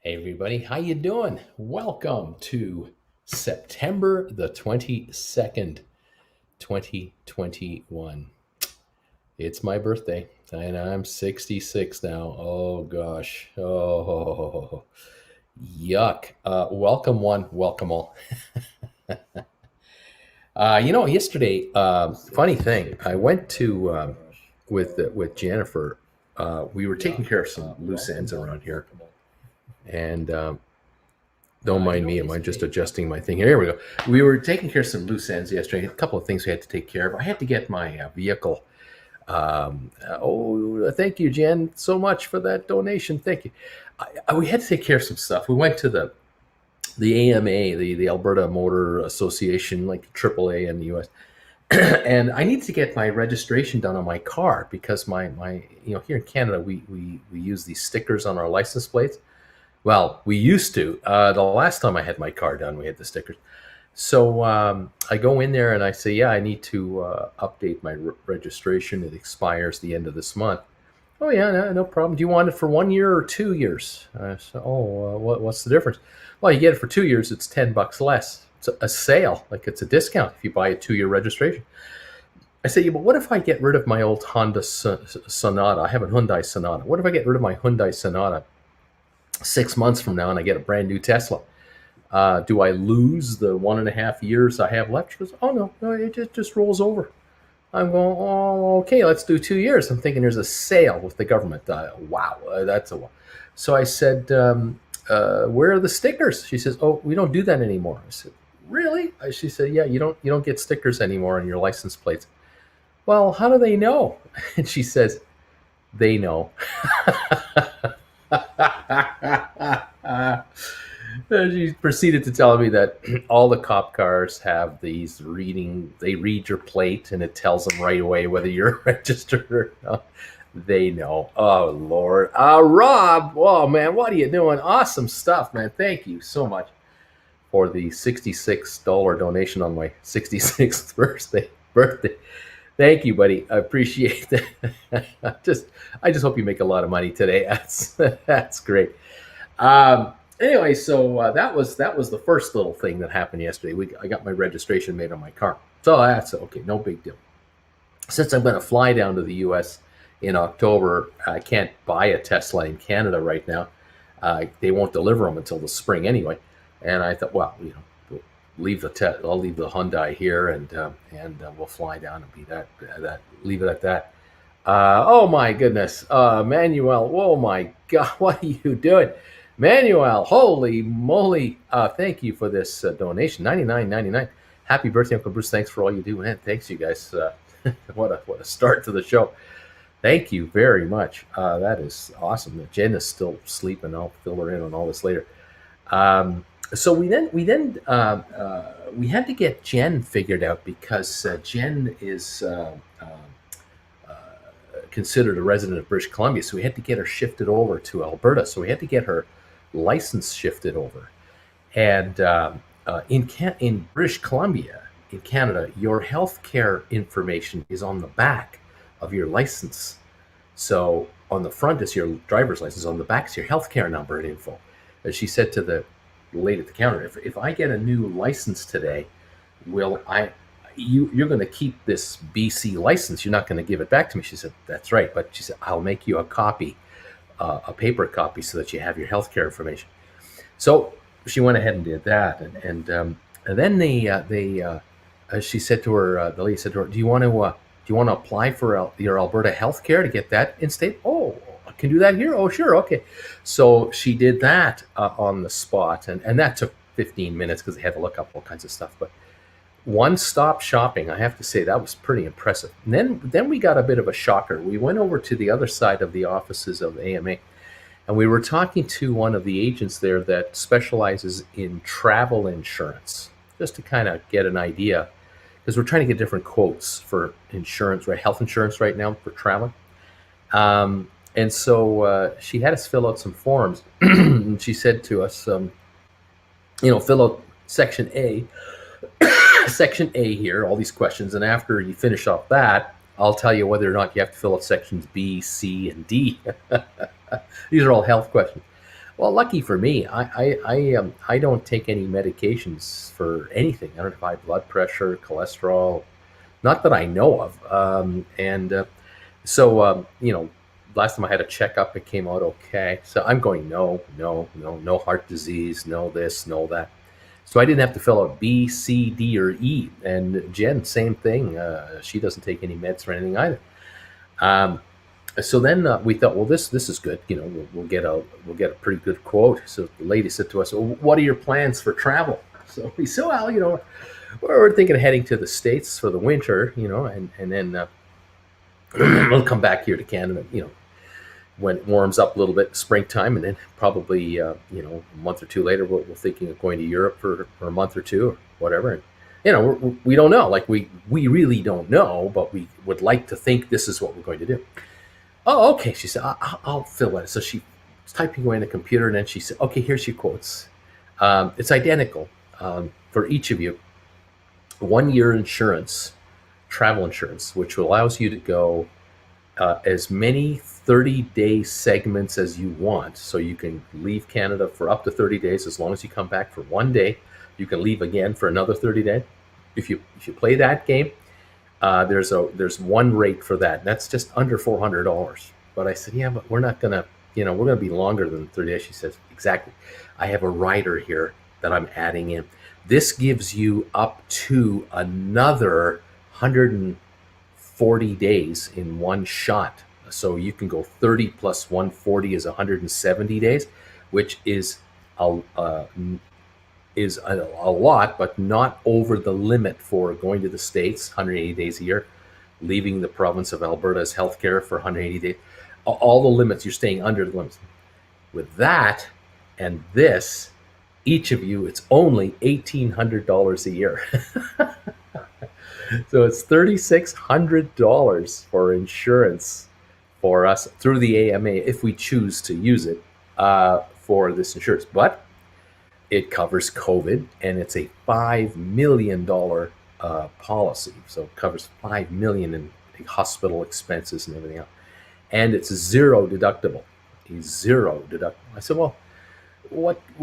Hey everybody, how you doing? Welcome to September the 22nd, 2021. It's my birthday and I'm 66 now. Oh gosh. Oh, yuck. Welcome one, welcome all. Yesterday, funny thing, I went to with Jennifer. We were taking care of some loose ends around here, and don't mind me. Am I just adjusting my thing? Here we go. We were taking care of some loose ends yesterday. A couple of things we had to take care of. I had to get my vehicle. Thank you, Jen, so much for that donation. Thank you. We had to take care of some stuff. We went to the AMA, the Alberta Motor Association, like AAA in the U.S. And I need to get my registration done on my car because my here in Canada we use these stickers on our license plates. Well, we used to. The last time I had my car done, we had the stickers. So I go in there and I say, yeah, I need to update my registration. It expires the end of this month. Oh, yeah, no problem. Do you want it for 1 year or 2 years? What's the difference? Well, you get it for 2 years, it's $10 less. It's a sale, like it's a discount if you buy a 2-year registration. I say, yeah, but what if I get rid of my old Honda Sonata? I have a Hyundai Sonata. What if I get rid of my Hyundai Sonata 6 months from now and I get a brand new Tesla? Do I lose the 1.5 years I have left? She goes, oh, no, it just rolls over. I'm going, oh, okay, let's do 2 years. I'm thinking there's a sale with the government. Wow, that's a while. So I said, where are the stickers? She says, oh, we don't do that anymore. I said, really? She said, yeah, you don't get stickers anymore on your license plates. Well, how do they know? And she says, they know. She proceeded to tell me that all the cop cars have these they read your plate and it tells them right away whether you're registered or not. They know. Oh, Lord. Rob, oh, man, what are you doing? Awesome stuff, man. Thank you so much for the $66 donation on my 66th birthday. Thank you, buddy. I appreciate that. I just hope you make a lot of money today. That's great. Anyway, so that was the first little thing that happened yesterday. I got my registration made on my car, so that's okay. No big deal. Since I'm going to fly down to the U.S. in October, I can't buy a Tesla in Canada right now. They won't deliver them until the spring anyway. And I thought, well, we'll I'll leave the Hyundai here, and we'll fly down and be that. Leave it at that. Oh my goodness, Manuel! Oh my God, what are you doing? Manuel, holy moly! Thank you for this donation, $99.99. Happy birthday, Uncle Bruce! Thanks for all you do, man. Thanks, you guys. What a start to the show. Thank you very much. That is awesome. Jen is still sleeping. I'll fill her in on all this later. So we had to get Jen figured out because Jen is considered a resident of British Columbia. So we had to get her shifted over to Alberta. So we had to get her license shifted over. And in British Columbia, in Canada, your healthcare information is on the back of your license. So on the front is your driver's license, on the back is your healthcare number and info. As she said to the lady at the counter, if I get a new license today, you're going to keep this BC license. You're not going to give it back to me. She said, that's right. But she said, I'll make you a copy, a paper copy, so that you have your healthcare information. So she went ahead and did that. And then she said to her, the lady said to her, do you want to apply for your Alberta healthcare to get that in state? Oh, I can do that here? Oh, sure. Okay. So she did that on the spot. And that took 15 minutes because they had to look up all kinds of stuff. But one-stop shopping, I have to say, that was pretty impressive. And then we got a bit of a shocker. We went over to the other side of the offices of AMA, and we were talking to one of the agents there that specializes in travel insurance, just to kind of get an idea, because we're trying to get different quotes for insurance, right? Health insurance right now for traveling. And so she had us fill out some forms, and she said to us, fill out Section A. Section A here, all these questions, and after you finish off that, I'll tell you whether or not you have to fill out sections B, C, and D. These are all health questions. Well, lucky for me, I don't take any medications for anything. I don't have high blood pressure, cholesterol, not that I know of. Last time I had a checkup, it came out okay. So I'm going, no, no, no, no heart disease, no this, no that. So I didn't have to fill out B, C, D, or E. And Jen, same thing. She doesn't take any meds for anything either. Um, so then we thought, well, this is good. We'll get a pretty good quote. So the lady said to us, well, what are your plans for travel? So we said, well, we're thinking of heading to the States for the winter, and then we'll come back here to Canada, when it warms up a little bit, springtime, and then probably, a month or two later, we're thinking of going to Europe for a month or two or whatever. And, we don't know. Like we really don't know, but we would like to think this is what we're going to do. Oh, okay. She said, I'll fill it. So she was typing away in the computer, and then she said, okay, here's your quotes. It's identical for each of you. 1 year insurance, travel insurance, which allows you to go as many 30-day segments as you want. So you can leave Canada for up to 30 days as long as you come back for 1 day. You can leave again for another 30 days. If you play that game, there's one rate for that. That's just under $400. But I said, yeah, but we're not gonna, we're gonna be longer than 30 days. She says, exactly. I have a rider here that I'm adding in. This gives you up to another 140 days in one shot. So you can go 30 plus 140 is 170 days, which is a lot, but not over the limit for going to the States, 180 days a year, leaving the province of Alberta's healthcare for 180 days. All the limits, you're staying under the limits. With that and this, each of you, it's only $1,800 a year. So it's $3,600 for insurance for us through the AMA if we choose to use it for this insurance. But it covers COVID, and it's a $5 million policy. So it covers $5 million in hospital expenses and everything else. And it's zero deductible. Zero deductible. I said, well,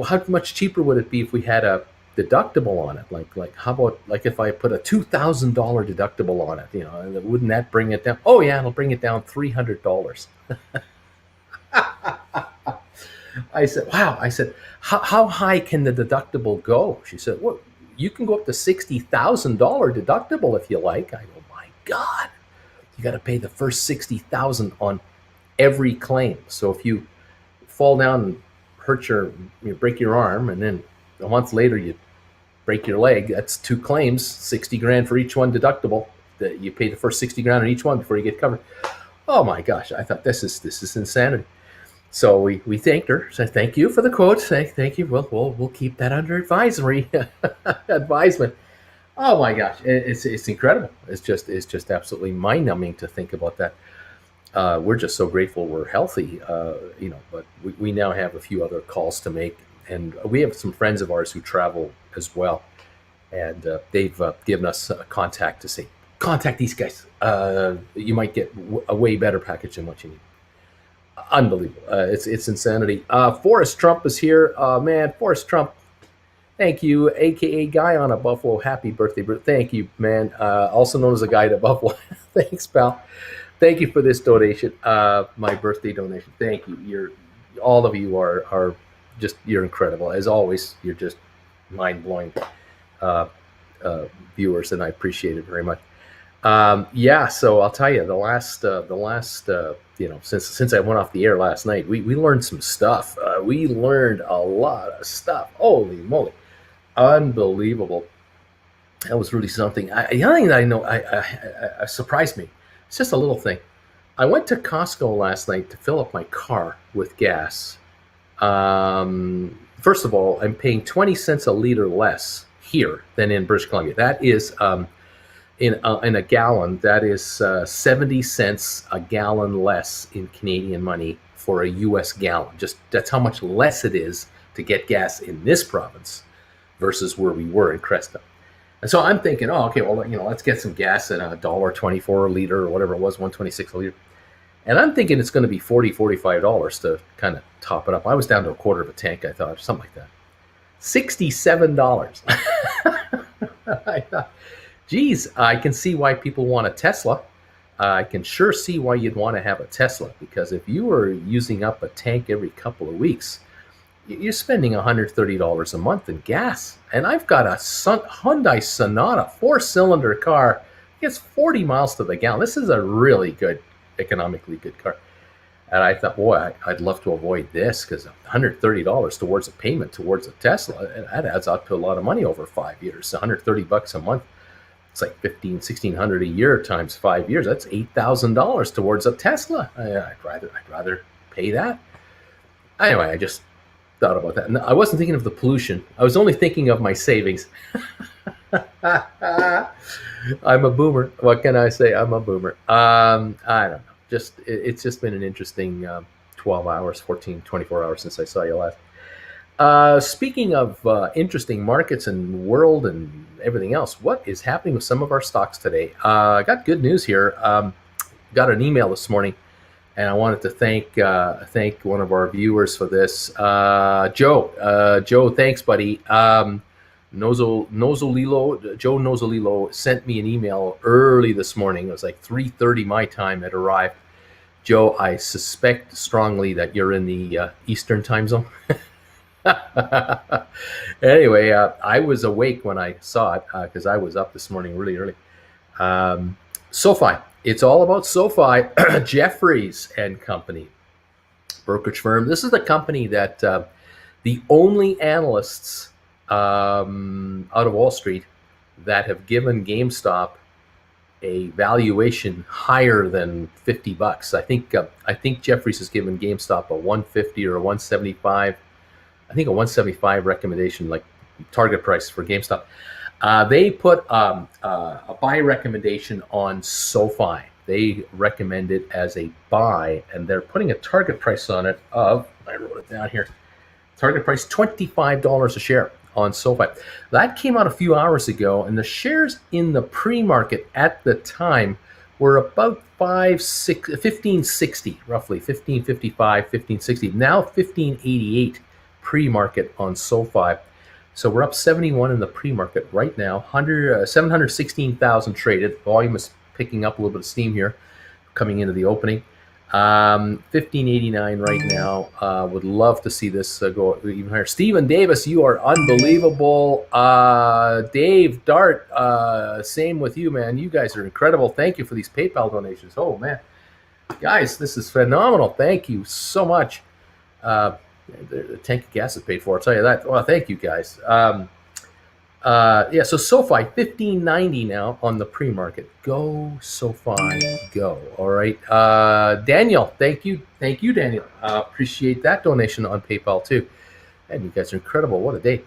how much cheaper would it be if we had a deductible on it? Like how about if I put a $2,000 deductible on it? Wouldn't that bring it down? Oh yeah, it'll bring it down $300. I said, wow. I said, how high can the deductible go? She said, well, you can go up to $60,000 deductible if you like. I go, my God, you got to pay the first $60,000 on every claim. So if you fall down and break your arm, and then a month later you break your leg, that's 2 claims, 60 grand for each one deductible. That you pay the first 60 grand on each one before you get covered. Oh my gosh, I thought this is insanity. So we thanked her, said thank you for the quote. Thank you. We'll keep that under advisory advisement. Oh my gosh, it's incredible. It's just absolutely mind-numbing to think about that. We're just so grateful we're healthy, but we now have a few other calls to make, and we have some friends of ours who travel as well, and they've given us a contact to say, contact these guys. You might get a way better package than what you need. Unbelievable. It's insanity. Forrest Trump is here. Man, Forrest Trump, thank you, aka Guy on a Buffalo. Happy birthday. Thank you, man. Also known as a guy to Buffalo. Thanks, pal. Thank you for this donation, my birthday donation. Thank you. All of you are just, you're incredible. As always, you're just mind-blowing viewers, and I appreciate it very much. So I'll tell you, the last since I went off the air last night, we learned some stuff. We learned a lot of stuff. Holy moly, unbelievable! That was really something. The other thing that I know I surprised me. It's just a little thing. I went to Costco last night to fill up my car with gas. First of all, I'm paying 20 cents a liter less here than in British Columbia. That is in a gallon. That is 70 cents a gallon less in Canadian money for a U.S. gallon. Just that's how much less it is to get gas in this province versus where we were in Cresta. And so I'm thinking, oh, okay, well, let's get some gas at $1.24 a liter or whatever it was, $1.26 a liter. And I'm thinking it's going to be $40, $45 to kind of top it up. I was down to a quarter of a tank, I thought, something like that. $67. I thought, geez, I can see why people want a Tesla. I can sure see why you'd want to have a Tesla, because if you were using up a tank every couple of weeks, you're spending $130 a month in gas. And I've got a Hyundai Sonata 4-cylinder car. It gets 40 miles to the gallon. This is a really good, economically good car. And I thought, boy, I'd love to avoid this, because $130 towards a payment towards a Tesla, that adds up to a lot of money over 5 years. $130 a month. It's like $1,600 a year times 5 years. That's $8,000 towards a Tesla. I'd rather pay that. Anyway, I just thought about that. And I wasn't thinking of the pollution. I was only thinking of my savings. I'm a boomer. What can I say? I'm a boomer. I don't know. It's just been an interesting 12 hours, 14, 24 hours since I saw you last. Speaking of interesting markets and world and everything else, what is happening with some of our stocks today? I got good news here. Got an email this morning, and I wanted to thank one of our viewers for this. Joe. Joe, thanks, buddy. Joe Nozolilo sent me an email early this morning. It was like 3:30 my time. It arrived. Joe, I suspect strongly that you're in the Eastern time zone. Anyway, I was awake when I saw it, because I was up this morning really early. SOFI. It's all about SOFI, Jefferies and Company, brokerage firm. This is the company that the only analysts out of Wall Street that have given GameStop a valuation higher than $50. I think Jefferies has given GameStop a 150 or a 175. I think a 175 recommendation, like target price for GameStop. They put a buy recommendation on SOFI. They recommend it as a buy, and they're putting a target price on it of, I wrote it down here, target price $25 a share on SOFI. That came out a few hours ago, and the shares in the pre-market at the time were about 1560, roughly 1555, 1560. Now 1588 pre-market on SOFI. So we're up 71 in the pre-market right now. 716,000 traded. Volume is picking up a little bit of steam here coming into the opening. 1589 right now. Would love to see this go even higher. Stephen Davis, you are unbelievable. Dave Dart, same with you, man. You guys are incredible. Thank you for these PayPal donations. Oh, man. Guys, this is phenomenal. Thank you so much. The tank of gas is paid for, I'll tell you that. Well, thank you, guys. So SOFI, $15.90 now on the pre-market. Go, SOFI, go. All right. Daniel, thank you, Daniel. Appreciate that donation on PayPal, too. And you guys are incredible. What a day.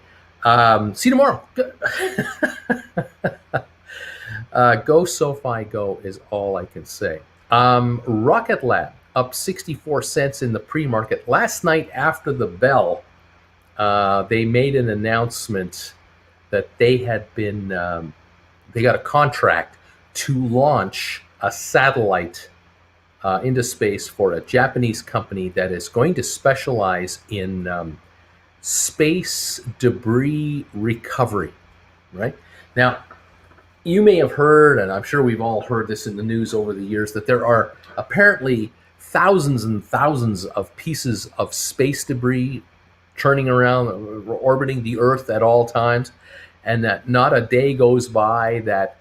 See you tomorrow. Go, SOFI, go is all I can say. Rocket Lab, up 64 cents in the pre-market. Last night after the bell, they made an announcement that they had been, they got a contract to launch a satellite into space for a Japanese company that is going to specialize in space debris recovery, right? Now, you may have heard, and I'm sure we've all heard this in the news over the years, that there are apparently thousands and thousands of pieces of space debris turning around, orbiting the Earth at all times, and that not a day goes by that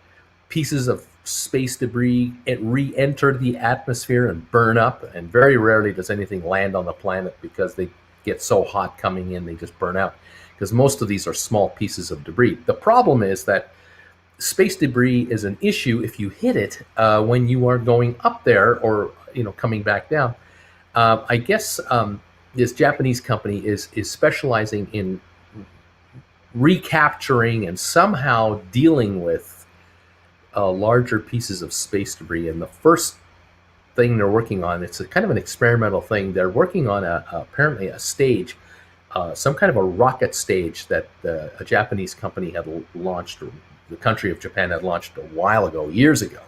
pieces of space debris re-enter the atmosphere and burn up, and very rarely does anything land on the planet because they get so hot coming in, they just burn out, because most of these are small pieces of debris. The problem is that space debris is an issue if you hit it when you are going up there or coming back down. I guess this Japanese company is specializing in recapturing and somehow dealing with larger pieces of space debris. And the first thing they're working on, it's a kind of an experimental thing. They're working on apparently a stage, some kind of a rocket stage that a Japanese company had launched, or the country of Japan had launched a while ago, years ago.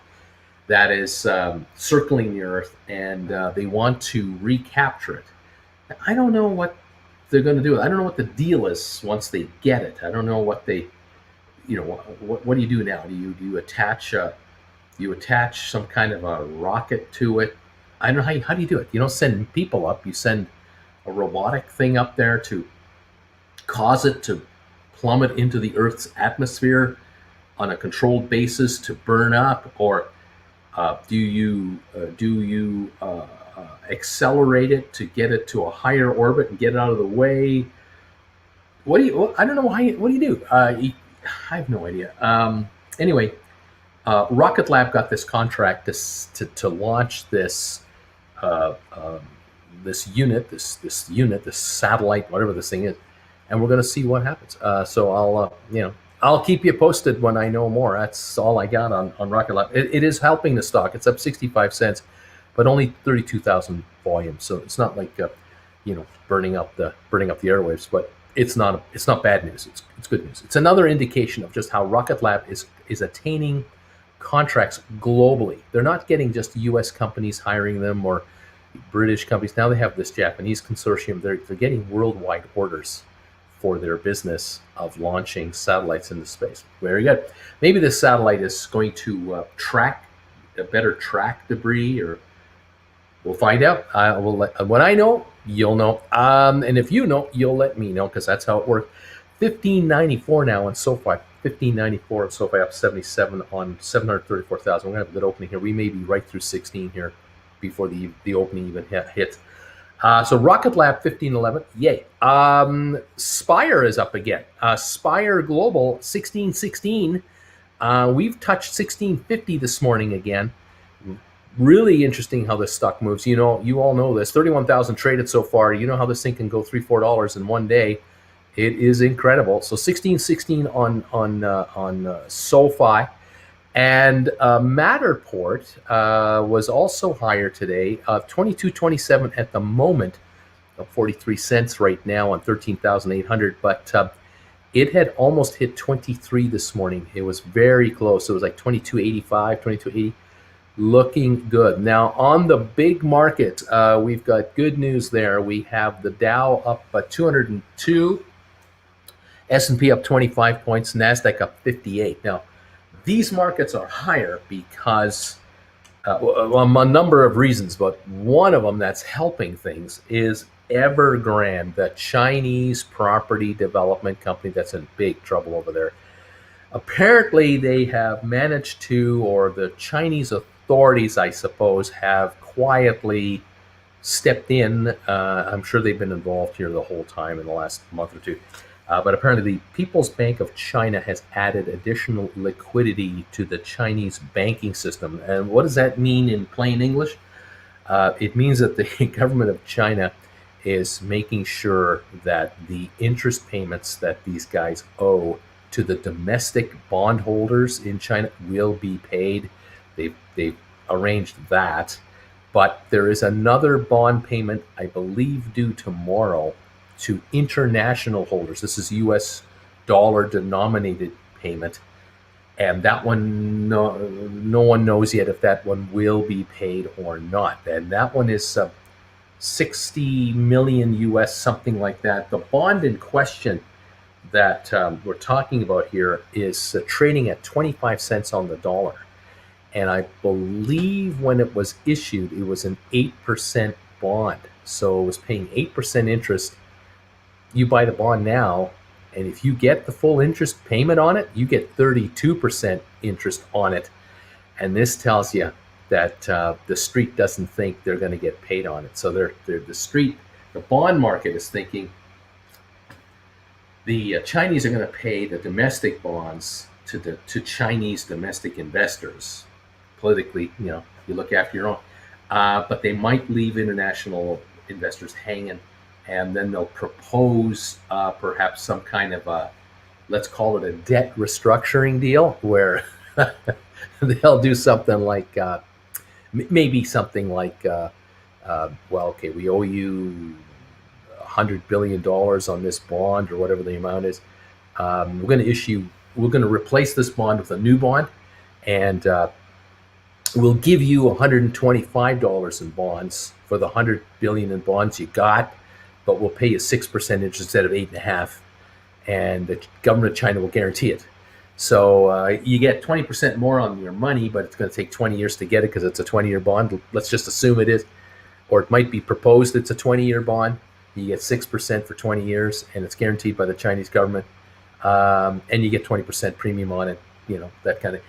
that is circling the Earth, and they want to recapture it. I don't know what they're going to do. I don't know what the deal is once they get it. I don't know what they, what do you do now? Do you attach some kind of a rocket to it? I don't know how do you do it. You don't send people up. You send a robotic thing up there to cause it to plummet into the Earth's atmosphere on a controlled basis to burn up, or do you accelerate it to get it to a higher orbit and get it out of the way? What do you? I don't know. What do you do? I have no idea. Anyway, Rocket Lab got this contract to launch this uh, um, this unit, this satellite, whatever this thing is, and we're going to see what happens. So I'll keep you posted when I know more. That's all I got on Rocket Lab. It is helping the stock. It's up 65 cents, but only 32,000 volumes. So it's not like burning up the airwaves, but it's not bad news. It's good news. It's another indication of just how Rocket Lab is attaining contracts globally. They're not getting just U.S. companies hiring them or British companies. Now they have this Japanese consortium. They're getting worldwide orders for their business of launching satellites into space. Very good. Maybe this satellite is going to better track debris, or we'll find out. When I know, you'll know. And if you know, you'll let me know, because that's how it works. 1594 now on SOFI. 1594 on SOFI, up 77 on 734,000. We're going to have a good opening here. We may be right through 16 here before the opening even hits. So Rocket Lab 1511, yay. Spire is up again. Spire Global 1616. We've touched 1650 this morning again. Really interesting how this stock moves. You all know this. 31,000 traded so far. You know how this thing can go $3-4 in one day. It is incredible. So 1616 on SoFi. And Matterport was also higher today, 22.27 at the moment, 43 cents right now on 13,800. But it had almost hit 23 this morning. It was very close. It was like 22.85, 22.80. Looking good. Now on the big market, we've got good news there. We have the Dow up 202, S&P up 25 points, NASDAQ up 58. Now, these markets are higher because a number of reasons, but one of them that's helping things is Evergrande, the Chinese property development company that's in big trouble over there. Apparently, they have managed to, or the Chinese authorities, I suppose, have quietly stepped in. I'm sure they've been involved here the whole time in the last month or two. But apparently the People's Bank of China has added additional liquidity to the Chinese banking system. And what does that mean in plain English? It means that the government of China is making sure that the interest payments that these guys owe to the domestic bondholders in China will be paid. They've arranged that. But there is another bond payment, I believe, due tomorrow to international holders. This is U.S. dollar denominated payment, and that one, no one knows yet if that one will be paid or not. And that one is 60 million US, something like that. The bond in question that we're talking about here is trading at 25 cents on the dollar. And I believe when it was issued, it was an 8% bond. So it was paying 8% interest. You buy the bond now, and if you get the full interest payment on it, you get 32% interest on it. And this tells you that the street doesn't think they're going to get paid on it. So the bond market is thinking the Chinese are going to pay the domestic bonds to Chinese domestic investors. Politically, you look after your own, but they might leave international investors hanging. And then they'll propose perhaps some kind of let's call it a debt restructuring deal, where they'll do something like, maybe something like, we owe you $100 billion on this bond, or whatever the amount is. We're going to replace this bond with a new bond, and we'll give you $125 in bonds for the 100 billion in bonds you got, but we'll pay you 6% interest instead of 8.5%, and the government of China will guarantee it. So you get 20% more on your money, but it's going to take 20 years to get it because it's a 20-year bond. Let's just assume it is, or it might be proposed it's a 20-year bond. You get 6% for 20 years, and it's guaranteed by the Chinese government, and you get 20% premium on it. That kind of.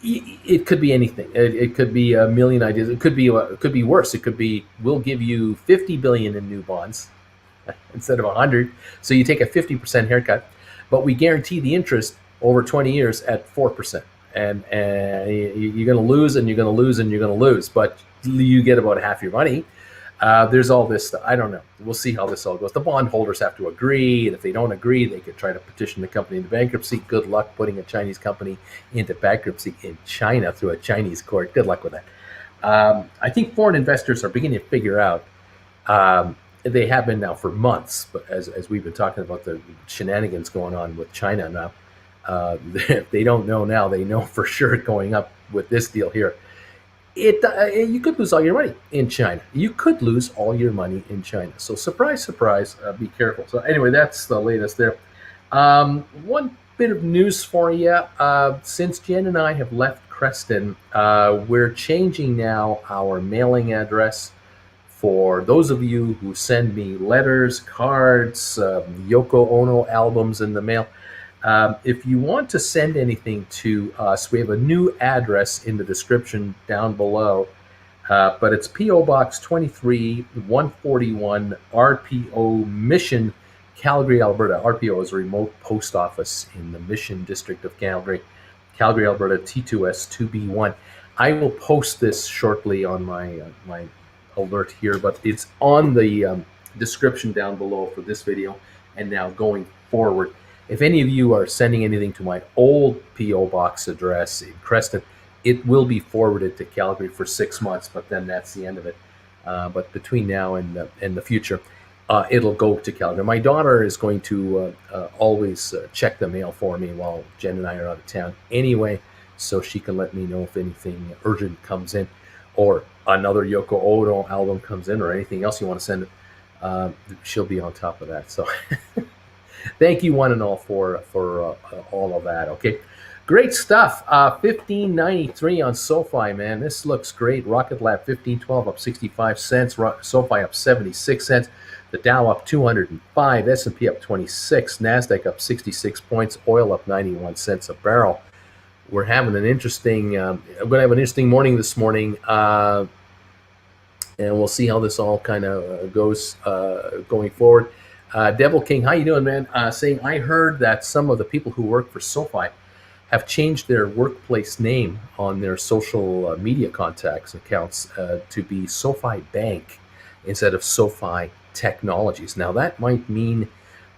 It could be anything. It could be a million ideas. It could be worse. It could be we'll give you 50 billion in new bonds instead of 100. So you take a 50% haircut, but we guarantee the interest over 20 years at 4%. And you're going to lose, and you're going to lose, and you're going to lose, but you get about half your money. There's all this stuff. I don't know. We'll see how this all goes. The bondholders have to agree, and if they don't agree, they could try to petition the company into bankruptcy. Good luck putting a Chinese company into bankruptcy in China through a Chinese court. Good luck with that. I think foreign investors are beginning to figure out, they have been now for months, but as we've been talking about the shenanigans going on with China now, they don't know now. They know for sure going up with this deal here. You could lose all your money in China. You could lose all your money in China. So surprise, surprise, be careful. So anyway, that's the latest there. One bit of news for you. Since Jen and I have left Creston, we're changing now our mailing address. For those of you who send me letters, cards, Yoko Ono albums in the mail, if you want to send anything to us, we have a new address in the description down below, but it's P.O. Box 23, 141, RPO Mission, Calgary, Alberta. RPO is a remote post office in the Mission District of Calgary, Alberta, T2S 2B1. I will post this shortly on my alert here, but it's on the description down below for this video and now going forward. If any of you are sending anything to my old P.O. Box address in Creston, it will be forwarded to Calgary for 6 months, but then that's the end of it. But between now and the future, it'll go to Calgary. My daughter is going to always check the mail for me while Jen and I are out of town anyway, so she can let me know if anything urgent comes in, or another Yoko Ono album comes in, or anything else you want to send. She'll be on top of that. So thank you one and all for all of that. Okay, great stuff. 1593 on SOFI, man. This looks great. Rocket Lab 1512 up 65 cents. SOFI up 76 cents. The Dow up 205. S&P up 26. Nasdaq up 66 points. Oil up 91 cents a barrel. We're having an interesting. I'm going to have an interesting morning this morning, and we'll see how this all kind of goes going forward. Devil King, how you doing, man? Saying, I heard that some of the people who work for SOFI have changed their workplace name on their social media contacts accounts to be SOFI Bank instead of SOFI Technologies. Now, that might mean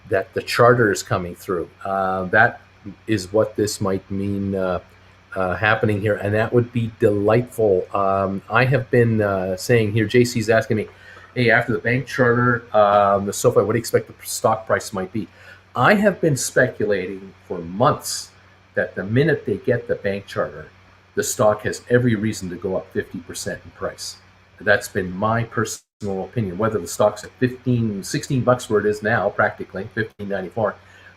that the charter is coming through. That is what this might mean happening here, and that would be delightful. I have been saying here, JC's asking me, hey, after the bank charter, the SOFI, what do you expect the stock price might be? I have been speculating for months that the minute they get the bank charter, the stock has every reason to go up 50% in price. That's been my personal opinion. Whether the stock's at 16 bucks where it is now, practically $15.94,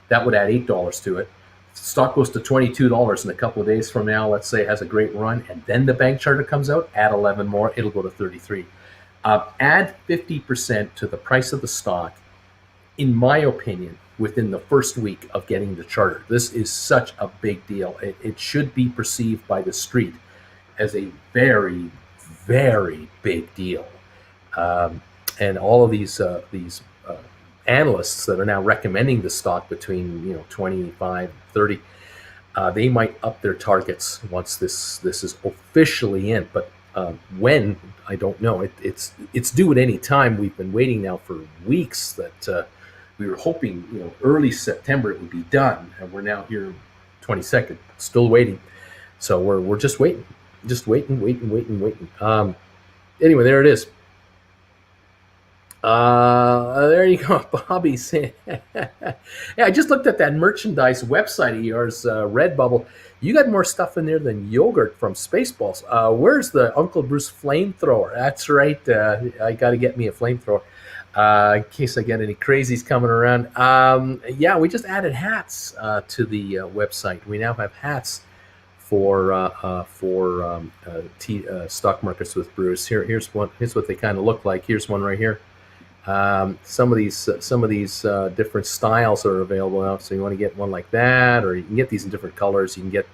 that would add $8 to it. Stock goes to $22 in a couple of days from now, let's say it has a great run, and then the bank charter comes out, add 11 more, it'll go to 33. Add 50% to the price of the stock, in my opinion, within the first week of getting the charter. This is such a big deal. It should be perceived by the street as a very, very big deal. And all of these analysts that are now recommending the stock between 25, 30, they might up their targets once this is officially in. But when, I don't know. It's due at any time. We've been waiting now for weeks. That we were hoping early September it would be done, and we're now here 22nd, still waiting. So we're just waiting, waiting. Anyway, there it is. There you go, Bobby saying. Yeah, I just looked at that merchandise website of yours, Redbubble. You got more stuff in there than yogurt from Spaceballs. Where's the Uncle Bruce flamethrower? That's right. I got to get me a flamethrower in case I get any crazies coming around. Yeah, we just added hats to the website. We now have hats for stock markets with Bruce. Here's one. Here's what they kind of look like. Here's one right here. Some of these different styles are available now. So you want to get one like that, or you can get these in different colors. You can get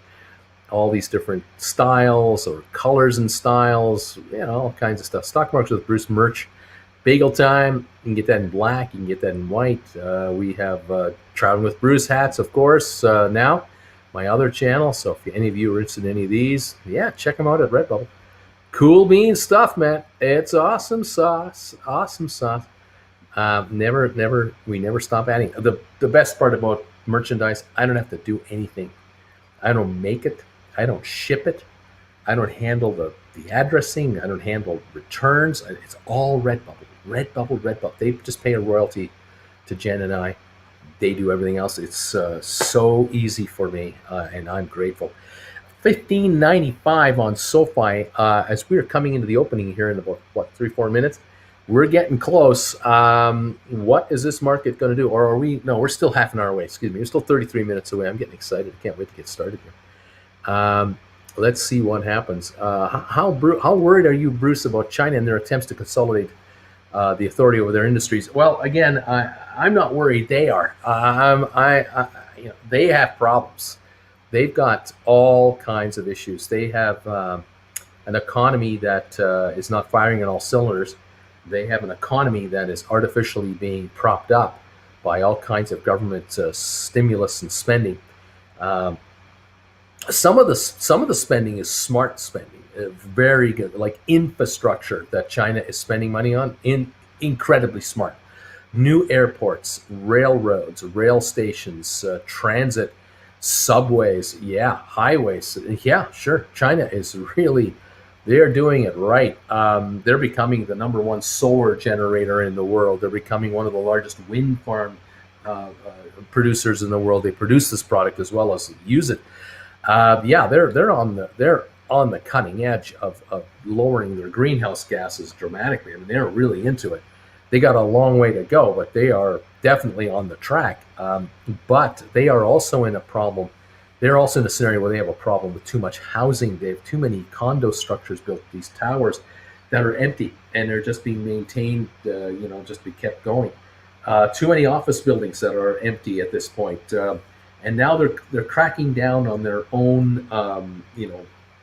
all these different styles or colors and styles. All kinds of stuff. Stock markets with Bruce merch. Bagel time. You can get that in black. You can get that in white. We have Traveling with Bruce hats, of course. Now, my other channel. So if any of you are interested in any of these, yeah, check them out at Redbubble. Cool bean stuff, man. It's awesome sauce. Awesome sauce. We never stop adding. The best part about merchandise, I don't have to do anything. I don't make it. I don't ship it. I don't handle the addressing. I don't handle returns. It's all Redbubble. Redbubble. They just pay a royalty to Jen and I. They do everything else. It's so easy for me, and I'm grateful. $15.95 on SoFi. As we are coming into the opening here in about 3-4 minutes. We're getting close. What is this market going to do? Or are we? No, we're still half an hour away. Excuse me. We're still 33 minutes away. I'm getting excited. I can't wait to get started here. Let's see what happens. How worried are you, Bruce, about China and their attempts to consolidate the authority over their industries? Well, again, I'm not worried. They are. They have problems. They've got all kinds of issues. They have an economy that is not firing on all cylinders. They have an economy that is artificially being propped up by all kinds of government stimulus and spending. Some of the spending is smart spending, very good, like infrastructure that China is spending money on, incredibly smart. New airports, railroads, rail stations, transit, subways, yeah, highways, yeah, sure. China is really. They're doing it right. They're becoming the number one solar generator in the world. They're becoming one of the largest wind farm producers in the world. They produce this product as well as use it. Yeah, they're on the cutting edge of lowering their greenhouse gases dramatically. I mean, they're really into it. They got a long way to go, but they are definitely on the track. But they are also in a problem. They're also in a scenario where they have a problem with too much housing. They have too many condo structures built, these towers that are empty, and they're just being maintained, just to be kept going. Too many office buildings that are empty at this point. And now they're cracking down on their own,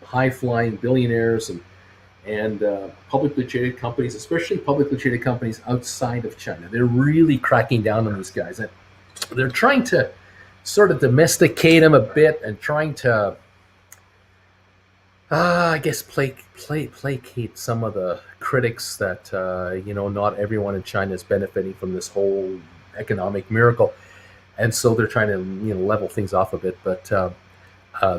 high-flying billionaires and publicly traded companies, especially publicly traded companies outside of China. They're really cracking down on these guys. And they're trying to sort of domesticate them a bit and trying to, I guess, placate some of the critics that, not everyone in China is benefiting from this whole economic miracle. And so they're trying to, level things off a bit. But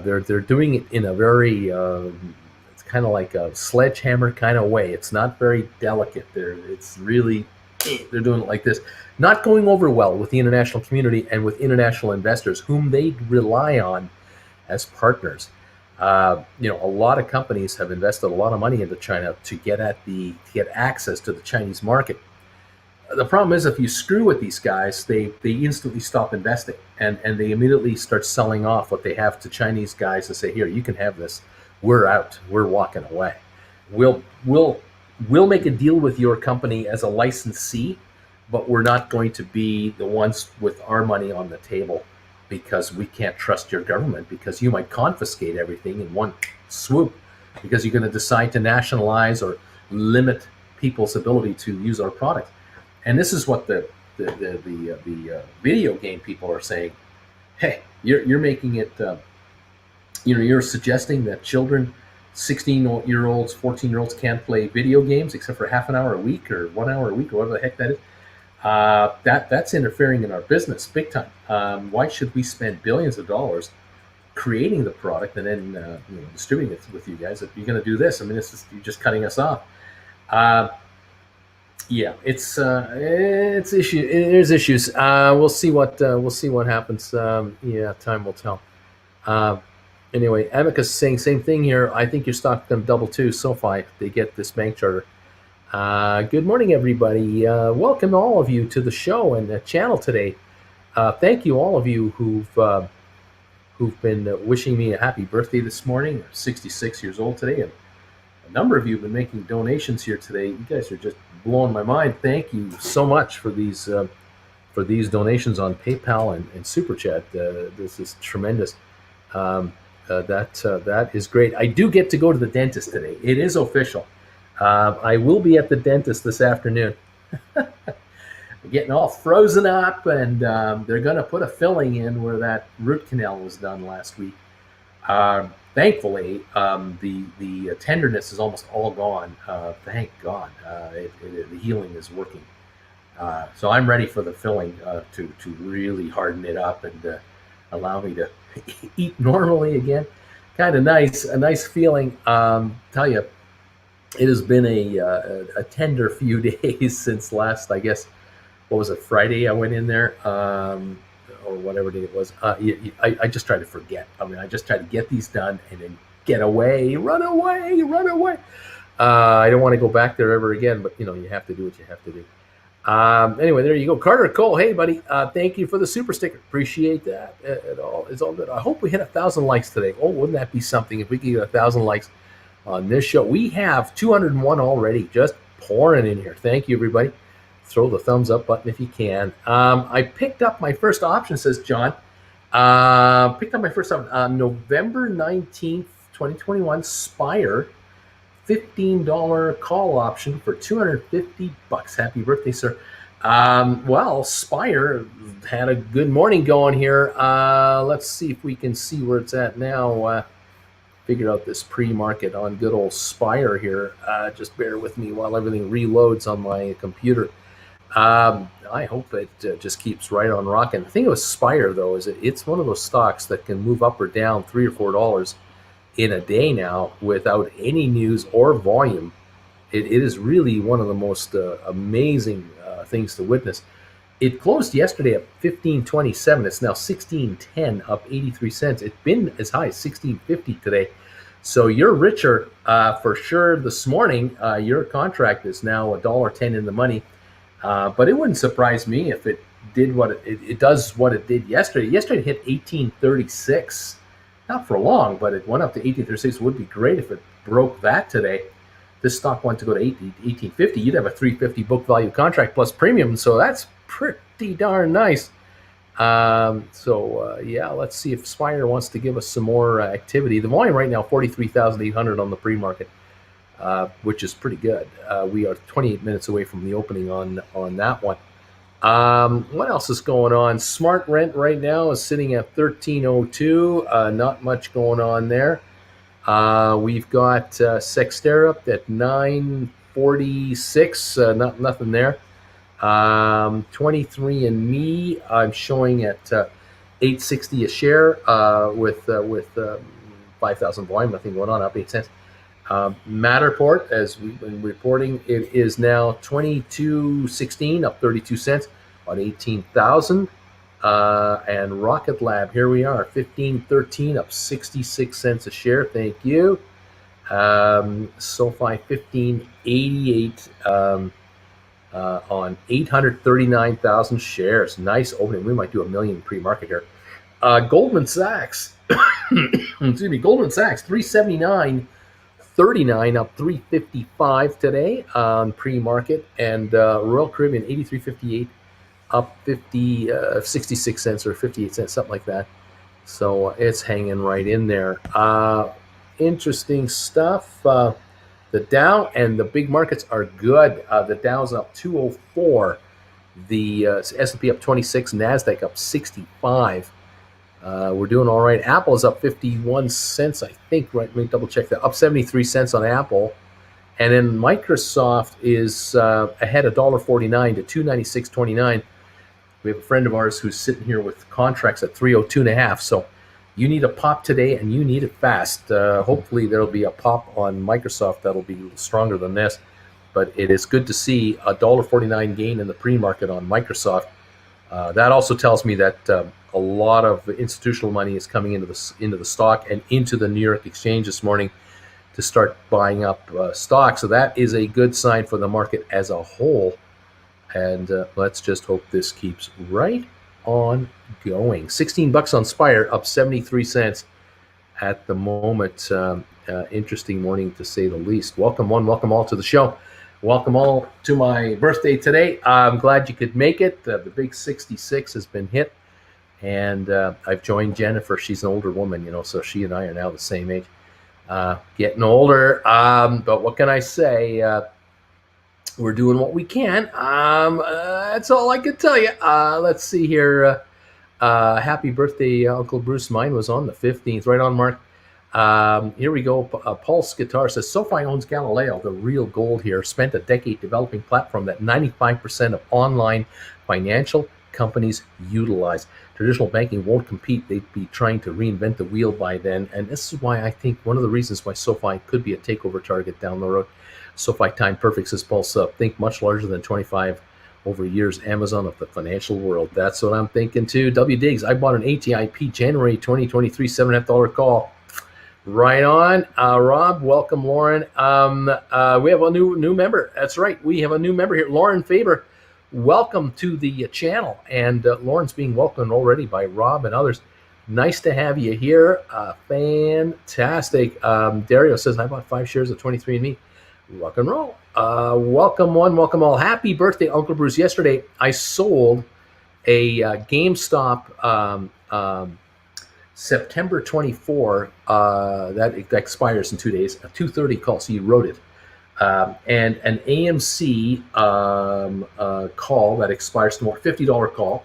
they're doing it in a very, it's kind of like a sledgehammer kind of way. It's not very delicate. They're doing it like this. Not going over well with the international community and with international investors, whom they rely on as partners. A lot of companies have invested a lot of money into China to get access to the Chinese market. The problem is, if you screw with these guys, they instantly stop investing, and they immediately start selling off what they have to Chinese guys and say, "Here, you can have this. We're out. We're walking away. We'll make a deal with your company as a licensee, but we're not going to be the ones with our money on the table because we can't trust your government, because you might confiscate everything in one swoop because you're going to decide to nationalize or limit people's ability to use our product." And this is what the video game people are saying. Hey, you're making it. You're suggesting that children, 16-year-olds, 14-year-olds can't play video games except for half an hour a week or 1 hour a week or whatever the heck that is. That's interfering in our business big time. Why should we spend billions of dollars creating the product and then distributing it with you guys if you're going to do this? I mean, you're just cutting us off. Yeah, it's issue. There's issues. We'll see what happens. Yeah, time will tell. Uh, anyway, Amicus saying same thing here. I think your stock them double too. SoFi, they get this bank charter. Good morning, everybody. Welcome all of you to the show and the channel today. Thank you all of you who've been wishing me a happy birthday this morning. I'm 66 years old today, and a number of you have been making donations here today. You guys are just blowing my mind. Thank you so much for these donations on PayPal and Super Chat. This is tremendous. That is great. I do get to go to the dentist today. It is official. I will be at the dentist this afternoon. Getting all frozen up, and they're going to put a filling in where that root canal was done last week. Thankfully, the tenderness is almost all gone. Thank God, the healing is working. So I'm ready for the filling to really harden it up and allow me to eat normally again. Kind of nice, a nice feeling. Tell you, it has been a tender few days since last, I guess, what was it, Friday I went in there, or whatever day it was. I just try to forget. I mean, I just try to get these done and then get away, run away, run away. I don't want to go back there ever again, but you have to do what you have to do. Anyway, there you go. Carter Cole, hey buddy, thank you for the super sticker. Appreciate that. It's all good. I hope we hit 1,000 likes today. Oh, wouldn't that be something if we could get 1,000 likes on this show? We have 201 already, just pouring in here. Thank you, everybody. Throw the thumbs up button if you can. I picked up my first option, says John. Picked up my first option on November 19th, 2021, Spire. $15 call option for $250. Happy birthday, sir. Well, Spire had a good morning going here. Let's see if we can see where it's at now. Figured out this pre-market on good old Spire here. Just bear with me while everything reloads on my computer. I hope it just keeps right on rocking. The thing with Spire, though, is it's one of those stocks that can move up or down $3 or $4 in a day now without any news or volume. It is really one of the most amazing things to witness. It closed yesterday at 15.27. It's now 16.10, up 83 cents. It's been as high as 16.50 today. So you're richer for sure this morning. Your contract is now $1.10 in the money. But it wouldn't surprise me if it did what it does what it did yesterday. Yesterday it hit 1836. Not for long, but it went up to 1836. It would be great if it broke that today. This stock went to go to 1850. You'd have a 350 book value contract plus premium. So that's pretty darn nice. Yeah, let's see if Spire wants to give us some more activity. The volume right now, 43,800 on the pre-market. Which is pretty good. We are 28 minutes away from the opening on that one. What else is going on? Smart Rent right now is sitting at 1302. Not much going on there. We've got Sextera up at 946. Nothing there. 23andMe, I'm showing at 860 a share with 5,000 volume. Nothing going on. Up 8 cents. Matterport, as we've been reporting, it is now 22.16, up 32 cents on 18,000. And Rocket Lab, here we are, 15.13, up 66 cents a share. Thank you. SoFi 15.88 on 839,000 shares. Nice opening. We might do 1 million pre-market here. Goldman Sachs, excuse me, Goldman Sachs 379.39, up 355 today on pre-market, and Royal Caribbean 83.58, up 66 cents or 58 cents, something like that. So it's hanging right in there. Interesting stuff. The Dow and the big markets are good. The Dow's up 204, the S&P up 26, NASDAQ up 65. We're doing all right. Apple is up 51 cents, I think. Right, let me double check that. Up 73 cents on Apple. And then Microsoft is ahead $1.49 to 296.29. We have a friend of ours who's sitting here with contracts at 302.5. So you need a pop today, and you need it fast. Hopefully there'll be a pop on Microsoft that'll be stronger than this. but it is good to see a $1.49 gain in the pre-market on Microsoft. That also tells me that a lot of institutional money is coming into the stock and into the New York Exchange this morning to start buying up stock. So that is a good sign for the market as a whole. And let's just hope this keeps right on going. $16 on Spire, up 73 cents at the moment. Interesting morning to say the least. Welcome one, welcome all to the show. Welcome all to my birthday today. I'm glad you could make it. The big 66 has been hit. And I've joined Jennifer. She's an older woman, so she and I are now the same age. Getting older. But what can I say? We're doing what we can. That's all I can tell you. Let's see here. Happy birthday, Uncle Bruce. Mine was on the 15th. Right on, Mark. Here we go. Pulse Guitar says, SoFi owns Galileo, the real gold here. Spent a decade developing platform that 95% of online financial companies utilize. Traditional banking won't compete. They'd be trying to reinvent the wheel by then. And this is why I think one of the reasons why SoFi could be a takeover target down the road. SoFi Time Perfect says, Pulse up. Think much larger than 25 over years. Amazon of the financial world. That's what I'm thinking too. W Diggs, I bought an ATIP January 2023 $7.5 call. Right on. Rob, welcome, Lauren. We have a new member. That's right. We have a new member here. Lauren Faber, welcome to the channel. And Lauren's being welcomed already by Rob and others. Nice to have you here. Fantastic. Dario says, I bought 5 shares of 23andMe. Rock and roll. Welcome one, welcome all. Happy birthday, Uncle Bruce. Yesterday, I sold a GameStop September 24, that expires in 2 days, a 2:30 call, so you wrote it. And an AMC call that expires tomorrow, $50 call.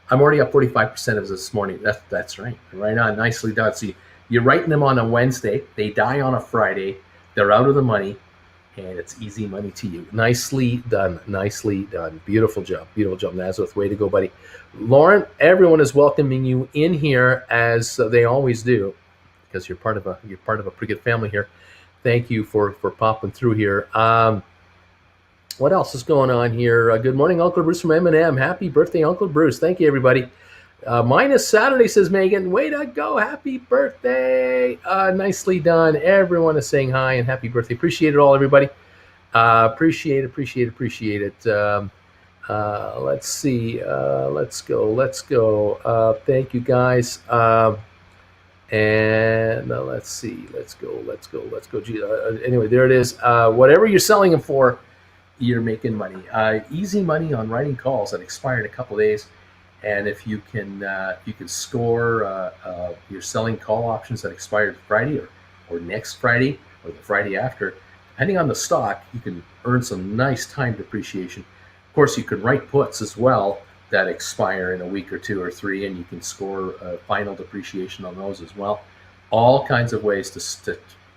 I'm already up 45% of it this morning. That's right. Right on, nicely done. So you're writing them on a Wednesday, they die on a Friday, they're out of the money, and it's easy money to you. Nicely done. Nicely done. Beautiful job. Beautiful job, Nazareth. Way to go, buddy. Lauren, everyone is welcoming you in here as they always do, because you're part of a pretty good family here. Thank you for popping through here. What else is going on here? Good morning, Uncle Bruce from M&M. Happy birthday, Uncle Bruce. Thank you, everybody. Mine is Saturday, says Megan. Way to go. Happy birthday. Nicely done. Everyone is saying hi and happy birthday. Appreciate it all, everybody. Appreciate it. Let's see. Let's go. Thank you, guys. And let's see. Let's go. Gee, anyway, there it is. Whatever you're selling them for, you're making money. Easy money on writing calls that expire in a couple of days. And if you can score your selling call options that expired Friday or next Friday or the Friday after, depending on the stock, you can earn some nice time depreciation. Of course, you can write puts as well that expire in a week or 2 or 3, and you can score final depreciation on those as well. All kinds of ways to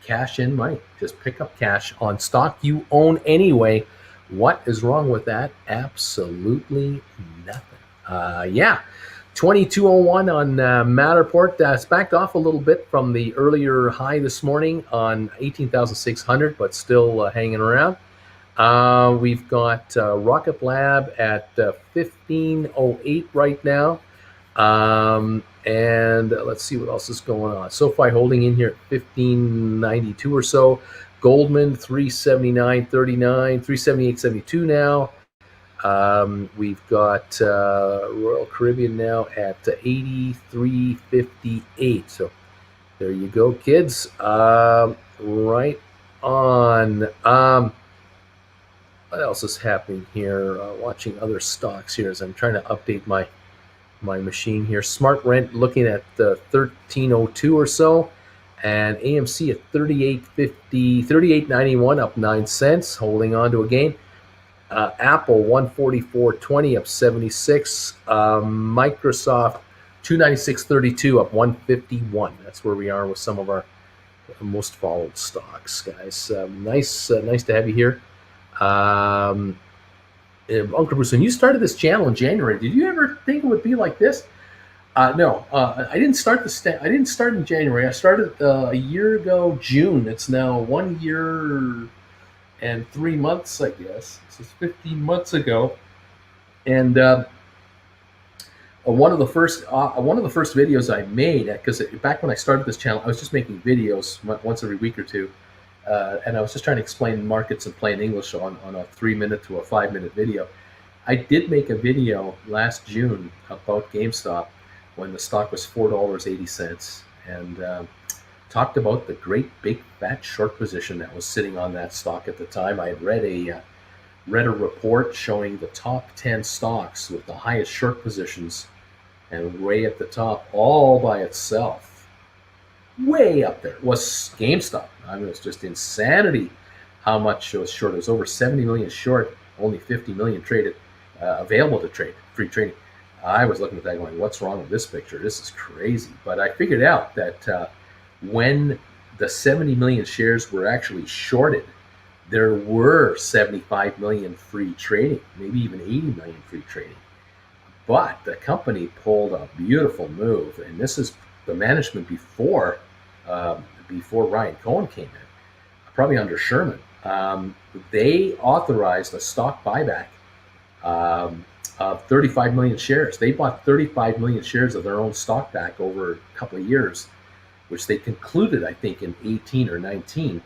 cash in money. Just pick up cash on stock you own anyway. What is wrong with that? Absolutely nothing. 2201 on Matterport. It's backed off a little bit from the earlier high this morning on 18,600, but still hanging around. We've got Rocket Lab at 1508 right now. And let's see what else is going on. SoFi holding in here at 1592 or so. Goldman 379.39, 378.72 now. We've got Royal Caribbean now at 83.58. So there you go, kids. Right on. What else is happening here? Watching other stocks here as I'm trying to update my machine here. Smart Rent looking at 1302 or so. And AMC at 38.50, 38.91, up 9 cents, holding on to a gain. Apple 144.20, up 76. Microsoft 296.32, up 151. That's where we are with some of our most followed stocks, guys. Nice to have you here. Uncle Bruce, when you started this channel in January, did you ever think it would be like this? No, I didn't start I didn't start in January. I started a year ago, June. It's now 1 year and 3 months, I guess. This is 15 months ago, and one of the first videos I made, because back when I started this channel, I was just making videos once every week or two, and I was just trying to explain markets in plain English on a 3 minute to a 5 minute video. I did make a video last June about GameStop when the stock was $4.80, and talked about the great big fat short position that was sitting on that stock at the time. I had read a report showing the top 10 stocks with the highest short positions, and way at the top, all by itself, way up there, was GameStop. I mean, it was just insanity how much it was short. It was over 70 million short, only 50 million traded, available to trade, free trading. I was looking at that going, what's wrong with this picture? This is crazy. But I figured out that when the 70 million shares were actually shorted, there were 75 million free trading, maybe even 80 million free trading. But the company pulled a beautiful move, and this is the management before Ryan Cohen came in, probably under Sherman. They authorized a stock buyback of 35 million shares. They bought 35 million shares of their own stock back over a couple of years, which they concluded, I think, in 18 or 19.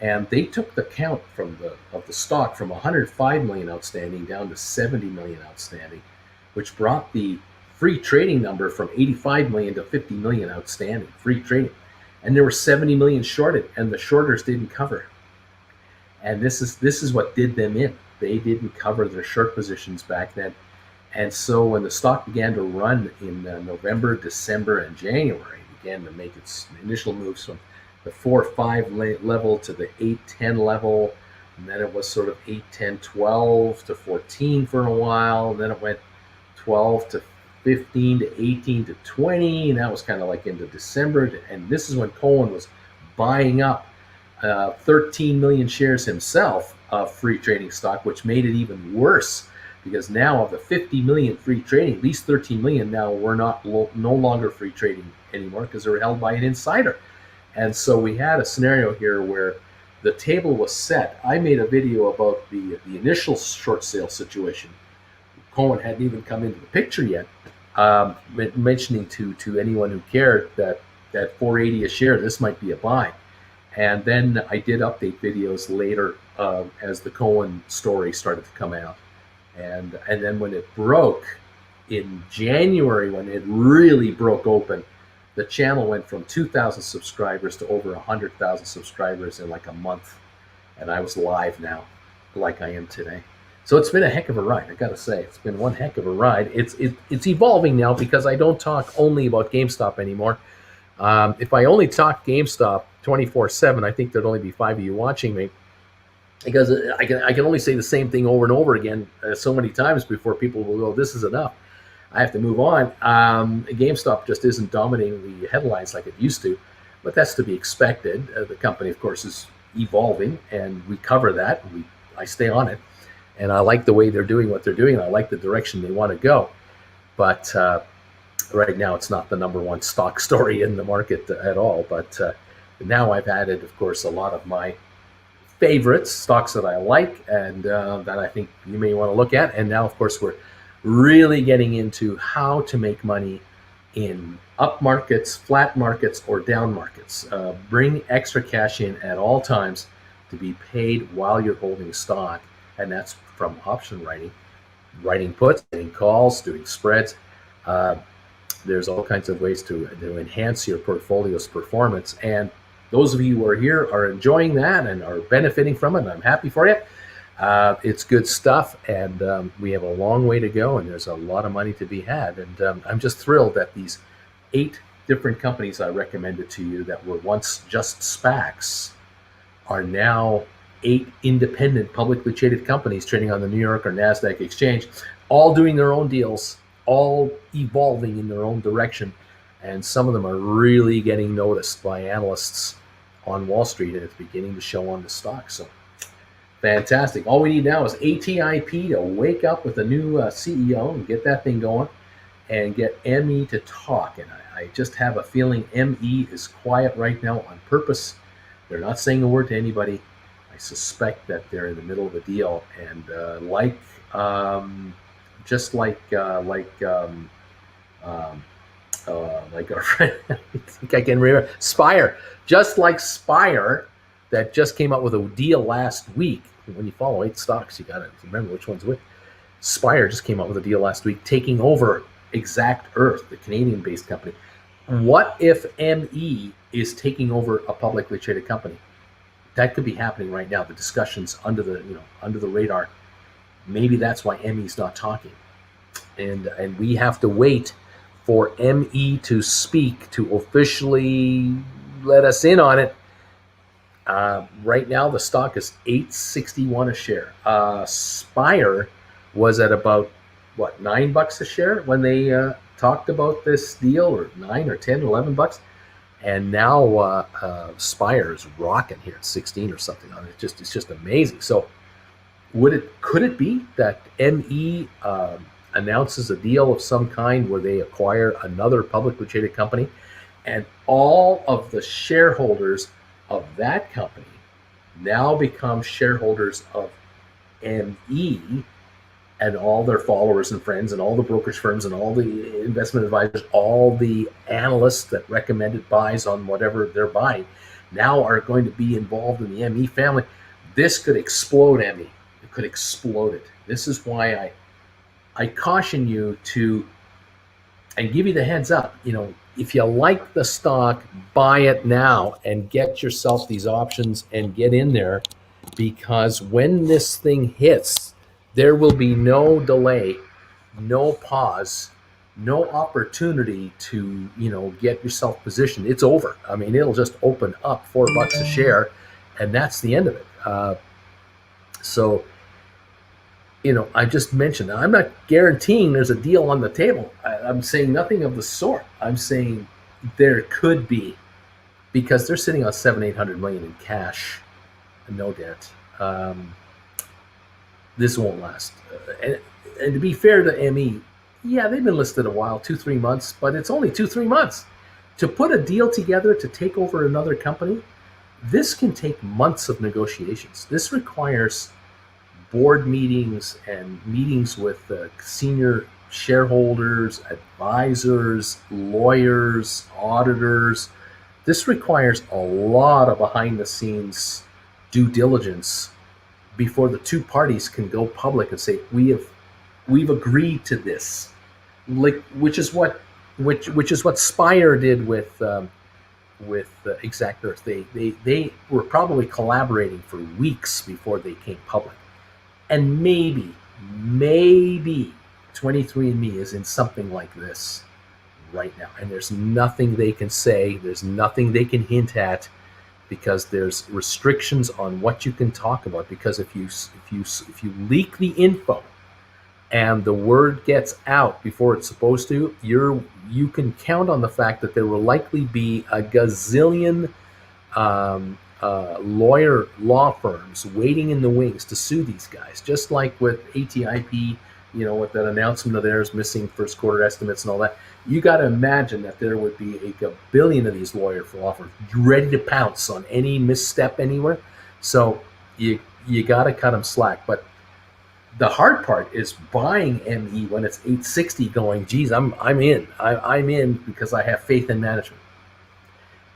And they took the count of the stock from 105 million outstanding down to 70 million outstanding, which brought the free trading number from 85 million to 50 million outstanding free trading. And there were 70 million shorted, and the shorters didn't cover. And this is what did them in. They didn't cover their short positions back then. And so when the stock began to run in November, December, and January, it began to make its initial moves from the 4-5 level to the 8-10 level, and then it was sort of 8-10-12 to 14 for a while, and then it went 12 to 15 to 18 to 20, and that was kind of like into December. And this is when Cohen was buying up 13 million shares himself of free trading stock, which made it even worse, because now of the 50 million free trading, at least 13 million now were no longer free trading anymore because they were held by an insider. And so we had a scenario here where the table was set. I made a video about the initial short sale situation. Cohen hadn't even come into the picture yet, mentioning to anyone who cared that 480 a share, this might be a buy. And then I did update videos later as the Cohen story started to come out. And then when it broke in January, when it really broke open, the channel went from 2,000 subscribers to over 100,000 subscribers in like a month. And I was live now, like I am today. So it's been a heck of a ride, I gotta say. It's been one heck of a ride. It's evolving now because I don't talk only about GameStop anymore. If I only talk GameStop 24/7, I think there'd only be 5 of you watching me, because I can only say the same thing over and over again so many times before people will go, this is enough. I have to move on. GameStop just isn't dominating the headlines like it used to, but that's to be expected. The company, of course, is evolving, and we cover that. I stay on it, and I like the way they're doing what they're doing. And I like the direction they want to go, but right now it's not the number one stock story in the market at all. But now I've added, of course, a lot of my favorites, stocks that I like, and that I think you may want to look at. And now, of course, we're really getting into how to make money in up markets, flat markets, or down markets. Bring extra cash in at all times to be paid while you're holding stock, and that's from option writing puts, getting calls, doing spreads. There's all kinds of ways to enhance your portfolio's performance, and those of you who are here are enjoying that and are benefiting from it, and I'm happy for you. It's good stuff, and we have a long way to go, and there's a lot of money to be had. And I'm just thrilled that these 8 different companies I recommended to you that were once just SPACs are now 8 independent, publicly traded companies trading on the New York or NASDAQ exchange, all doing their own deals, all evolving in their own direction. And some of them are really getting noticed by analysts on Wall Street, and it's beginning to show on the stock. So fantastic. All we need now is ATIP to wake up with a new CEO and get that thing going, and get ME to talk. And I just have a feeling ME is quiet right now on purpose. They're not saying a word to anybody. I suspect that they're in the middle of a deal, and just like our friend, I think I can remember Spire, just like Spire, that just came out with a deal last week. When you follow 8 stocks, you got to remember which one's which. Spire just came out with a deal last week, taking over Exact Earth, the Canadian-based company. What if ME is taking over a publicly traded company? That could be happening right now. The discussions under the radar. Maybe that's why ME's not talking, and we have to wait for ME to speak, to officially let us in on it. Right now, the stock is $8.61 a share. Spire was at about $9 a share when they talked about this deal, or 9 or 10, 11 bucks, and now Spire is rocking here at 16 or something. It's just amazing. So could it be that ME announces a deal of some kind where they acquire another publicly traded company, and all of the shareholders of that company now become shareholders of ME, and all their followers and friends and all the brokerage firms and all the investment advisors, all the analysts that recommended buys on whatever they're buying now are going to be involved in the ME family? This could explode ME. It could explode it. This is why I caution you to, and give you the heads up, if you like the stock, buy it now and get yourself these options and get in there, because when this thing hits, there will be no delay, no pause, no opportunity to, get yourself positioned. It's over. I mean, it'll just open up $4 a share, and that's the end of it. So, I just mentioned, I'm not guaranteeing there's a deal on the table. I'm saying nothing of the sort. I'm saying there could be, because they're sitting on $700-800 million in cash and no debt. This won't last. And to be fair to ME, yeah, they've been listed a while, 2-3 months, but it's only 2-3 months. To put a deal together to take over another company, this can take months of negotiations. This requires board meetings and meetings with senior shareholders, advisors, lawyers, auditors. This requires a lot of behind-the-scenes due diligence before the two parties can go public and say we've agreed to this, which is what Spire did with Exact Earth. They were probably collaborating for weeks before they came public. And maybe 23andMe is in something like this right now. And there's nothing they can say. There's nothing they can hint at, because there's restrictions on what you can talk about. Because if you leak the info and the word gets out before it's supposed to, you can count on the fact that there will likely be a gazillion law firms waiting in the wings to sue these guys, just like with ATIP, with that announcement of theirs missing first quarter estimates and all that. You got to imagine that there would be a billion of these law firms ready to pounce on any misstep anywhere. So you got to cut them slack. But the hard part is buying ME when it's 860, going, geez, I'm in. I'm in because I have faith in management.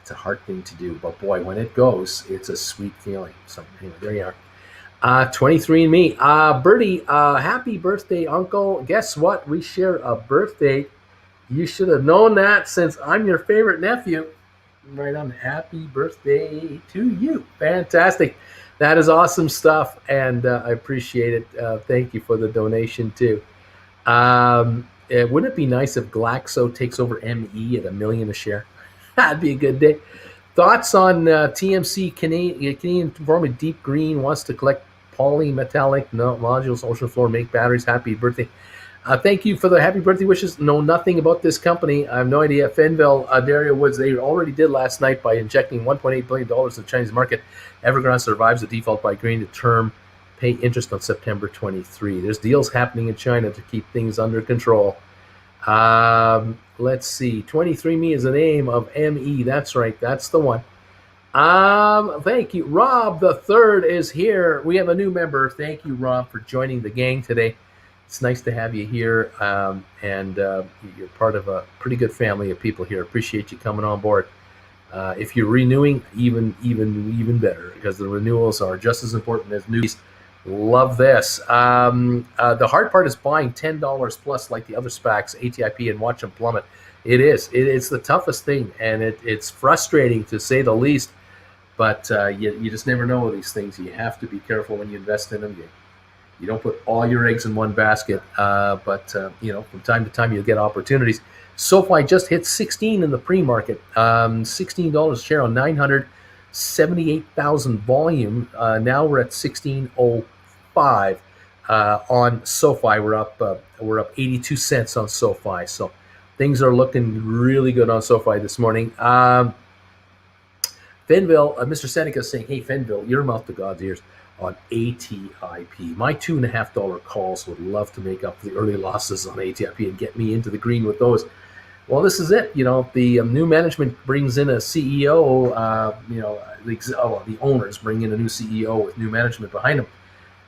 It's a hard thing to do, but boy, when it goes, it's a sweet feeling. So anyway, there you are. 23andMe. Bertie, happy birthday, Uncle. Guess what? We share a birthday. You should have known that, since I'm your favorite nephew. Right on. Happy birthday to you. Fantastic. That is awesome stuff, and I appreciate it. Thank you for the donation, too. Wouldn't it be nice if Glaxo takes over ME at $1 million a share? That'd be a good day. Thoughts on TMC Canadian Performance Deep Green wants to collect polymetallic modules, ocean floor, make batteries. Happy birthday. Thank you for the happy birthday wishes. Know nothing about this company. I have no idea. Fenville, Daria Woods, they already did last night by injecting $1.8 billion into the Chinese market. Evergrande survives the default by agreeing to term pay interest on September 23. There's deals happening in China to keep things under control. Let's see. 23andMe is the name of ME. That's right. That's the one. Thank you. Rob the third is here. We have a new member. Thank you, Rob, for joining the gang today. It's nice to have you here, and you're part of a pretty good family of people here. Appreciate you coming on board. If you're renewing, even better, because the renewals are just as important as news. Love this. The hard part is buying $10 plus, like the other SPACs, ATIP, and watch them plummet. It is. It's the toughest thing, and it's frustrating to say the least. But you just never know these things. You have to be careful when you invest in them. You don't put all your eggs in one basket. But from time to time, you'll get opportunities. SOFI just hit 16 in the pre-market, $16 a share on 978,000 volume. Now we're at 16.05 on SOFI. We're up 82 cents on SOFI. So things are looking really good on SOFI this morning. Fenville, Mr. Seneca is saying, hey, Fenville, your mouth to God's ears on ATIP. My $2.50 calls would love to make up the early losses on ATIP and get me into the green with those. Well, this is it. The new management brings in a CEO, the owners bring in a new CEO with new management behind them.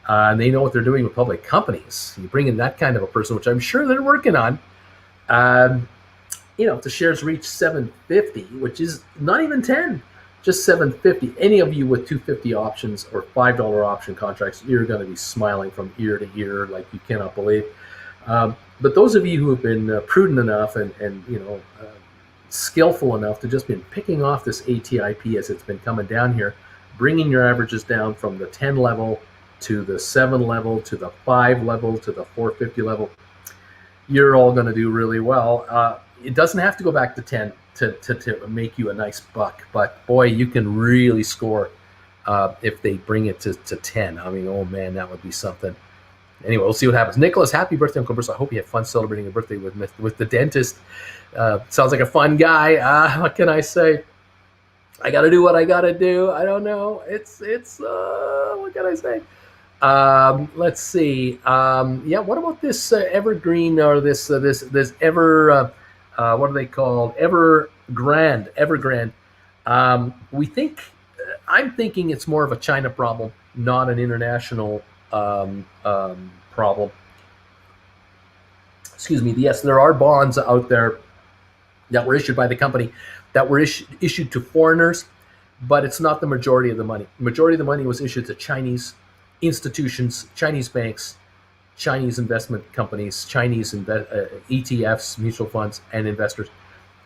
And they know what they're doing with public companies. You bring in that kind of a person, which I'm sure they're working on. If the shares reach 750, which is not even 10, just 750. Any of you with 250 options or $5 option contracts, you're going to be smiling from ear to ear like you cannot believe. But those of you who have been prudent enough and skillful enough to just been picking off this ATIP as it's been coming down here, bringing your averages down from the 10 level to the 7 level to the 5 level to the 450 level, you're all going to do really well. It doesn't have to go back to 10 to make you a nice buck, but boy, you can really score if they bring it to 10. I mean, oh man, that would be something. Anyway, we'll see what happens. Nicholas, happy birthday, Uncle Bruce. I hope you had fun celebrating your birthday with the dentist. Sounds like a fun guy. What can I say? I got to do what I got to do. I don't know. It's what can I say? Let's see. What about this Evergreen or this Ever? What are they called? Evergrande. I'm thinking it's more of a China problem, not an international problem. Excuse me. Yes, there are bonds out there that were issued by the company that were issued to foreigners, but it's not the majority of the money. The majority of the money was issued to Chinese institutions, Chinese banks, Chinese investment companies, Chinese ETFs, mutual funds, and investors.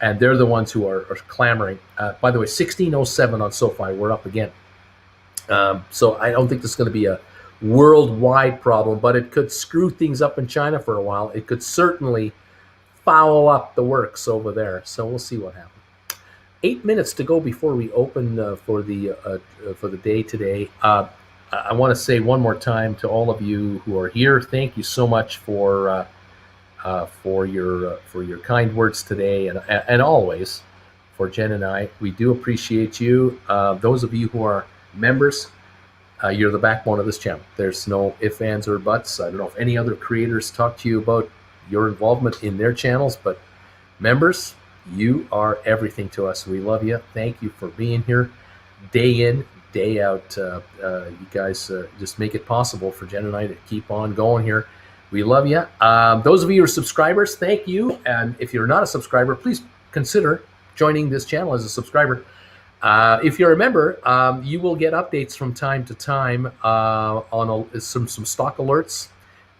And they're the ones who are clamoring. By the way, 1607 on SOFI, we're up again. So I don't think this is going to be a worldwide problem, but it could screw things up in China for a while. It could certainly foul up the works over there. So we'll see what happens. 8 minutes to go before we open for the day today. I want to say one more time to all of you who are here, thank you so much for your kind words today and always for Jen and I. We do appreciate you. Those of you who are members, you're the backbone of this channel. There's no ifs, ands, or buts. I don't know if any other creators talk to you about your involvement in their channels, but members, you are everything to us. We love you. Thank you for being here day in, day out. You guys just make it possible for Jen and I to keep on going here. We love you. Those of you who are subscribers, thank you. And if you're not a subscriber, please consider joining this channel as a subscriber. If you're a member, you will get updates from time to time on some stock alerts.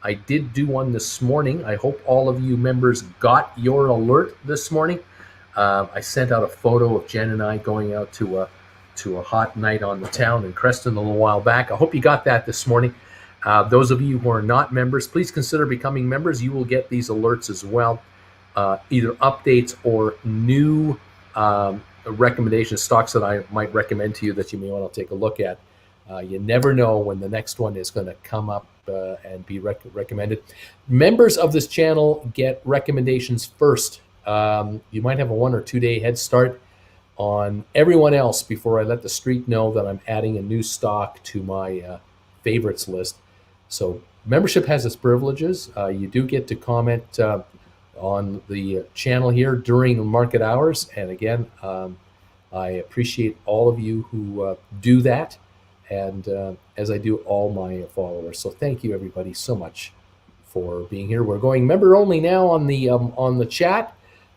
I did do one this morning. I hope all of you members got your alert this morning. I sent out a photo of Jen and I going out to a hot night on the town in Creston a little while back. I hope you got that this morning. Those of you who are not members, please consider becoming members. You will get these alerts as well, either updates or new recommendations, stocks that I might recommend to you that you may want to take a look at. You never know when the next one is going to come up and be recommended. Members of this channel get recommendations first. You might have a 1 or 2 day head start on everyone else before I let the street know that I'm adding a new stock to my favorites list. So membership has its privileges. You do get to comment on the channel here during market hours. And again, I appreciate all of you who do that, and as I do all my followers. So thank you, everybody, so much for being here. We're going member only now on the chat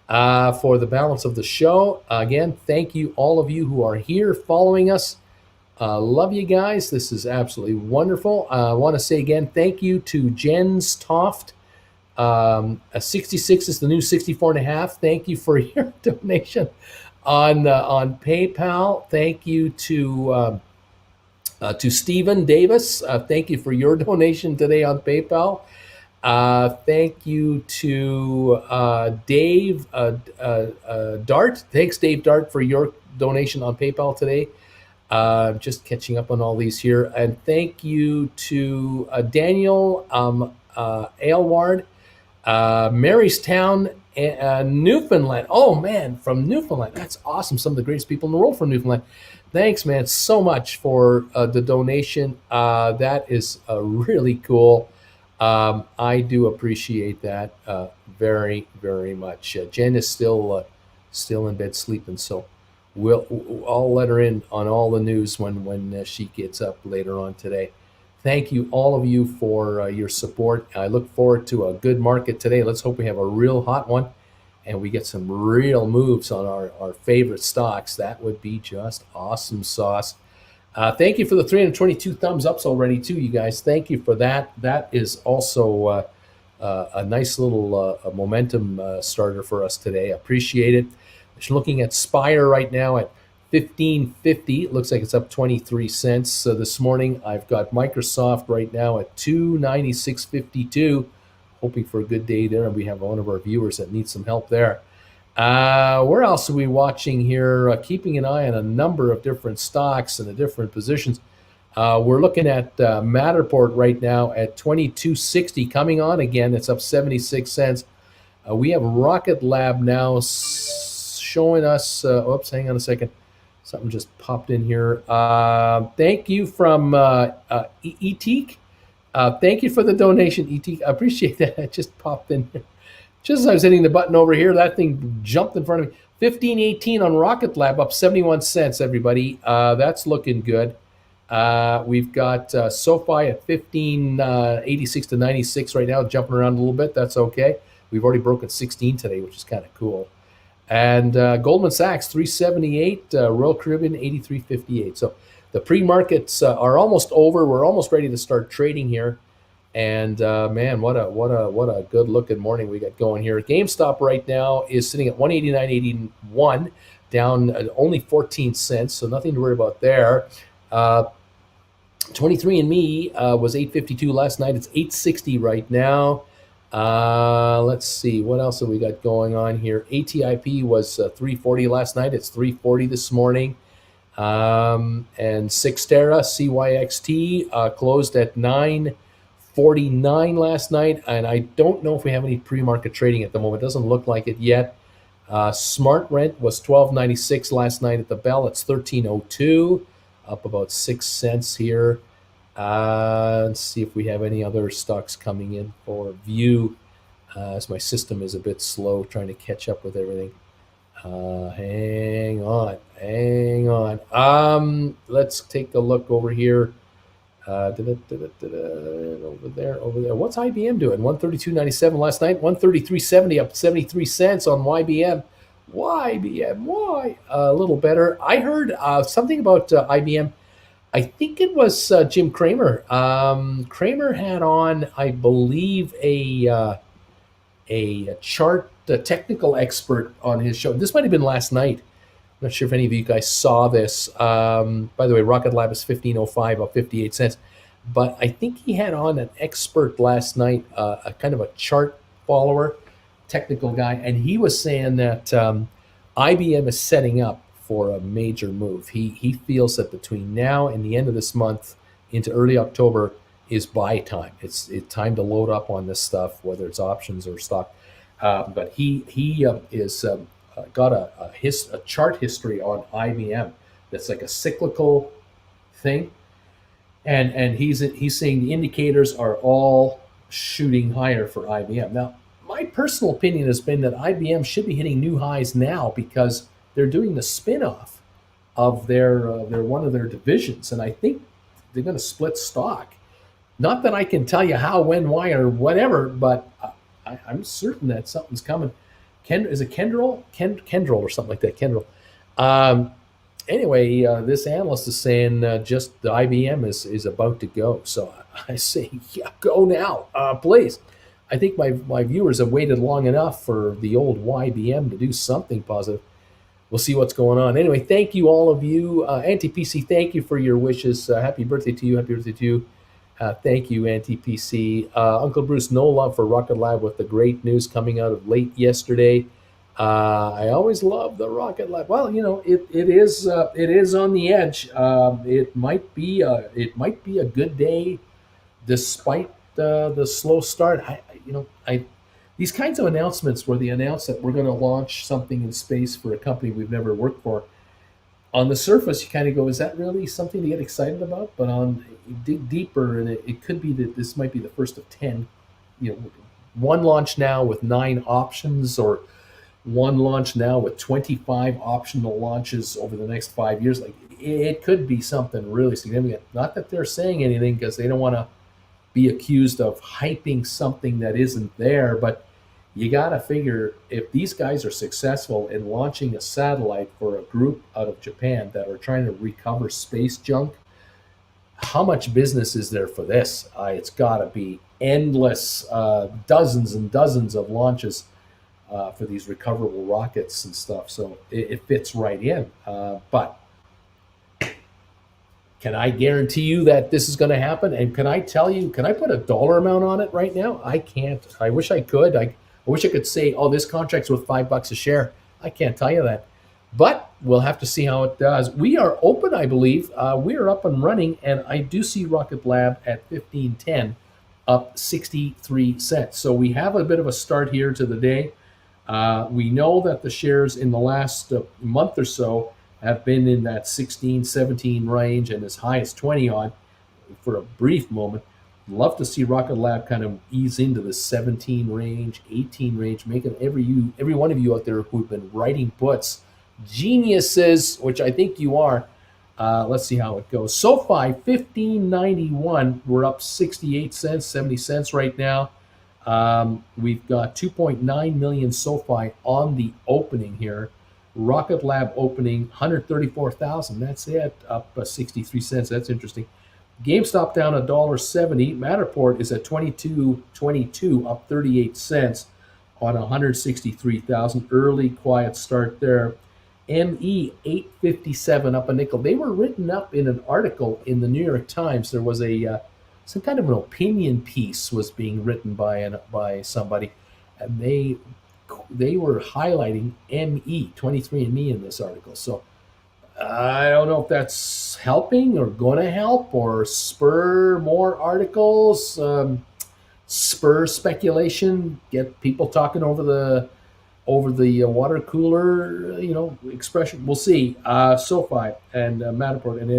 for the balance of the show. Again, thank you, all of you who are here following us. Love you guys. This is absolutely wonderful. I want to say again, thank you to Jens Toft. A 66 is the new 64 and a half. Thank you for your donation on PayPal. Thank you to Stephen Davis. Thank you for your donation today on PayPal. Thank you to Dave Dart. Thanks, Dave Dart, for your donation on PayPal today. Just catching up on all these here. And thank you to Daniel Aylward, Marystown, Newfoundland. Oh, man, from Newfoundland. That's awesome. Some of the greatest people in the world from Newfoundland. Thanks, man, so much for the donation. That is really cool. I do appreciate that very, very much. Jen is still in bed sleeping, so I'll let her in on all the news when she gets up later on today. Thank you, all of you, for your support. I look forward to a good market today. Let's hope we have a real hot one and we get some real moves on our favorite stocks. That would be just awesome sauce. Thank you for the 322 thumbs ups already, too, you guys. Thank you for that. That is also a nice little momentum starter for us today. Appreciate it. Looking at Spire right now at 15.50. It looks like it's up 23 cents. So this morning I've got Microsoft right now at 296.52. Hoping for a good day there. And we have one of our viewers that needs some help there. Where else are we watching here? Keeping an eye on a number of different stocks and the different positions. We're looking at Matterport right now at 22.60, coming on again. It's up 76 cents. We have Rocket Lab now showing us. Oops, hang on a second. Something just popped in here. Thank you from Etik. Thank you for the donation, Etik. I appreciate that. It just popped in here. Just as I was hitting the button over here, that thing jumped in front of me. 15.18 on Rocket Lab, up 71 cents, everybody. That's looking good. We've got SOFI at 15.86 to 96 right now, jumping around a little bit. That's okay. We've already broken 16 today, which is kind of cool. And Goldman Sachs, 378. Royal Caribbean, 83.58. So the pre-markets are almost over. We're almost ready to start trading here. And man, what a good looking morning we got going here. GameStop right now is sitting at 189.81, down only 14 cents, so nothing to worry about there. 23andMe was 8.52 last night. It's 8.60 right now. Let's see, what else have we got going on here? ATIP was 3.40 last night. It's 3.40 this morning. And Cyxtera, CYXT, closed at 9.49 last night, and I don't know if we have any pre-market trading at the moment. It doesn't look like it yet. Smart Rent was 12.96 last night at the bell. It's 13.02, up about 6 cents here. Let's see if we have any other stocks coming in for view, as my system is a bit slow trying to catch up with everything. Hang on. Let's take a look over here. Over there. What's IBM doing? 132.97 last night. 133.70, up 73 cents on YBM. Why? A little better. I heard something about IBM. I think it was Jim Cramer. Cramer had on, I believe, a chart technical expert on his show. This might have been last night. I'm not sure if any of you guys saw this. By the way, Rocket Lab is 15.05, up 58 cents. But I think he had on an expert last night, a kind of a chart follower, technical guy, and he was saying that IBM is setting up for a major move. He feels that between now and the end of this month into early October is buy time. It's time to load up on this stuff, whether it's options or stock. But he is got a chart history on IBM that's like a cyclical thing, and he's saying the indicators are all shooting higher for IBM. Now, my personal opinion has been that IBM should be hitting new highs now because they're doing the spin-off of their one of their divisions, and I think they're going to split stock. Not that I can tell you how, when, why, or whatever, but I'm certain that something's coming. Is it Kendrell? Kendrell or something like that. Kendrell. Um, anyway, this analyst is saying just the IBM is about to go. So I say, yeah, go now, please. I think my viewers have waited long enough for the old YBM to do something positive. We'll see what's going on. Anyway, thank you, all of you. Anti-PC, thank you for your wishes. Happy birthday to you. Happy birthday to you. Thank you, Anti-PC. Uncle Bruce, no love for Rocket Lab with the great news coming out of late yesterday. I always love the Rocket Lab. Well, it is on the edge. It might be a good day, despite the slow start. I these kinds of announcements where they announce that we're going to launch something in space for a company we've never worked for. On the surface, you kind of go, is that really something to get excited about? But on dig deeper, and it could be that this might be the first of 10. One launch now with 9 options, or one launch now with 25 optional launches over the next 5 years. Like, it could be something really significant. Not that they're saying anything, because they don't want to be accused of hyping something that isn't there, but you got to figure, if these guys are successful in launching a satellite for a group out of Japan that are trying to recover space junk, how much business is there for this? It's got to be endless, dozens and dozens of launches for these recoverable rockets and stuff. So it fits right in. But can I guarantee you that this is going to happen? And can I tell you, can I put a dollar amount on it right now? I can't. I wish I could. I wish I could say, oh, this contract's worth $5 a share. I can't tell you that. But we'll have to see how it does. We are open, I believe. We are up and running, and I do see Rocket Lab at 15.10, up 63 cents. So we have a bit of a start here to the day. We know that the shares in the last month or so have been in that 16, 17 range, and as high as 20 on for a brief moment. Love to see Rocket Lab kind of ease into the 17 range, 18 range, making every one of you out there who've been writing puts geniuses, which I think you are. Let's see how it goes. SOFI 1591. We're up 68 cents, 70 cents right now. We've got 2.9 million SOFI on the opening here. Rocket Lab opening 134,000. That's it, up 63 cents. That's interesting. GameStop down $1.70. Matterport is at 22.22, up 38 cents on 163,000. Early quiet start there. ME 857, up a nickel. They were written up in an article in the New York Times. There was some kind of an opinion piece was being written by somebody, and they were highlighting ME 23andMe in this article. So I don't know if that's helping or going to help or spur more articles, spur speculation, get people talking over the water cooler, expression. We'll see. SOFI and Matterport and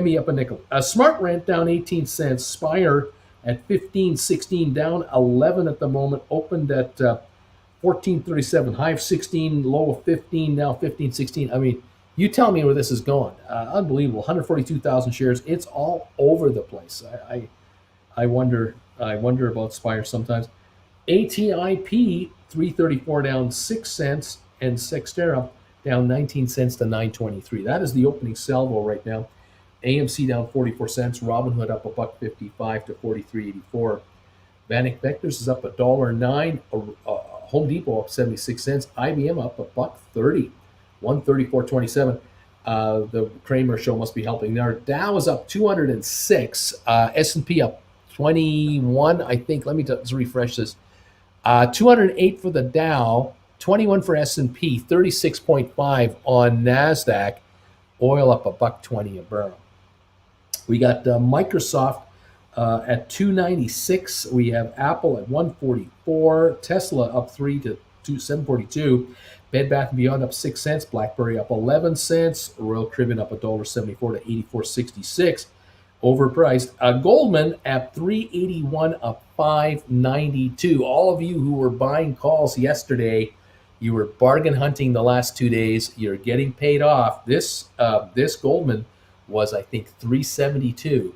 ME up a nickel. Smart Rent down 18 cents. Spire at 15.16, down 11 at the moment. Opened at 14.37, high of 16, low of 15, now 15.16. I mean, you tell me where this is going. Unbelievable. 142,000 shares. It's all over the place. I wonder about Spire sometimes. ATIP 334 down 6 cents, and Sextera down 19 cents to 9.23. That is the opening salvo right now. AMC down 44 cents. Robinhood up $1.55 to 43.84. Vanek Vectors is up $1.09. Home Depot up 76 cents. IBM up $1.30, 134.27. The Kramer show must be helping there. Dow is up 206. S&P up 21, I think. Let me just refresh this. 208 for the Dow, 21 for S&P, 36.5 on NASDAQ. Oil up $1.20 a barrel. We got Microsoft at 296. We have Apple at 144. Tesla up 3 to 742. Bed Bath & Beyond up 6 cents. BlackBerry up 11 cents. Royal Caribbean up $1.74 to 84.66. Overpriced. Goldman at 381, up 592. All of you who were buying calls yesterday You were bargain hunting the last 2 days. You're getting paid off. This Goldman was, I think, 372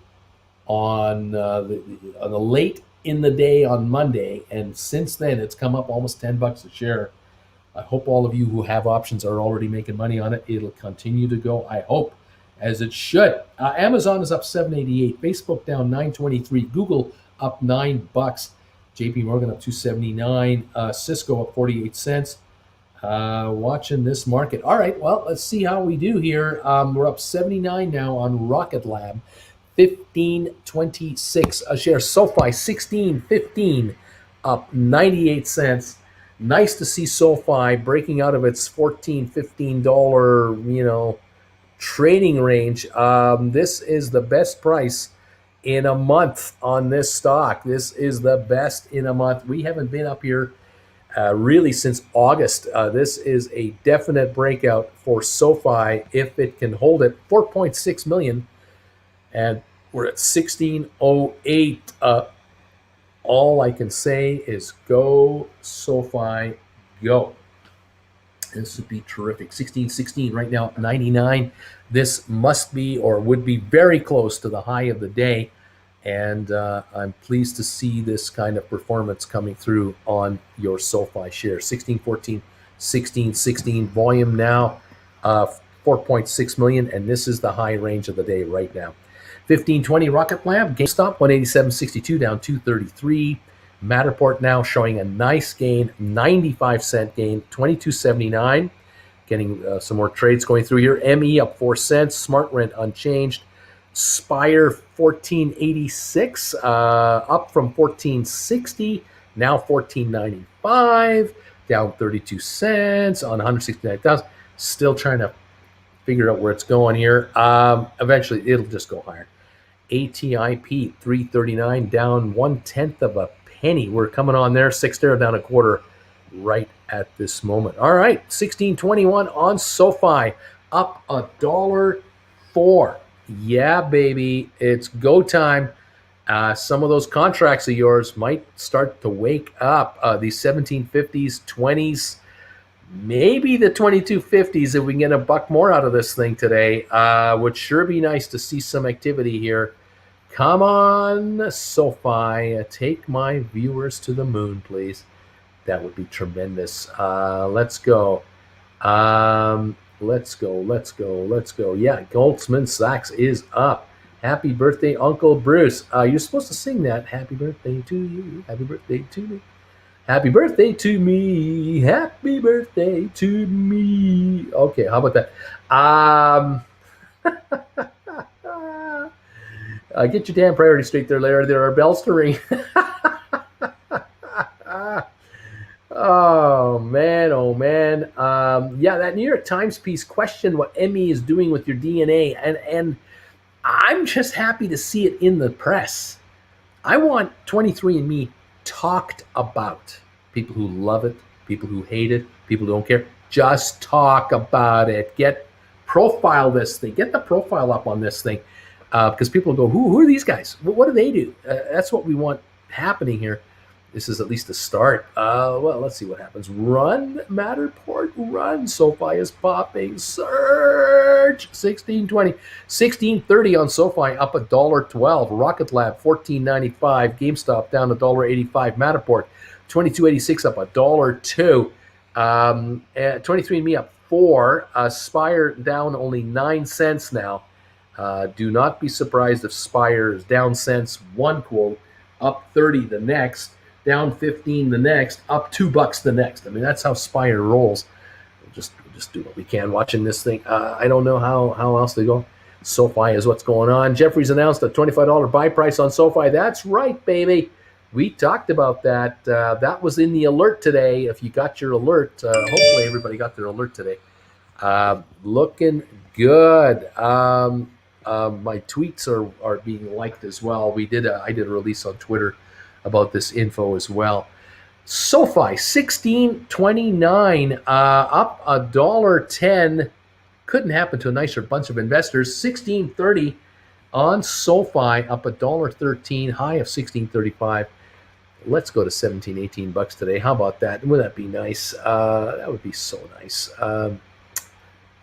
on the late in the day on Monday, and since then it's come up almost $10 a share. I hope all of you who have options are already making money on it. It'll continue to go, I hope, as it should. Amazon is up 788, Facebook down 923, Google up $9, JP Morgan up 279, Cisco up 48 cents. Watching this market. All right, well, let's see how we do here. We're up 79 now on Rocket Lab, 15.26 a share. SoFi 16.15, up 98 cents. Nice to see SoFi breaking out of its $14, $15, trading range. This is the best price in a month on this stock. This is the best in a month. We haven't been up here really since August. This is a definite breakout for SoFi if it can hold it. 4.6 million, and we're at 1608. All I can say is go SoFi, go. This would be terrific. 1616 right now, 99. This must be or would be very close to the high of the day. And I'm pleased to see this kind of performance coming through on your SoFi share. 1614, 1616 volume now, 4.6 million, and this is the high range of the day right now. 1520 Rocket Lab, GameStop 187.62 down 233. Matterport now showing a nice gain, 95-cent gain, 22.79. Getting some more trades going through here. ME up 4 cents, Smart Rent unchanged. Spire 1486, up from 1460, now 1495, down 32 cents on 169,000. Still trying to figure out where it's going here. Eventually, it'll just go higher. ATIP 339, down 1/10 of a penny. We're coming on there. Cyxtera down a quarter right at this moment. All right, 1621 on SoFi, up $1.04. Yeah, baby, it's go time. Some of those contracts of yours might start to wake up. These 1750s, 20s, maybe the 2250s if we can get a buck more out of this thing today. Would sure be nice to see some activity here. Come on, SoFi, take my viewers to the moon, please. That would be tremendous. Let's go. Let's go. Yeah, Goldman Sachs is up. Happy birthday, Uncle Bruce. You're supposed to sing that. Happy birthday to you. Happy birthday to me. Happy birthday to me. Happy birthday to me. Okay, how about that? Get your damn priorities straight there, Larry. There are bells to ring. Oh man. Yeah, that New York Times piece questioned what ME is doing with your DNA, and I'm just happy to see it in the press. I want 23andMe talked about. People who love it, people who hate it, people who don't care. Just talk about it. Profile this thing. Get the profile up on this thing, because people go, who are these guys? What do they do? That's what we want happening here. This is at least a start. Well, let's see what happens. Run, Matterport, run. SoFi is popping. Surge. 1620. 1630 on SoFi, up $1.12. Rocket Lab, 14.95. GameStop down $1.85. Matterport, 22.86, up $1.02. 23andMe up 4. Spire down only 9 cents now. Do not be surprised if Spire is down cents one quote, up 30 the next, down 15 the next, up $2 the next. I mean, that's how Spire rolls. We'll just do what we can watching this thing. I don't know how else they go. SoFi is what's going on. Jeffries announced a $25 buy price on SoFi. That's right, baby. We talked about that. That was in the alert today. If you got your alert, hopefully everybody got their alert today. Looking good. My tweets are being liked as well. I did a release on Twitter about this info as well. SoFi 16.29, up $1.10. Couldn't happen to a nicer bunch of investors. 16.30 on SoFi, up $1.13, high of 16.35. Let's go to 17, 18 bucks today. How about that? Wouldn't that be nice? That would be so nice.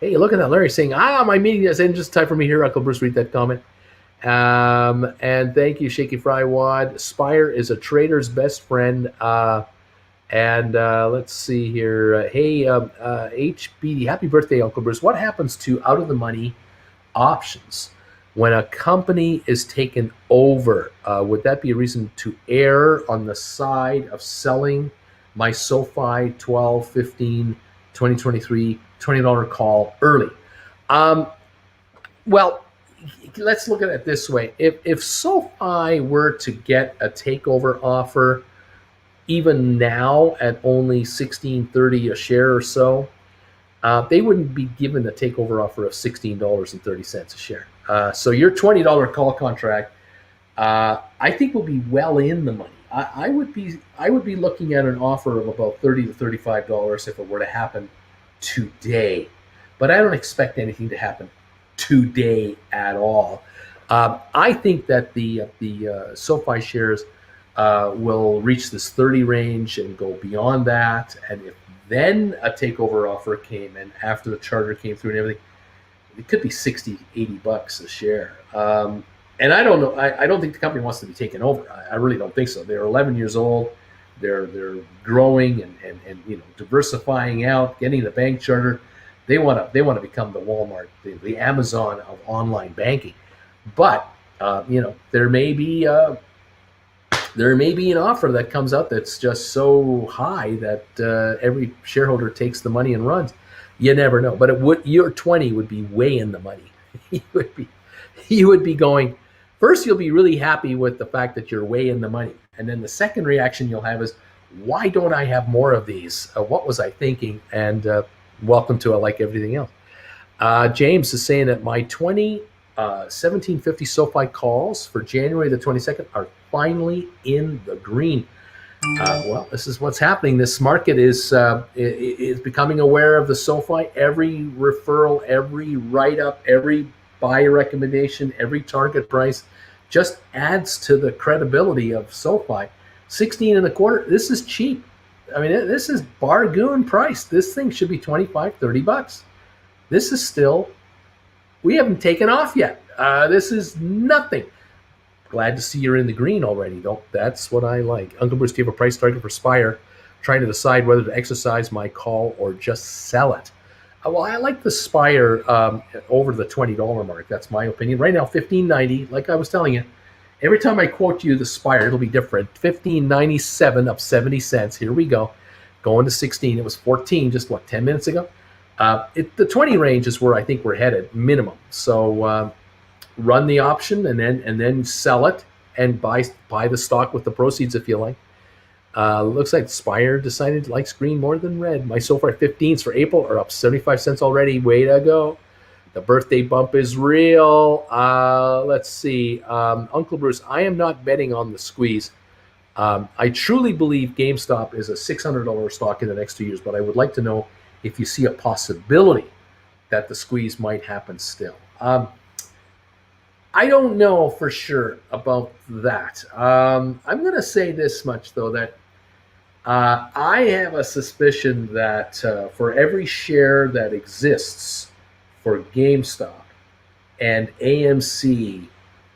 Hey, look at that. Larry saying, my meeting is ended. Just time for me here. Uncle Bruce, read that comment. And thank you, Shaky Fry Wad. Spire is a trader's best friend. And let's see here. Hey, HBD, happy birthday, Uncle Bruce. What happens to out of the money options when a company is taken over? Would that be a reason to err on the side of selling my SOFI 12, 15, 2023 $20 call early? Well, let's look at it this way. If SOFI were to get a takeover offer, even now at only $16.30 a share or so, they wouldn't be given a takeover offer of $16.30 a share. So your $20 call contract, I think, will be well in the money. I would be looking at an offer of about $30 to $35 if it were to happen today, but I don't expect anything to happen today at all. I think that the SOFI shares will reach this 30 range and go beyond that. And if then a takeover offer came and after the charter came through and everything, it could be 60, 80 bucks a share. And I don't know. I don't think the company wants to be taken over. I really don't think so. They're 11 years old. They're growing and diversifying out, getting the bank charter. They want to become the Walmart, the Amazon of online banking. But there may be an offer that comes out that's just so high that every shareholder takes the money and runs. You never know. But your 20 would be way in the money. you would be going. First, you'll be really happy with the fact that you're way in the money, and then the second reaction you'll have is, why don't I have more of these? What was I thinking? And welcome to Like Everything Else. James is saying that my 1750 SOFI calls for January the 22nd are finally in the green. Well, this is what's happening. This market is becoming aware of the SOFI. Every referral, every write-up, every buy recommendation, every target price just adds to the credibility of SOFI. 16 and a quarter, this is cheap. I mean, this is bargain price. This thing should be 25, 30 bucks. This is still, we haven't taken off yet. This is nothing. Glad to see you're in the green already, though. That's what I like. Uncle Bruce, do you have a price target for Spire? Trying to decide whether to exercise my call or just sell it. Well, I like the Spire over the $20 mark. That's my opinion. Right now, $15.90, like I was telling you. Every time I quote you the Spire, it'll be different. $15.97 up 70 cents. Here we go. Going to 16. It was 14 just, 10 minutes ago? The 20 range is where I think we're headed, minimum. So run the option and then sell it and buy the stock with the proceeds if you like. Looks like Spire decided likes green more than red. My SOFI 15s for April are up 75 cents already. Way to go. The birthday bump is real. Let's see. Uncle Bruce, I am not betting on the squeeze. I truly believe GameStop is a $600 stock in the next 2 years, but I would like to know if you see a possibility that the squeeze might happen still. I don't know for sure about that. I'm going to say this much, though, that I have a suspicion that for every share that exists for GameStop and AMC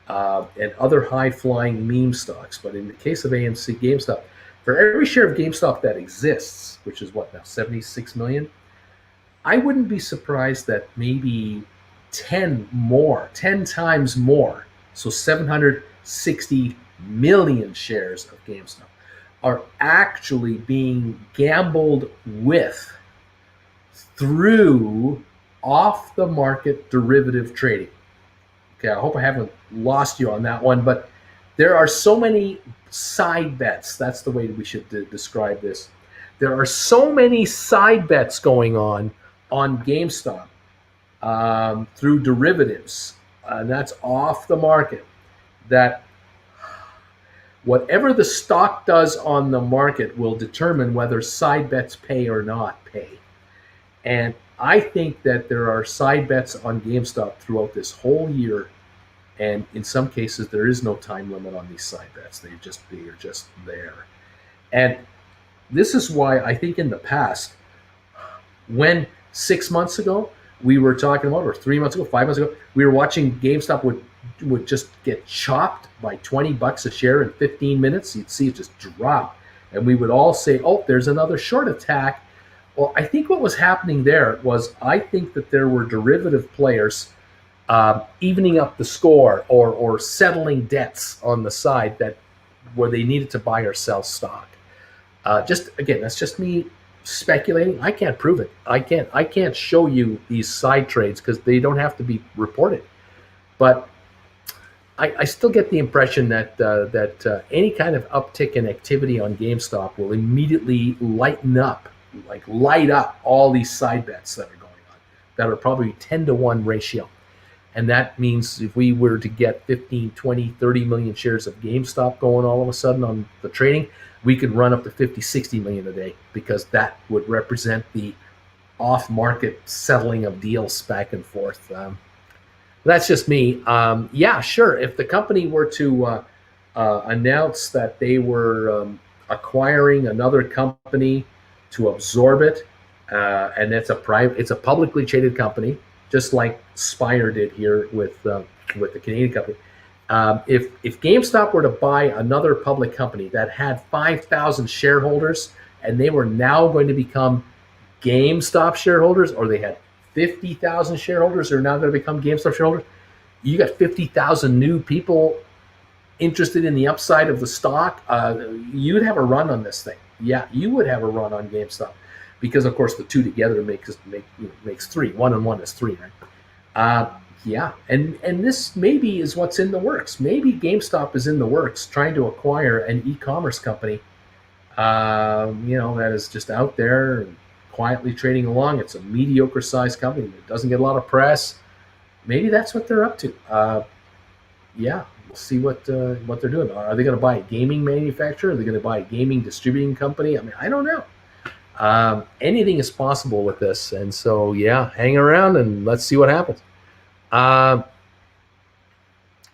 and other high-flying meme stocks, but in the case of AMC, GameStop, for every share of GameStop that exists, which is what now, 76 million, I wouldn't be surprised that maybe 10 times more, so 760 million shares of GameStop are actually being gambled with through off-the-market derivative trading. Okay, I hope I haven't lost you on that one, but there are so many side bets. That's the way we should describe this. There are so many side bets going on GameStop through derivatives, and that's off the market, that whatever the stock does on the market will determine whether side bets pay or not pay. And I think that there are side bets on GameStop throughout this whole year, and in some cases there is no time limit on these side bets. They are just there. And this is why I think in the past, when 6 months ago we were talking about, or 3 months ago, 5 months ago, we were watching GameStop would just get chopped by $20 a share in 15 minutes. You'd see it just drop. And we would all say, oh, there's another short attack. Well, I think what was happening there was I think that there were derivative players evening up the score or settling debts on the side that where they needed to buy or sell stock. Just again, that's just me speculating. I can't prove it. I can't show you these side trades because they don't have to be reported. But I still get the impression that any kind of uptick in activity on GameStop will immediately light up all these side bets that are going on that are probably 10-to-1 ratio. And that means if we were to get 15, 20, 30 million shares of GameStop going all of a sudden on the trading, we could run up to 50, 60 million a day because that would represent the off-market settling of deals back and forth. That's just me. Yeah, sure. If the company were to announce that they were acquiring another company to absorb it, and it's a publicly traded company, just like Spire did here with the Canadian company. If GameStop were to buy another public company that had 5,000 shareholders and they were now going to become GameStop shareholders, or they had 50,000 shareholders who are now going to become GameStop shareholders, you got 50,000 new people interested in the upside of the stock. You'd have a run on this thing. Yeah, you would have a run on GameStop because, of course, the two together makes three. 1 and 1 is 3, right? Yeah, and this maybe is what's in the works. Maybe GameStop is in the works trying to acquire an e-commerce company, that is just out there and quietly trading along. It's a mediocre-sized company that doesn't get a lot of press. Maybe that's what they're up to. Yeah, we'll see what they're doing. Are they going to buy a gaming manufacturer? Are they going to buy a gaming distributing company? I mean, I don't know. Anything is possible with this, and so yeah, hang around and let's see what happens.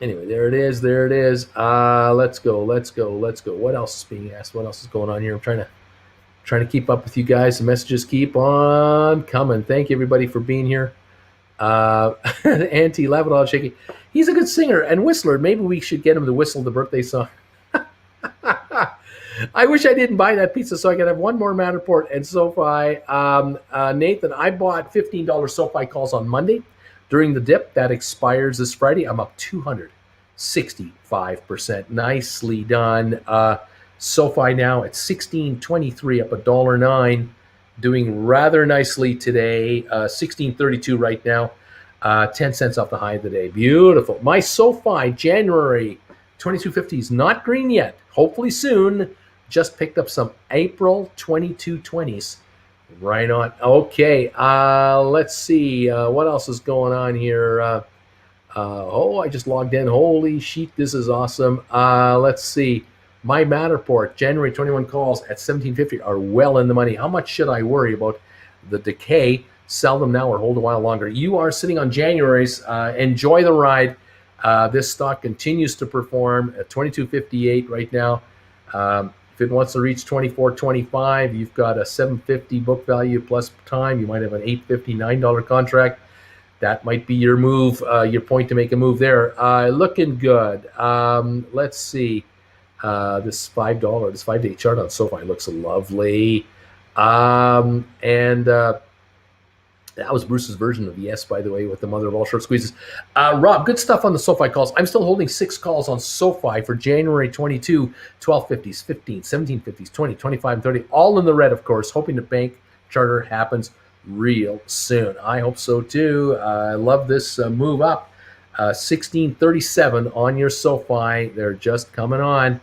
Anyway, there it is. Let's go. What else is being asked? What else is going on here? I'm trying to keep up with you guys. The messages keep on coming. Thank you everybody for being here. Auntie Lavadol shaking. He's a good singer and whistler. Maybe we should get him to whistle the birthday song. I wish I didn't buy that pizza so I could have one more Matterport and SoFi. Nathan, I bought $15 SoFi calls on Monday during the dip. That expires this Friday. I'm up 265%. Nicely done. SoFi now at $16.23, up $1.09. Doing rather nicely today. $16.32 right now. 10 cents off the high of the day. Beautiful. My SoFi January 2250 is not green yet. Hopefully soon. Just picked up some April 2220s. Right on. Okay. Let's see. What else is going on here? I just logged in. Holy shit, this is awesome. Let's see. My Matterport January 21 calls at 1750 are well in the money. How much should I worry about the decay? Sell them now or hold a while longer. You are sitting on January's. Enjoy the ride. This stock continues to perform at 22.58 right now. If it wants to reach 24.25, you've got a 750 book value plus time. You might have an $859 contract. That might be your move, your point to make a move there. Looking good. Let's see. This $5, this 5-day chart on SoFi looks lovely. That was Bruce's version of yes, by the way, with the mother of all short squeezes. Rob, good stuff on the SoFi calls. I'm still holding 6 calls on SoFi for January 22, 1250s, 15, 1750s, 20, 25, and 30. All in the red, of course, hoping the bank charter happens real soon. I hope so, too. I love this move up. 1637 on your SoFi. They're just coming on.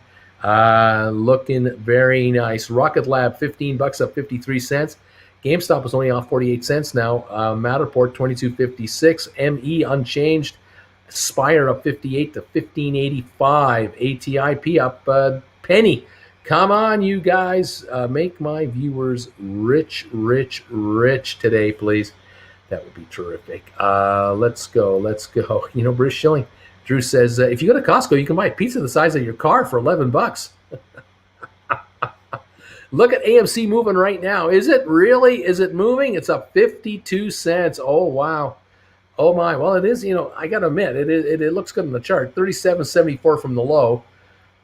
Looking very nice. Rocket Lab, $15, up 53 cents. GameStop is only off 48 cents now. Matterport 22.56. ME unchanged. Spire up 58 to 15.85. ATIP up a penny. Come on, you guys. Make my viewers rich today, please. That would be terrific. Let's go. British shilling. Drew says, if you go to Costco, you can buy a pizza the size of your car for $11. Look at AMC moving right now. Is it really? Is it moving? It's up 52 cents. Oh, wow. Oh, my. Well, it is, I got to admit, it looks good on the chart. 37.74 from the low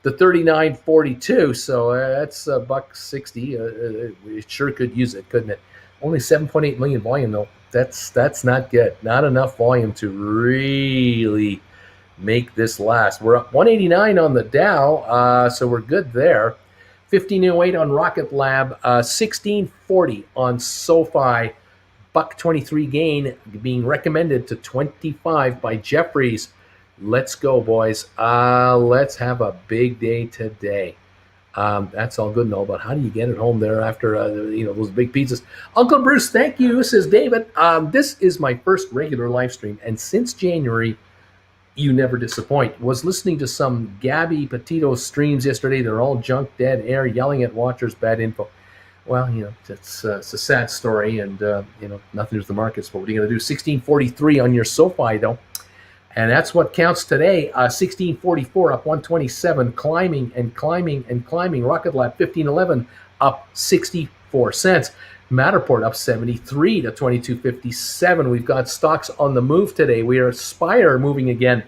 to 39.42. So that's a buck 60. It sure could use it, couldn't it? Only 7.8 million volume, though. That's not good. Not enough volume to really make this last. We're up 189 on the Dow, so we're good there. 1508 on Rocket Lab, 1640 on SOFI, buck 23 gain being recommended to 25 by Jeffries. Let's go, boys. Let's have a big day today. That's all good and all, but how do you get it home there after those big pizzas? Uncle Bruce, thank you, says David. This is my first regular live stream, and since January, you never disappoint. Was listening to some Gabby Petito streams yesterday. They're all junk, dead air, yelling at watchers, bad info. Well, it's a sad story, and nothing to the markets. But what are you going to do? 1643 on your SoFi, though. And that's what counts today. 1644 up 127, climbing and climbing and climbing. Rocket Lab 1511 up 64 cents. Matterport up 73 to 2257. We've got stocks on the move today. We are Spire moving again,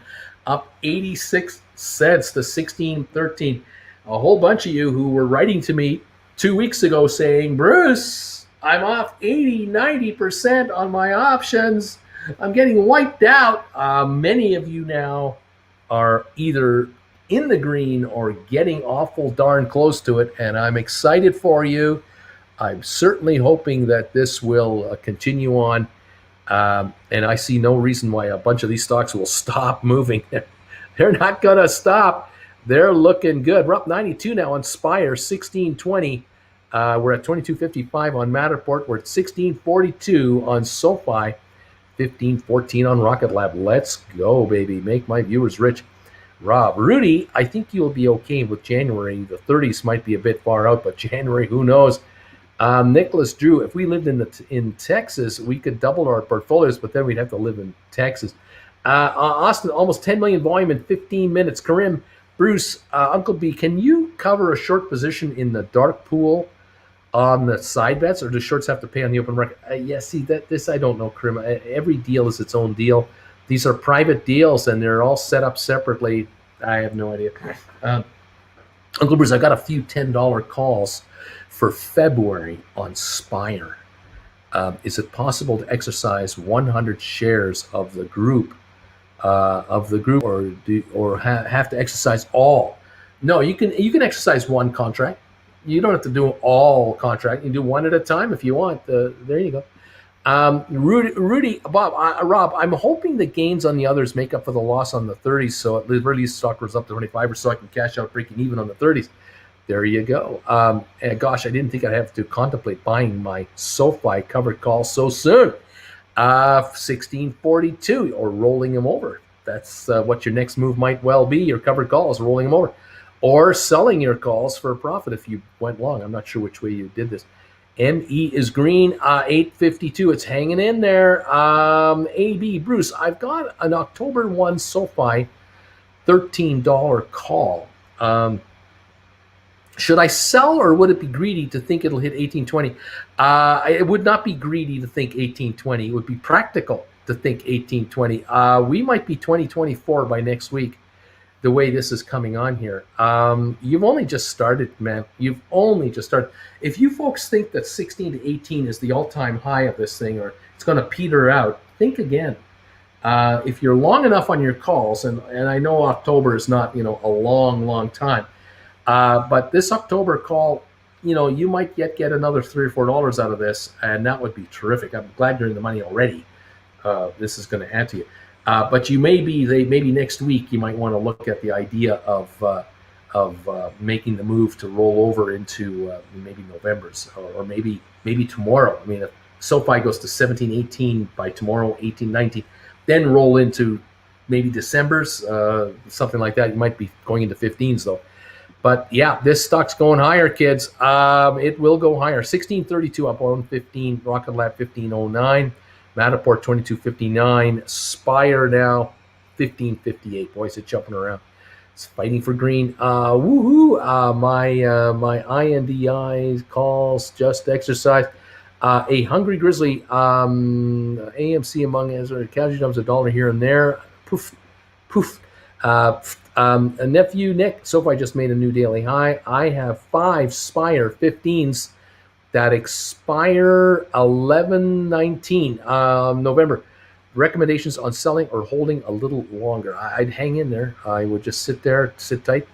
up 86 cents to 1613. A whole bunch of you who were writing to me 2 weeks ago saying, Bruce, I'm off 80, 90% on my options. I'm getting wiped out. Many of you now are either in the green or getting awful darn close to it, and I'm excited for you. I'm certainly hoping that this will continue on, and I see no reason why a bunch of these stocks will stop moving. They're not going to stop. They're looking good. We're up 92 now on Spire, 1620. We're at 2255 on Matterport. We're at 1642 on SoFi, 1514 on Rocket Lab. Let's go, baby. Make my viewers rich. Rob, Rudy, I think you'll be okay with January. The 30s might be a bit far out, but January, who knows? Nicholas Drew, if we lived in Texas, we could double our portfolios, but then we'd have to live in Texas. Austin, almost 10 million volume in 15 minutes. Karim, Bruce, Uncle B, can you cover a short position in the dark pool on the side bets, or do shorts have to pay on the open market? This I don't know, Karim. Every deal is its own deal. These are private deals, and they're all set up separately. I have no idea. Uncle Bruce, I got a few $10 calls for February on Spire. Is it possible to exercise 100 shares of the group, or have to exercise all? No, you can exercise one contract. You don't have to do all contract. You can do one at a time if you want. There you go. Rudy, Bob, Rob, I'm hoping the gains on the others make up for the loss on the 30s, so at least stock was up to 25, or so I can cash out breaking even on the 30s. There you go. And gosh, I didn't think I'd have to contemplate buying my SoFi covered call so soon. 1642, or rolling them over. That's what your next move might well be. Your covered calls, rolling them over, or selling your calls for a profit if you went long. I'm not sure which way you did this. ME is green, 852. It's hanging in there. AB, Bruce, I've got an October 1 SoFi $13 call. Should I sell, or would it be greedy to think it'll hit 1820? It would not be greedy to think 1820. It would be practical to think 1820. We might be 2024 by next week, the way this is coming on here. You've only just started, man. You've only just started. If you folks think that 16 to 18 is the all-time high of this thing, or it's going to peter out, think again. If you're long enough on your calls, and I know October is not a long time, but this October call, you might get another $3 or $4 out of this, and that would be terrific. I'm glad you're in the money already. This is going to add to you. But maybe next week you might want to look at the idea of making the move to roll over into maybe November's, or maybe tomorrow. I mean, if SoFi goes to 17, 18 by tomorrow, 18, 19, then roll into maybe December's, something like that. You might be going into 15s though. But yeah, this stock's going higher, kids. It will go higher. 1632 up on 15. Rocket Lab 1509. Matterport 2259. Spire now 1558. Boys, it's jumping around. It's fighting for green. Woohoo! My INDI calls just exercise. A hungry grizzly. AMC among us. Casualty dumps $1 here and there. Poof, poof. A nephew Nick. SoFi just made a new daily high. I have 5 Spire 15s that expire 11/19 November. Recommendations on selling or holding a little longer. I'd hang in there. I would just sit there, sit tight,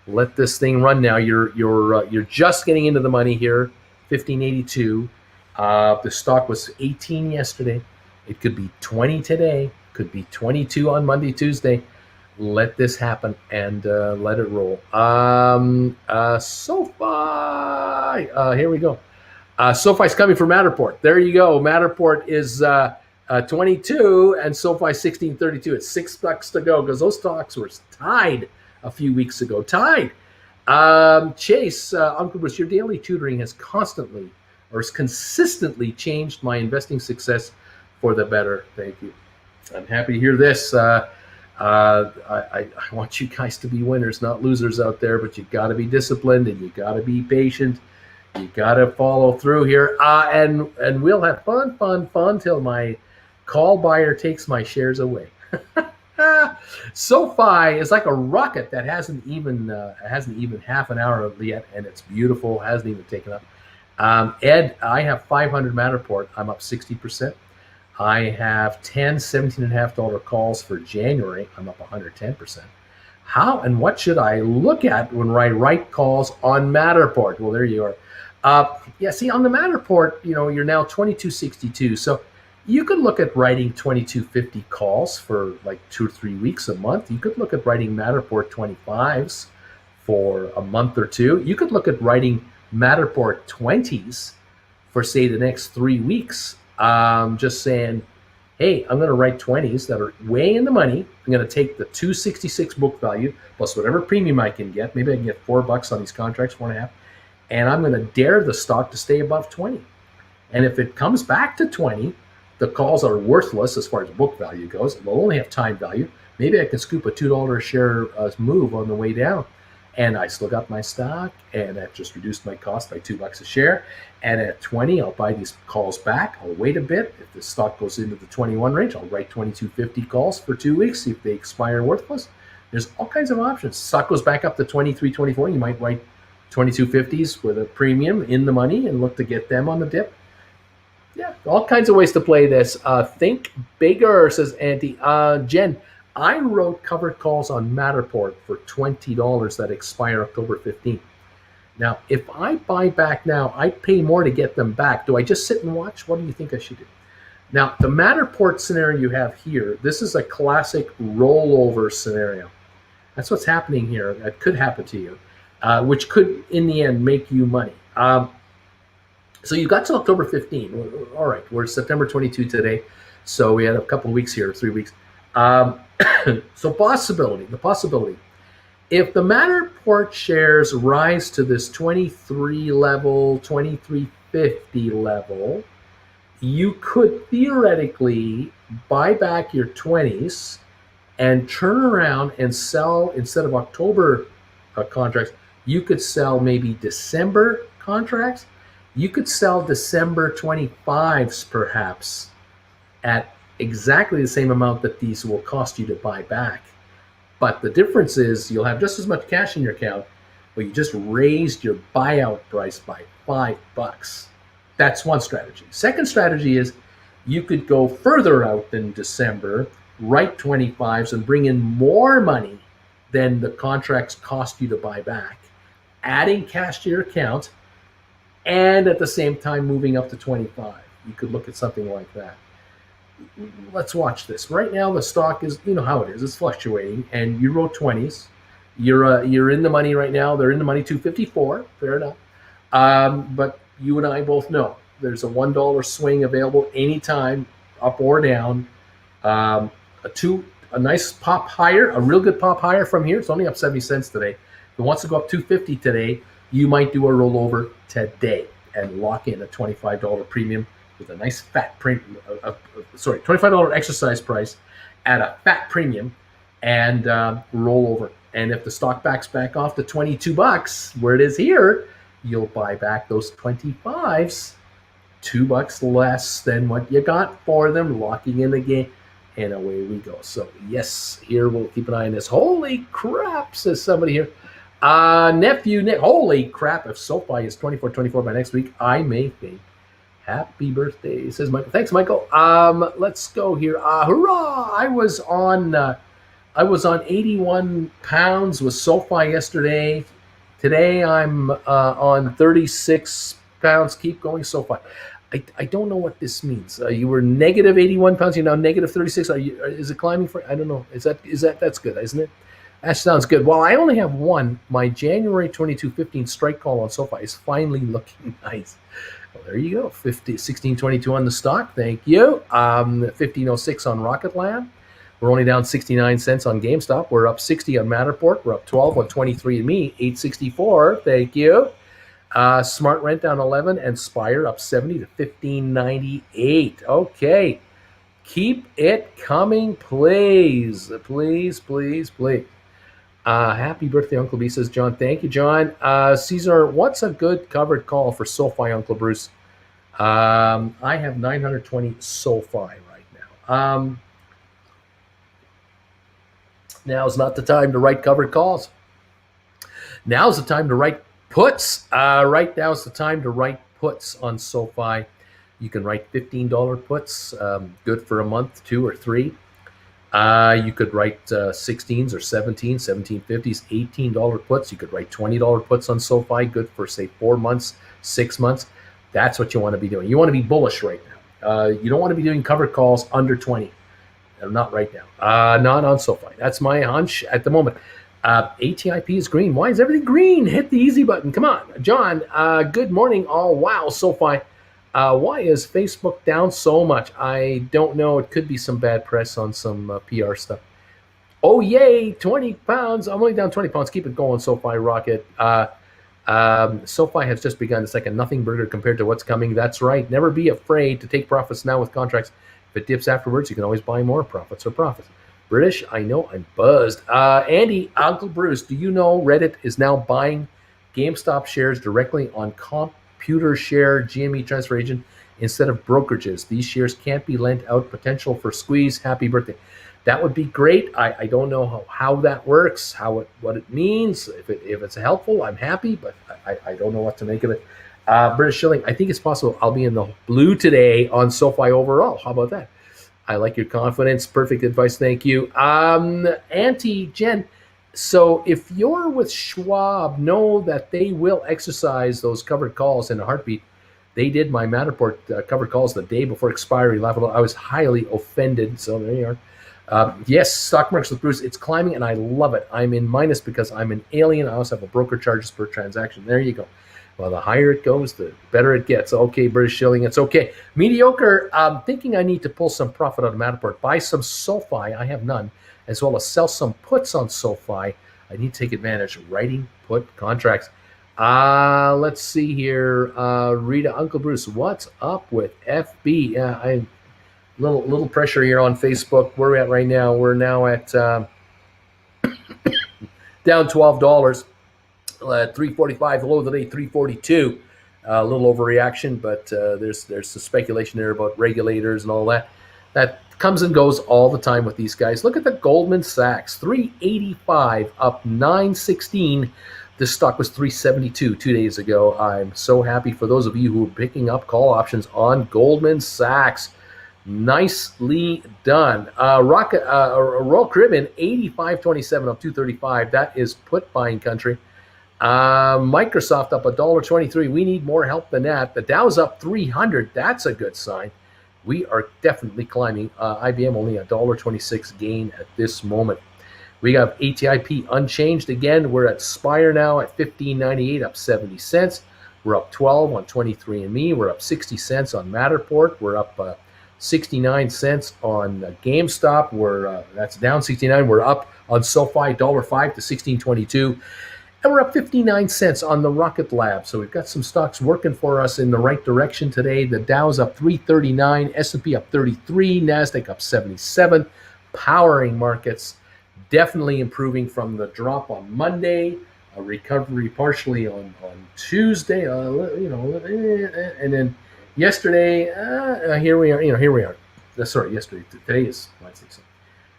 let this thing run. Now you're just getting into the money here. 1582. The stock was 18 yesterday. It could be 20 today. Could be 22 on Monday, Tuesday. Let this happen and let it roll. SoFi. Here we go. SoFi's coming for Matterport. There you go. Matterport is 22 and SoFi 1632. It's $6 to go because those stocks were tied a few weeks ago. Tied. Chase, Uncle Bruce, your daily tutoring has constantly or has consistently changed my investing success for the better. Thank you. I'm happy to hear this. I want you guys to be winners, not losers out there, but you got to be disciplined and you got to be patient. You got to follow through here. And we'll have fun till my call buyer takes my shares away. SoFi is like a rocket that hasn't even half an hour yet, and it's beautiful. Hasn't even taken up. Ed, I have 500 Matterport. I'm up 60%. I have 10 $17.50 calls for January. I'm up 110%. How and what should I look at when I write calls on Matterport? Well, there you are. Yeah, see, on the Matterport, you're now 2262. So you could look at writing 2250 calls for like 2 or 3 weeks a month. You could look at writing Matterport 25s for a month or two. You could look at writing Matterport 20s for, say, the next 3 weeks. Just saying, hey, I'm going to write 20s that are way in the money. I'm going to take the 266 book value plus whatever premium I can get. Maybe I can get $4 on these contracts, 4.5. And I'm going to dare the stock to stay above 20. And if it comes back to 20, the calls are worthless as far as book value goes. They'll only have time value. Maybe I can scoop a $2 a share move on the way down. And I still got my stock, and I've just reduced my cost by $2 a share. And at 20, I'll buy these calls back. I'll wait a bit. If the stock goes into the 21 range, I'll write 2250 calls for 2 weeks, see if they expire worthless. There's all kinds of options. Stock goes back up to 23, 24. You might write 2250s with a premium in the money and look to get them on the dip. Yeah, all kinds of ways to play this. Think bigger, says Auntie. Jen, I wrote covered calls on Matterport for $20 that expire October 15th. Now, if I buy back now, I pay more to get them back. Do I just sit and watch? What do you think I should do? Now, the Matterport scenario you have here, this is a classic rollover scenario. That's what's happening here. That could happen to you, which could, in the end, make you money. So you got to October 15. All right, we're September 22 today. So we had a couple of weeks here, 3 weeks. So the possibility, if the Matterport shares rise to this 23 level, 2350 level, you could theoretically buy back your 20s and turn around and sell, instead of October contracts, you could sell maybe December contracts. You could sell December 25s perhaps at exactly the same amount that these will cost you to buy back. But the difference is you'll have just as much cash in your account, but you just raised your buyout price by $5. That's one strategy. Second strategy is you could go further out than December, write 25s and bring in more money than the contracts cost you to buy back, adding cash to your account, and at the same time moving up to 25. You could look at something like that. Let's watch this. Right now, the stock is, you know how it is. It's fluctuating, and you wrote 20s. You're in the money right now. They're in the money, 254. Fair enough. But you and I both know there's a $1 swing available anytime, up or down. A nice pop higher, a real good pop higher from here. It's only up 70 cents today. If it wants to go up 250 today, you might do a rollover today and lock in a $25 premium with a nice fat premium. $25 exercise price at a fat premium, and roll over. And if the stock backs back off to $22, where it is here, you'll buy back those 25s, $2 less than what you got for them, locking in the game, and away we go. So yes, here we'll keep an eye on this. Holy crap, says somebody here. Nephew Nick, holy crap, if SoFi is 24.24 by next week, I may think. Happy birthday, says Michael. Thanks, Michael. Let's go here. Hurrah! I was on 81 pounds with SoFi yesterday. Today I'm on 36 pounds. Keep going, SoFi. I don't know what this means. You were negative 81 pounds. You're now negative 36. Is it climbing for? I don't know. That's good, isn't it? That sounds good. Well, I only have one. My January 22.15 strike call on SoFi is finally looking nice. Well, there you go. 16.22 on the stock. Thank you. 15.06 on Rocket Lab. We're only down 69 cents on GameStop. We're up 60 on Matterport. We're up 12 on 23andMe. 864. Thank you. Smart Rent down 11 and Spire up 70 to 15.98. Okay. Keep it coming, please. Please, please, please. Happy birthday, Uncle B, says John. Thank you, John. Caesar, what's a good covered call for SoFi, Uncle Bruce? I have 920 SoFi right now. Now's not the time to write covered calls. Now's the time to write puts. Right now is the time to write puts on SoFi. You can write $15 puts, good for a month, 2 or 3. You could write 16s or 17s, 1750s, $18 puts. You could write $20 puts on SoFi, good for, say, 4 months, 6 months. That's what you want to be doing. You want to be bullish right now. You don't want to be doing covered calls under 20. Not right now. Not on SoFi. That's my hunch at the moment. ATIP is green. Why is everything green? Hit the easy button. Come on. John, good morning all. Wow, SoFi. Why is Facebook down so much? I don't know. It could be some bad press on some PR stuff. Oh, yay, 20 pounds. I'm only down 20 pounds. Keep it going, SoFi Rocket. SoFi has just begun. It's like a nothing burger compared to what's coming. That's right. Never be afraid to take profits now with contracts. If it dips afterwards, you can always buy more profits. British, I know, I'm buzzed. Andy, Uncle Bruce, do you know Reddit is now buying GameStop shares directly on computer share GME transfer agent instead of brokerages? These shares can't be lent out. Potential for squeeze. Happy birthday. That would be great. I don't know how that works, what it means. If it's helpful, I'm happy, but I don't know what to make of it. British Shilling, I think it's possible I'll be in the blue today on SoFi overall. How about that? I like your confidence. Perfect advice. Thank you. Auntie Jen, so if you're with Schwab, know that they will exercise those covered calls in a heartbeat. They did my Matterport covered calls the day before expiry. I was highly offended. So there you are. Yes, stock markets with Bruce. It's climbing, and I love it. I'm in minus because I'm an alien. I also have a broker charges per transaction. There you go. Well, the higher it goes, the better it gets. Okay, British Shilling, it's okay. Mediocre, thinking I need to pull some profit out of Matterport. Buy some SoFi, I have none, as well as sell some puts on SoFi. I need to take advantage of writing put contracts. Let's see here. Rita, Uncle Bruce, what's up with FB? I'm little pressure here on Facebook. Where are we at right now? We're now at down $12. 345, the low of the day, 342. A little overreaction, but there's some speculation there about regulators and all that. That comes and goes all the time with these guys. Look at the Goldman Sachs, 385, up 916. This stock was 372 2 days ago. I'm so happy for those of you who are picking up call options on Goldman Sachs. Nicely done. Royal Caribbean, 85.27 up 235. That is put buying country. Microsoft up $1.23. We need more help than that. The Dow's up 300. That's a good sign. We are definitely climbing. IBM only $1.26 gain at this moment. We have ATIP unchanged again. We're at Spire now at $15.98, up 70 cents. We're up 12 on 23andMe. We're up 60 cents on Matterport. We're up 69 cents on GameStop. That's down 69. We're up on SoFi $1.05 to 16.22. And we're up 59 cents on the Rocket Lab. So we've got some stocks working for us in the right direction today. The Dow's up 339, S&P up 33, NASDAQ up 77, powering markets. definitely improving from the drop on Monday, a recovery partially on Tuesday, and then yesterday, here we are. Here we are. Sorry, yesterday. Today is Wednesday. So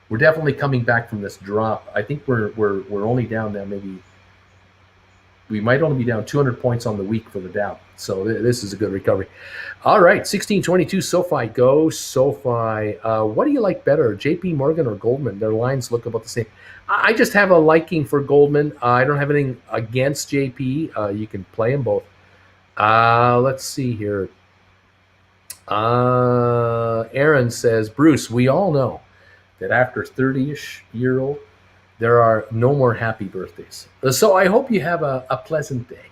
we're definitely coming back from this drop. I think we're only down now. Maybe we might only be down 200 points on the week for the Dow. So this is a good recovery. All right, 1622 SoFi. Go SoFi. What do you like better, JP Morgan or Goldman? Their lines look about the same. I just have a liking for Goldman. I don't have anything against JP. You can play them both. Let's see here. Aaron says, Bruce, we all know that after 30-ish year old, there are no more happy birthdays. So I hope you have a pleasant day.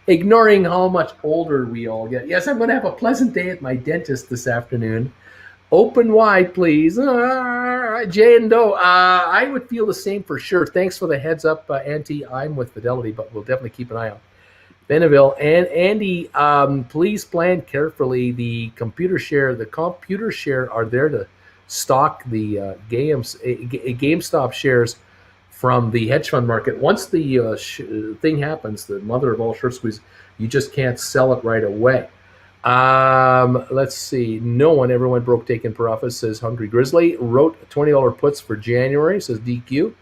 Ignoring how much older we all get. Yes, I'm going to have a pleasant day at my dentist this afternoon. Open wide, please. Jay and Doe. I would feel the same for sure. Thanks for the heads up, Auntie. I'm with Fidelity, but we'll definitely keep an eye on Beneville. And Andy, please plan carefully. The computer share are there to stock the GameStop shares from the hedge fund market. Once the thing happens, the mother of all short squeeze, you just can't sell it right away. Let's see. No one ever went broke taking profit, says Hungry Grizzly. Wrote $20 puts for January, says DQ.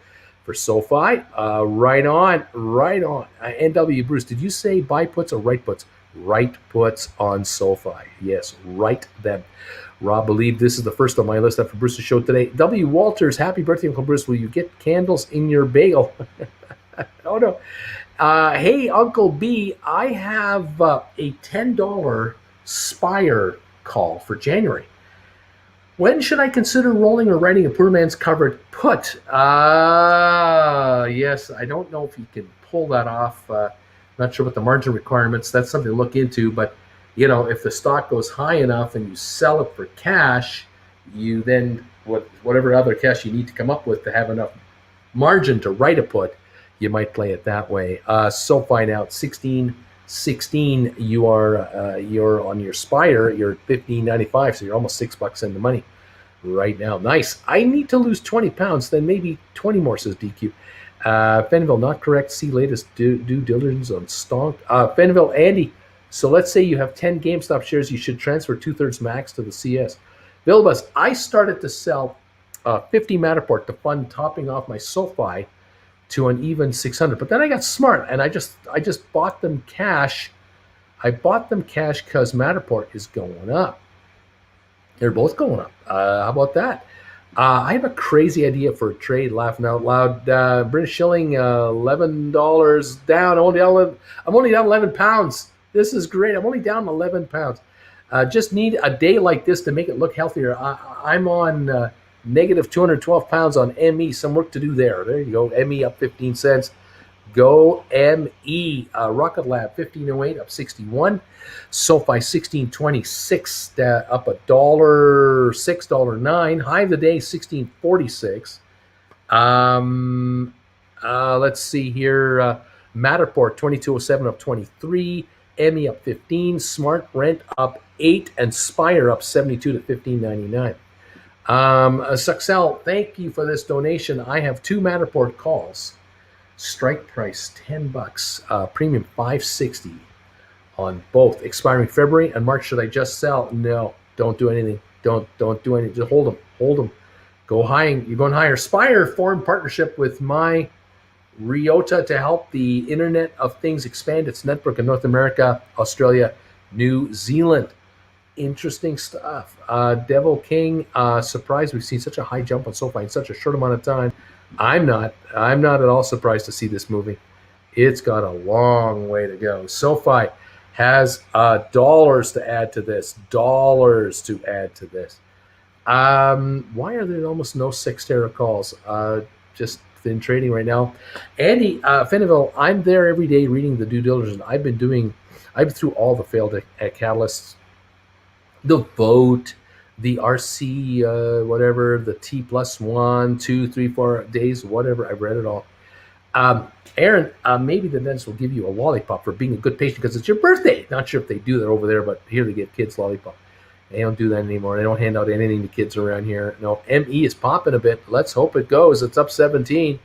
For SoFi, right on. NW Bruce, did you say buy puts or write puts? Write puts on SoFi. Yes, write them. Rob, believe this is the first on my list after Bruce's show today. W. Walters, happy birthday, Uncle Bruce. Will you get candles in your bagel? Oh, no. Hey, Uncle B, I have a $10 Spire call for January. When should I consider rolling or writing a poor man's covered put? Yes, I don't know if you can pull that off. Not sure what the margin requirements. That's something to look into, but if the stock goes high enough and you sell it for cash, you then whatever other cash you need to come up with to have enough margin to write a put, you might play it that way. SoFi now at 16.16. You're on your Spire. You're at 15.95, so you're almost $6 in the money right now. Nice. I need to lose 20 pounds, then maybe 20 more, says DQ. Fenville, not correct. See latest due diligence on Stonk. Fenville, Andy. So let's say you have 10 GameStop shares, you should transfer 2/3 max to the CS. Bilbus, I started to sell 50 Matterport to fund topping off my SoFi to an even 600. But then I got smart and I just bought them cash. I bought them cash because Matterport is going up. They're both going up. How about that? I have a crazy idea for a trade, laughing out loud. British shilling, $11 down. I'm only down 11 pounds. This is great. I'm only down 11 pounds. Just need a day like this to make it look healthier. I'm on negative 212 pounds on ME. Some work to do there. There you go. ME up 15 cents. Go ME. Rocket Lab 1508 up 61. SoFi 1626 up $1, $6.09. High of the day 1646. Let's see here. Matterport 2207 up 23. ME up 15, Smart Rent up 8, and Spire up 72 to 15.99. Suxel, thank you for this donation. I have 2 Matterport calls. Strike price $10, premium $5.60 on both. Expiring February and March. Should I just sell? No, don't do anything. Don't do anything. Just hold them. Go high. You're going higher. Spire formed partnership with my Ryota to help the Internet of Things expand its network in North America, Australia, New Zealand. Interesting stuff. Devil King, surprised we've seen such a high jump on SoFi in such a short amount of time. I'm not at all surprised to see this moving. It's got a long way to go. SoFi has dollars to add to this. Why are there almost no Sextera calls? Just in trading right now. Andy Fenneville, I'm there every day reading the due diligence. I've been through all the failed catalysts, the vote, the RC, whatever, the T+1, 2, 3, 4 days, whatever. I've read it all. Aaron, maybe the dentist will give you a lollipop for being a good patient because it's your birthday. Not sure if they do that over there, but here they give kids lollipop. They don't do that anymore. They don't hand out anything to kids around here. No, ME is popping a bit. Let's hope it goes. It's up 17.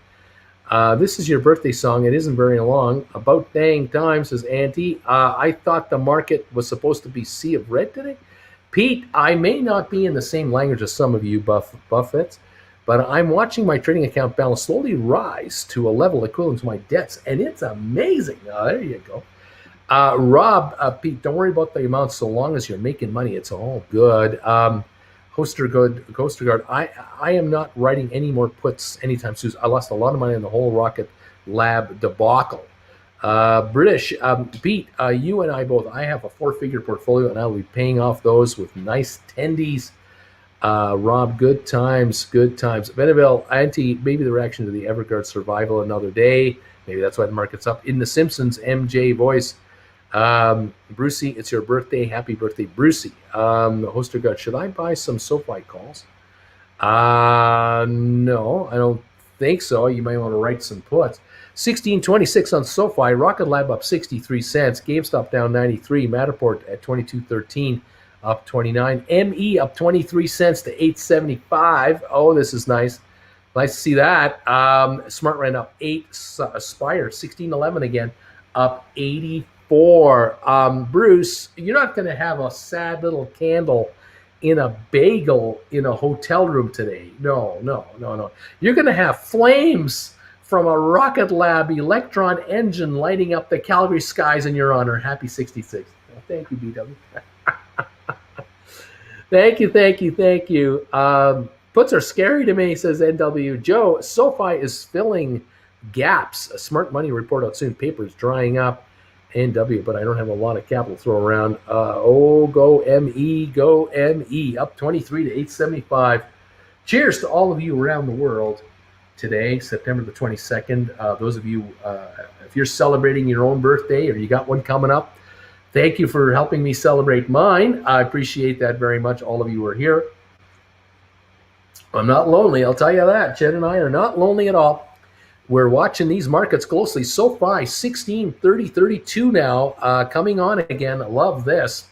This is your birthday song. It isn't very long. About dang time, says Auntie. I thought the market was supposed to be sea of red today. Pete, I may not be in the same language as some of you Buffets, but I'm watching my trading account balance slowly rise to a level equivalent to my debts, and it's amazing. There you go. Rob, Pete, don't worry about the amount so long as you're making money. It's all good. Coasterguard, I am not writing any more puts anytime soon. I lost a lot of money on the whole Rocket Lab debacle. British, Pete, you and I both, I have a 4-figure portfolio, and I'll be paying off those with nice tendies. Rob, good times. Beneville, Auntie, maybe the reaction to the Evergrande survival another day. Maybe that's why the market's up. In The Simpsons, MJ voice. Brucey, it's your birthday. Happy birthday, Brucey. Hoster God, should I buy some SOFI calls? No, I don't think so. You might want to write some puts. 1626 on SOFI. Rocket Lab up 63 cents. GameStop down 93. Matterport at 22.13, up 29. ME up 23 cents to 8.75. Oh, this is nice. Nice to see that. Smart ran up 8. Spire 16.11 again, up 84. Bruce, you're not going to have a sad little candle in a bagel in a hotel room today. No. You're going to have flames from a Rocket Lab Electron engine lighting up the Calgary skies in your honor. Happy 66. Well, thank you, BW. Thank you. Puts are scary to me, says NW. Joe, SOFI is filling gaps. A smart money report out soon. Paper's drying up. NW, but I don't have a lot of capital to throw around. Go ME. Up 23 to 8.75. Cheers to all of you around the world today, September the 22nd. Those of you, if you're celebrating your own birthday or you got one coming up, thank you for helping me celebrate mine. I appreciate that very much. All of you are here. I'm not lonely, I'll tell you that. Jen and I are not lonely at all. We're watching these markets closely. SOFI 16.30.32 now, coming on again. Love this.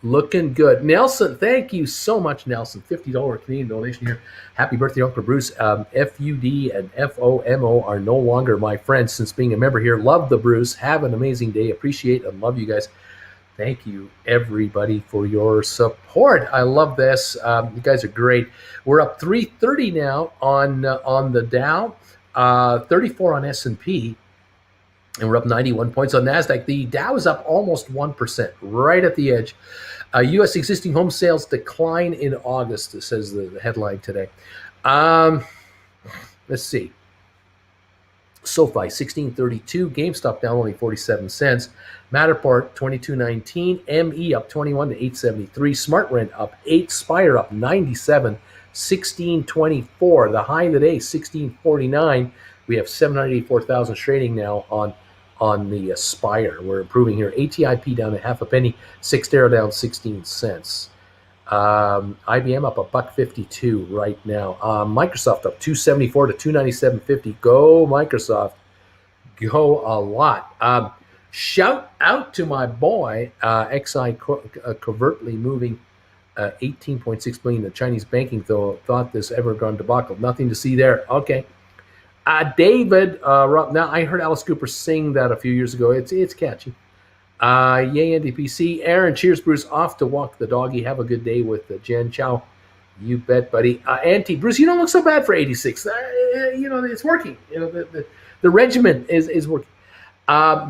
Looking good. Nelson, thank you so much, Nelson. $50 Canadian donation here. Happy birthday, Uncle Bruce. FUD and FOMO are no longer my friends since being a member here. Love the Bruce. Have an amazing day. Appreciate and love you guys. Thank you, everybody, for your support. I love this. You guys are great. We're up 330 now on the Dow, 34 on S&P, and we're up 91 points on NASDAQ. The Dow is up almost 1%, right at the edge. U.S. existing home sales decline in August, says the headline today. Let's see. SOFI 16.32, GameStop down only 47 cents, Matterport 22.19, ME up 21 to 8.73, Smart Rent up 8, Spire up 97, 16.24. The high today 16.49. We have 784,000 trading now on the Spire. We're improving here. ATIP down to half a penny, Sixtero down 16 cents. IBM up $1.52 right now. Microsoft up 274 to 297.50. Go Microsoft. Go a lot. Shout out to my boy XI covertly moving 18.6 billion. The Chinese banking though thought this Evergrande debacle. Nothing to see there. Okay. David, now I heard Alice Cooper sing that a few years ago. It's catchy. Yay, NDPC. Aaron, cheers, Bruce. Off to walk the doggy. Have a good day with Jen. Ciao. You bet, buddy. Auntie, Bruce, you don't look so bad for 86. It's working. The regimen is working.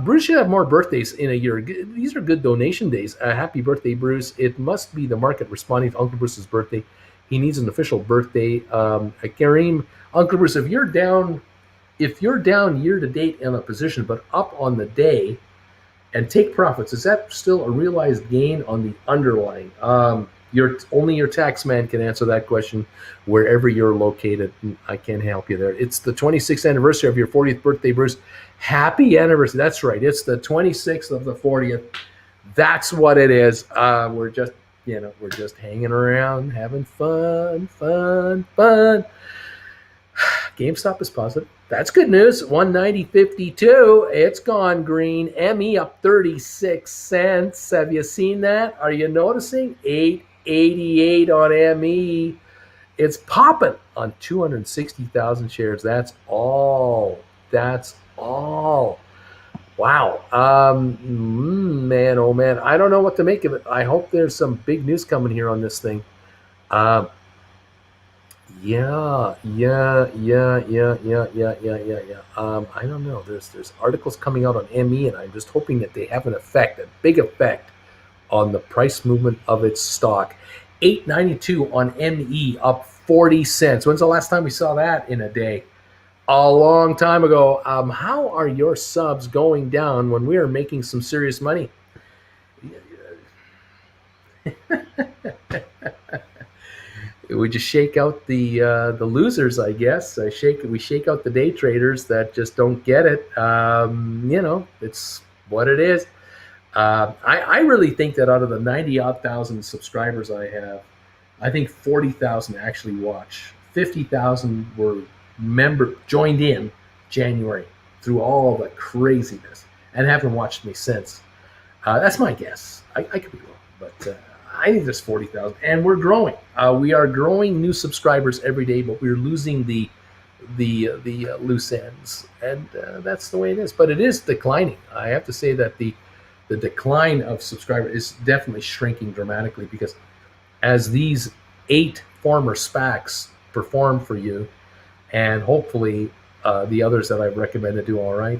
Bruce should have more birthdays in a year. These are good donation days. Happy birthday, Bruce. It must be the market responding to Uncle Bruce's birthday. He needs an official birthday. Kareem, Uncle Bruce, if you're down year to date in a position, but up on the day, and take profits, is that still a realized gain on the underlying? Only your tax man can answer that question wherever you're located. I can't help you there. It's the 26th anniversary of your 40th birthday, Bruce. Happy anniversary. That's right. It's the 26th of the 40th. That's what it is. We're just hanging around, having fun. GameStop is positive. That's good news. 190.52. It's gone green. ME up 36 cents. Have you seen that? Are you noticing? 888 on ME. It's popping on 260,000 shares. That's all. That's all. Wow. Man, oh man. I don't know what to make of it. I hope there's some big news coming here on this thing. Yeah. I don't know. There's articles coming out on ME, and I'm just hoping that they have an effect, a big effect, on the price movement of its stock. 892 on ME, up 40 cents. When's the last time we saw that in a day? A long time ago. How are your subs going down when we are making some serious money? We just shake out the losers, I guess. We shake out the day traders that just don't get it. It's what it is. I really think that out of the 90-odd thousand subscribers I have, I think 40,000 actually watch. 50,000 were joined in January through all the craziness and haven't watched me since. That's my guess. I could be wrong, but I think there's 40,000, and we're growing. We are growing new subscribers every day, but we're losing the loose ends, and that's the way it is. But it is declining. I have to say that the decline of subscribers is definitely shrinking dramatically, because as these 8 former SPACs perform for you, and hopefully the others that I've recommended do all right,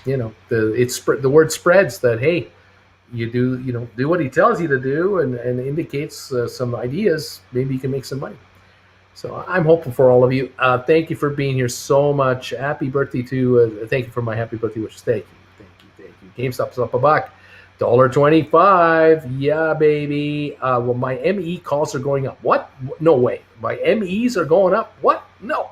the word spreads that, hey, you do what he tells you to do, and indicates some ideas, maybe you can make some money. So I'm hopeful for all of you. Thank you for being here so much. Happy birthday to thank you for my happy birthday wishes. Thank you. GameStop's up $1, $1.25. Yeah, baby. Well, my ME calls are going up. What? No way. My MEs are going up. What? No.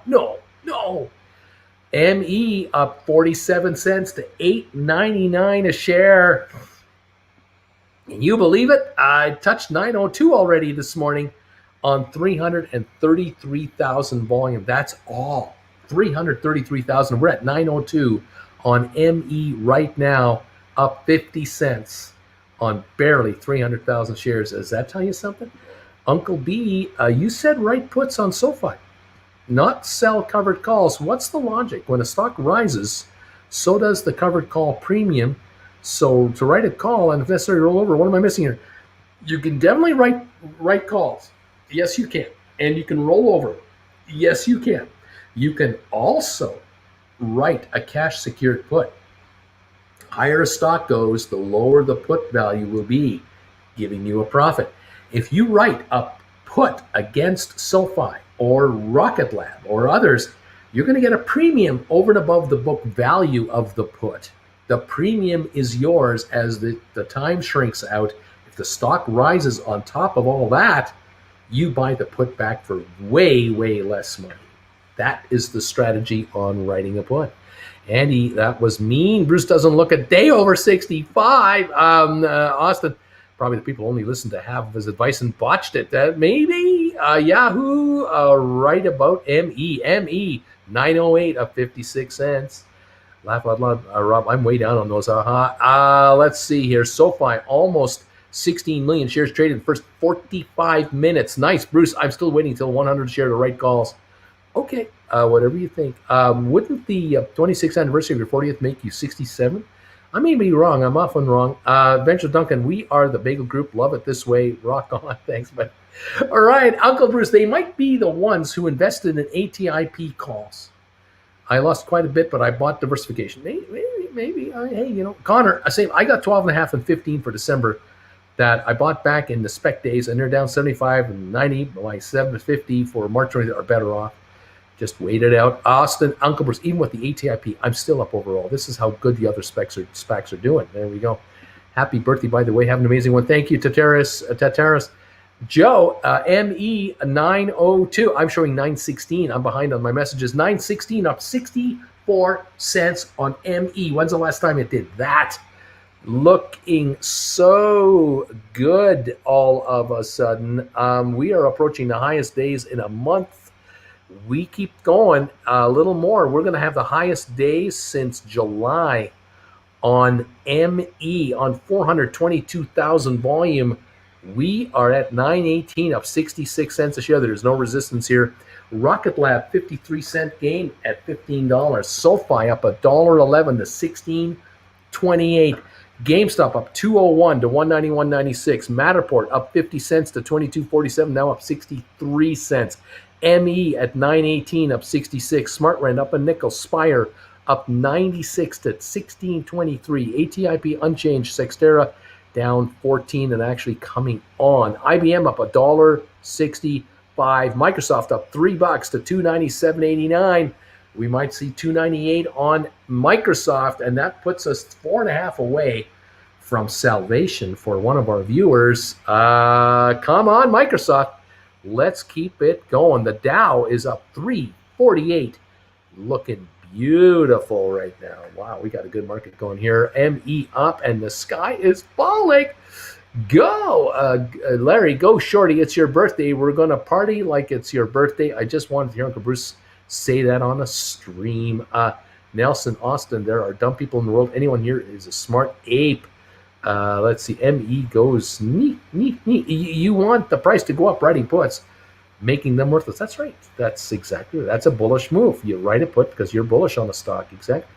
ME up 47 cents to $8.99 a share. Can you believe it? I touched 902 already this morning on 333,000 volume. That's all. 333,000. We're at 902 on ME right now, up 50 cents on barely 300,000 shares. Does that tell you something? Uncle B, you said right puts on SOFI, not sell covered calls. What's the logic? When a stock rises, so does the covered call premium. So to write a call and if necessary roll over, what am I missing here? You can definitely write calls. Yes, you can. And you can roll over. Yes, you can. You can also write a cash secured put. Higher a stock goes, the lower the put value will be, giving you a profit. If you write a put against SOFI or Rocket Lab or others, you're going to get a premium over and above the book value of the put. The premium is yours as the time shrinks out. If the stock rises on top of all that, you buy the put back for way, way less money. That is the strategy on writing a put. Andy, that was mean. Bruce doesn't look a day over 65. Austin, probably the people only listened to half of his advice and botched it. Maybe Yahoo, right about ME 908 up 56 cents. Laugh out loud, Rob. I'm way down on those. Let's see here. SOFI, almost 16 million shares traded in the first 45 minutes. Nice, Bruce. I'm still waiting until 100 share to write calls. Okay, whatever you think. Wouldn't the 26th anniversary of your 40th make you 67? I may be wrong. I'm often wrong. Venture Duncan, we are the Bagel Group. Love it this way. Rock on. Thanks, but all right, Uncle Bruce. They might be the ones who invested in ATIP calls. I lost quite a bit, but I bought diversification. Maybe. Hey, Connor, I got 12.5 and 15 for December that I bought back in the spec days, and they're down 75 and 90. My 750 for March 20th are better off. Just wait it out. Austin, Uncle Bruce, even with the ATIP, I'm still up overall. This is how good the other SPACs are doing. There we go. Happy birthday, by the way. Have an amazing one. Thank you, Tataris. Joe, ME 902. I'm showing 916. I'm behind on my messages. 916 up 64 cents on ME. When's the last time it did that? Looking so good all of a sudden. We are approaching the highest days in a month. we keep going a little more. We're going to have the highest days since July on ME on 422,000 volume. We are at 918, up 66 cents a share. There's no resistance here. Rocket Lab, 53-cent gain at $15. SoFi up $1.11 to 16.28. GameStop up 201 to 191.96. Matterport up 50 cents to 22.47, now up 63 cents. ME at 918, up 66. SmartRent up a nickel. Spire up 96 to 16.23. ATIP unchanged. Sextera down 14 and actually coming on. IBM up $1.65. Microsoft up $3 to 297.89. We might see 298 on Microsoft, and that puts us 4.5 away from salvation for one of our viewers. Come on, Microsoft. Let's keep it going. The Dow is up 348, looking beautiful right now. Wow, we got a good market going here. ME up, and the sky is falling. Go, Larry, go shorty. It's your birthday. We're going to party like it's your birthday. I just wanted to hear Uncle Bruce say that on a stream. Nelson, Austin, there are dumb people in the world. Anyone here is a smart ape. Let's see. ME goes neat. You want the price to go up, writing puts, making them worthless. That's right. That's exactly. That's a bullish move. You write a put because you're bullish on the stock. Exactly.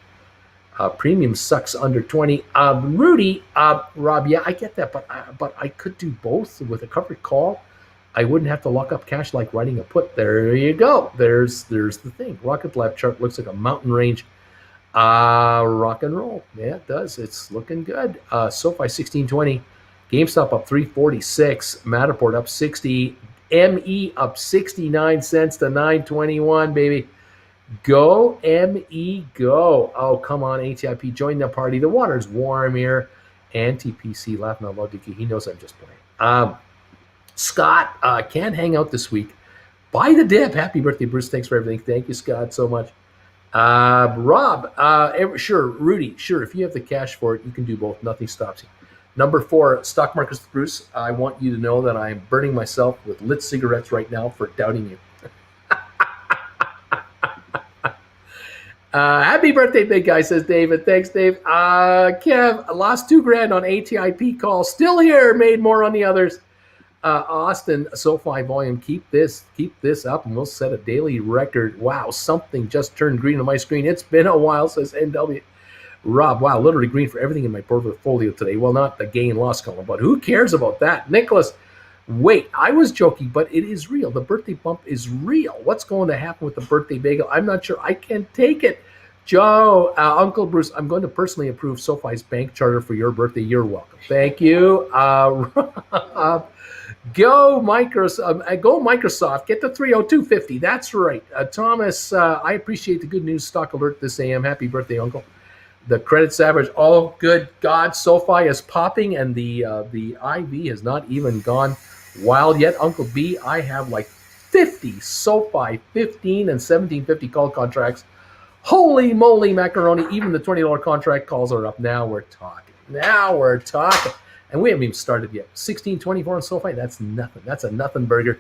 Premium sucks under 20. Rudy, Rob, yeah, I get that, but I could do both with a covered call. I wouldn't have to lock up cash like writing a put. There you go. There's the thing. Rocket Lab chart looks like a mountain range. Rock and roll. Yeah, it does. It's looking good. SoFi 1620. GameStop up 346. Matterport up 60. ME up 69 cents to 921, baby. Go, ME, go. Oh, come on, ATIP. Join the party. The water's warm here. Anti-PC laughing out loud. He knows I'm just playing. Scott can't hang out this week. Buy the dip. Happy birthday, Bruce. Thanks for everything. Thank you, Scott, so much. Rob, sure. Rudy, sure. If you have the cash for it, you can do both. Nothing stops you. Number 4, stock markets with Bruce. I want you to know that I'm burning myself with lit cigarettes right now for doubting you. Happy birthday, big guy, says David. Thanks, Dave. Kev, lost $2,000 on ATIP call. Still here, made more on the others. Austin, SoFi volume, keep this up, and we'll set a daily record. Wow, something just turned green on my screen. It's been a while, says NW. Rob, wow, literally green for everything in my portfolio today. Well, not the gain loss column, but who cares about that? Nicholas, wait, I was joking, but it is real. The birthday bump is real. What's going to happen with the birthday bagel? I'm not sure. I can't take it. Joe, Uncle Bruce, I'm going to personally approve SoFi's bank charter for your birthday. You're welcome. Thank you. Rob, go Microsoft. Get the 302.50. That's right. Thomas, I appreciate the good news stock alert this AM. Happy birthday, Uncle. The credits average, oh, good God, SoFi is popping, and the IV has not even gone wild yet. Uncle B, I have like 50 SoFi 15 and 17.50 call contracts. Holy moly macaroni, even the $20 contract calls are up. Now we're talking. And we haven't even started yet. 16.24 on SoFi, that's nothing. That's a nothing burger.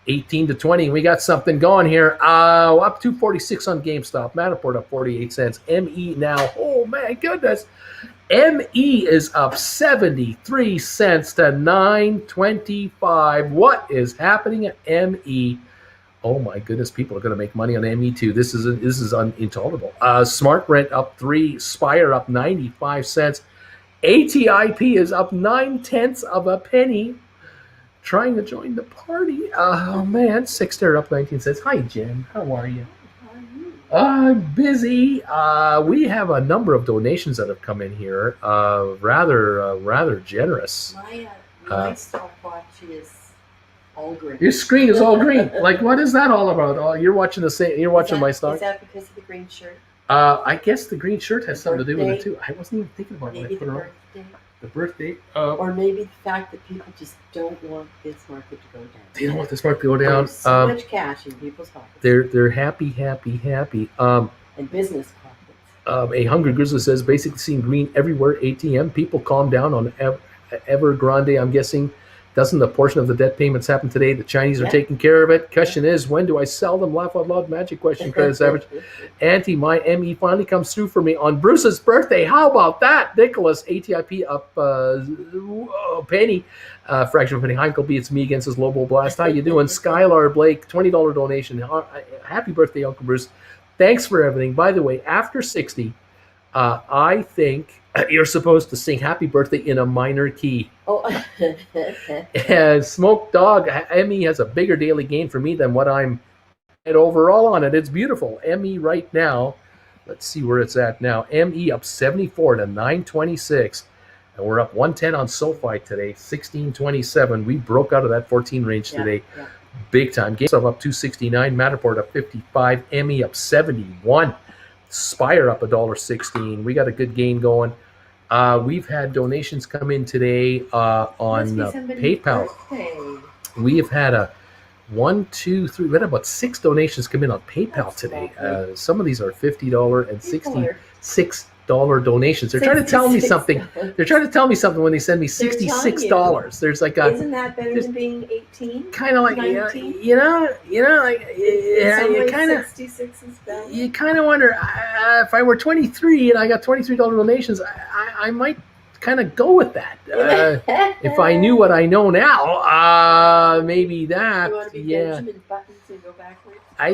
18 to 20, we got something going here. Up 246 on GameStop. Matterport up 48 cents. ME now, oh my goodness. ME is up 73 cents to 9.25. What is happening at ME? Oh my goodness, people are going to make money on ME too. This is intolerable. SmartRent up 3, Spire up 95 cents. ATIP is up 9/10 of a penny. Trying to join the party. Oh man, Sixter up 19 cents. Hi Jen, how are you? I'm busy. We have a number of donations that have come in here. Rather generous. My stopwatch is all green. Your screen is all green. Like, what is that all about? Oh, you're watching the same. You're watching my stock. Is that because of the green shirt? I guess the green shirt has something to do with it too. I wasn't even thinking about maybe when I put it on. The birthday. Or maybe the fact that people just don't want this market to go down. They don't want this market to go down. There's so much cash in people's pockets. They're happy. And business pockets. A Hungry Grizzly says, basically seeing green everywhere. ATM. People calm down on Evergrande. I'm guessing Doesn't a portion of the debt payments happen today? The Chinese are taking care of it. Question is, when do I sell them? Laugh out loud magic question. Credits average. Auntie, my ME finally comes through for me on Bruce's birthday. How about that? Nicholas, ATIP up penny. Fraction of a penny. Heinkel beats me against his Lobo Blast. How you doing? Skylar Blake, $20 donation. Happy birthday, Uncle Bruce. Thanks for everything. By the way, after 60, I think you're supposed to sing happy birthday in a minor key. Oh. Smoke Dog, ME has a bigger daily gain for me than what I'm at overall on it. It's beautiful. ME right now, let's see where it's at now. ME up 74 to 926. And we're up 110 on SoFi today, 1627. We broke out of that 14 range today. Yeah. Big time. GameStop up 269. Matterport up 55. ME up 71. Spire up $1.16. We got a good gain going. We've had donations come in today on PayPal. Birthday. We have had we had about 6 donations come in on PayPal today. Some of these are $50 and $66 donations. They're trying to tell me something. They're trying to tell me something when they send me $66. There's like a. Isn't that better than being 18? Kind of like like you kind of 66 is better. You kind of wonder if I were 23 and I got $23 donations, I might kind of go with that. If I knew what I know now, maybe that. You want to be Benjamin Buttons and go backwards? I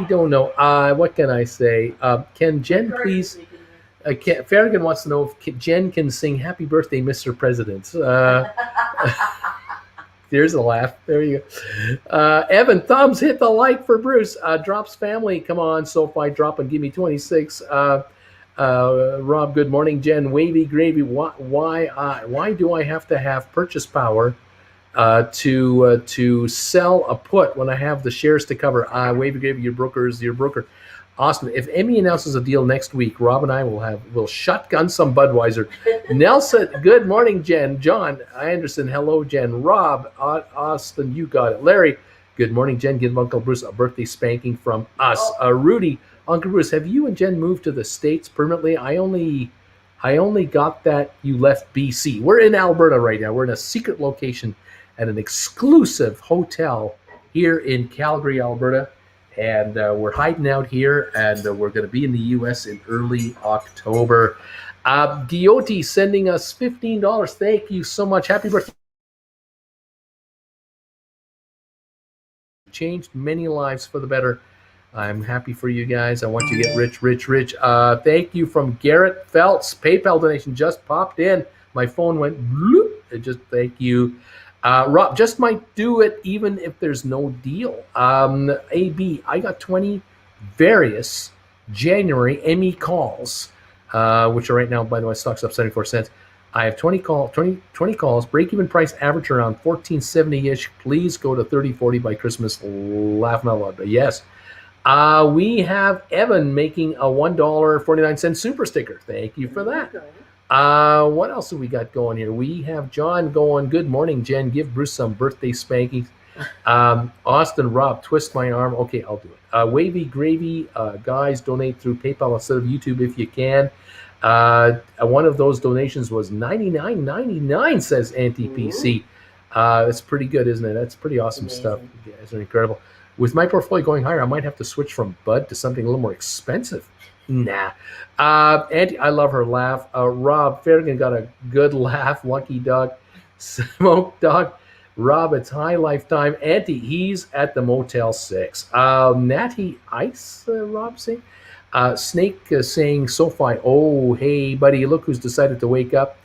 don't know. What can I say? Can Jen please? Farragon wants to know if Jen can sing "Happy Birthday, Mr. President." There's a laugh. There you go. Evan Thumbs hit the like for Bruce. Drops family. Come on, SoFi drop and give me 26. Rob, good morning. Jen, wavy gravy. Why do I have to have purchase power to sell a put when I have the shares to cover? Wavy gravy, your broker. Austin, if Emmy announces a deal next week, Rob and I will shotgun some Budweiser. Nelson, good morning, Jen. John Anderson, hello, Jen. Rob, Austin, you got it. Larry, good morning, Jen. Give Uncle Bruce a birthday spanking from us. Rudy, Uncle Bruce, have you and Jen moved to the States permanently? I only got that you left BC. We're in Alberta right now. We're in a secret location at an exclusive hotel here in Calgary, Alberta. And we're hiding out here, and we're going to be in the U.S. in early October. Giotti sending us $15. Thank you so much. Happy birthday. Changed many lives for the better. I'm happy for you guys. I want you to get rich. Thank you from Garrett Feltz. PayPal donation just popped in. My phone went bloop. Thank you. Rob, just might do it even if there's no deal. AB, I got 20 various January ME calls, which are right now, by the way, stock's up 74 cents. I have 20 calls, break-even price average around 1470-ish. Please go to 3040 by Christmas. Laughing out loud. But yes. We have Evan making a $1.49 super sticker. Thank you for that. What else have we got going here? We have John going, good morning, Jen. Give Bruce some birthday spankings. Austin, Rob, twist my arm. Okay, I'll do it. Wavy Gravy, guys, donate through PayPal instead of YouTube if you can. One of those donations was $99.99, says Anti-PC. That's pretty good, isn't it? That's pretty awesome stuff. You guys are incredible. With my portfolio going higher, I might have to switch from Bud to something a little more expensive. Nah. Auntie, I love her laugh. Rob, Farragon got a good laugh. Lucky Dog. Smoke Dog. Rob, it's high lifetime. Auntie, he's at the Motel 6. Natty Ice, Rob saying. Snake saying SoFi. Oh, hey, buddy, look who's decided to wake up.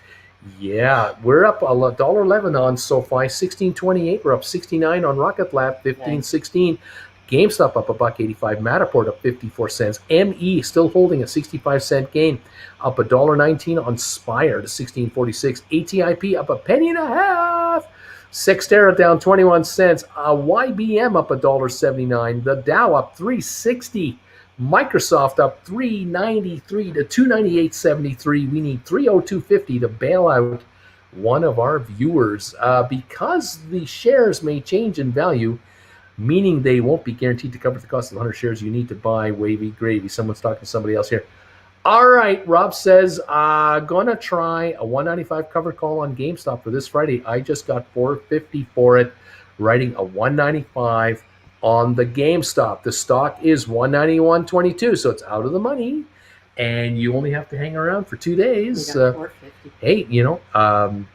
Yeah, we're up $1.11 on SoFi, 16.28. We're up 69 on Rocket Lab, 15.16. GameStop up $1.85. Matterport up 54 cents. ME still holding a 65-cent gain, up $1.19 on Spire to 16.46. ATIP up a penny and a half. Sextera down 21 cents. YBM up $1.79. The Dow up 360. Microsoft up 393 to 298.73. We need 302.50 to bail out one of our viewers because the shares may change in value, meaning they won't be guaranteed to cover the cost of 100 shares. You need to buy Wavy Gravy. Someone's talking to somebody else here. All right, Rob says, gonna try a 195 cover call on GameStop for this Friday. I just got 450 for it, writing a 195 on the GameStop. The stock is 191.22, so it's out of the money, and you only have to hang around for 2 days. We got 450. Hey,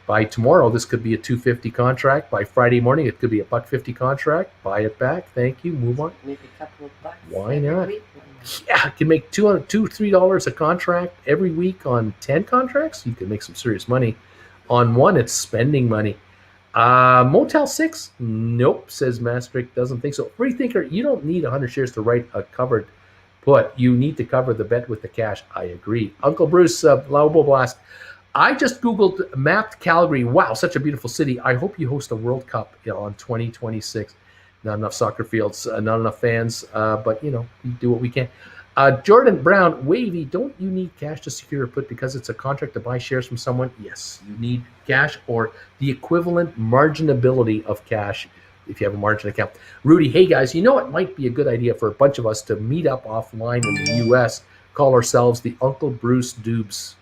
by tomorrow this could be a 250 contract. By Friday morning it could be a $150 contract. Buy it back. Thank you. Move on. Maybe a couple of bucks. Why every not? week. Yeah, you can make $2-3 a contract every week on 10 contracts. You can make some serious money. On one, it's spending money. Motel 6? Nope, says Maastricht. Doesn't think so. Free thinker, you don't need 100 shares to write a covered put. You need to cover the bet with the cash. I agree. Uncle Bruce, Laubo Blast. I just Googled mapped Calgary. Wow, such a beautiful city. I hope you host a World Cup on 2026. Not enough soccer fields, not enough fans, but we do what we can. Jordan Brown, Wavy, don't you need cash to secure a put because it's a contract to buy shares from someone? Yes, you need cash or the equivalent marginability of cash if you have a margin account. Rudy, hey guys, it might be a good idea for a bunch of us to meet up offline in the U.S., call ourselves the Uncle Bruce Dubes.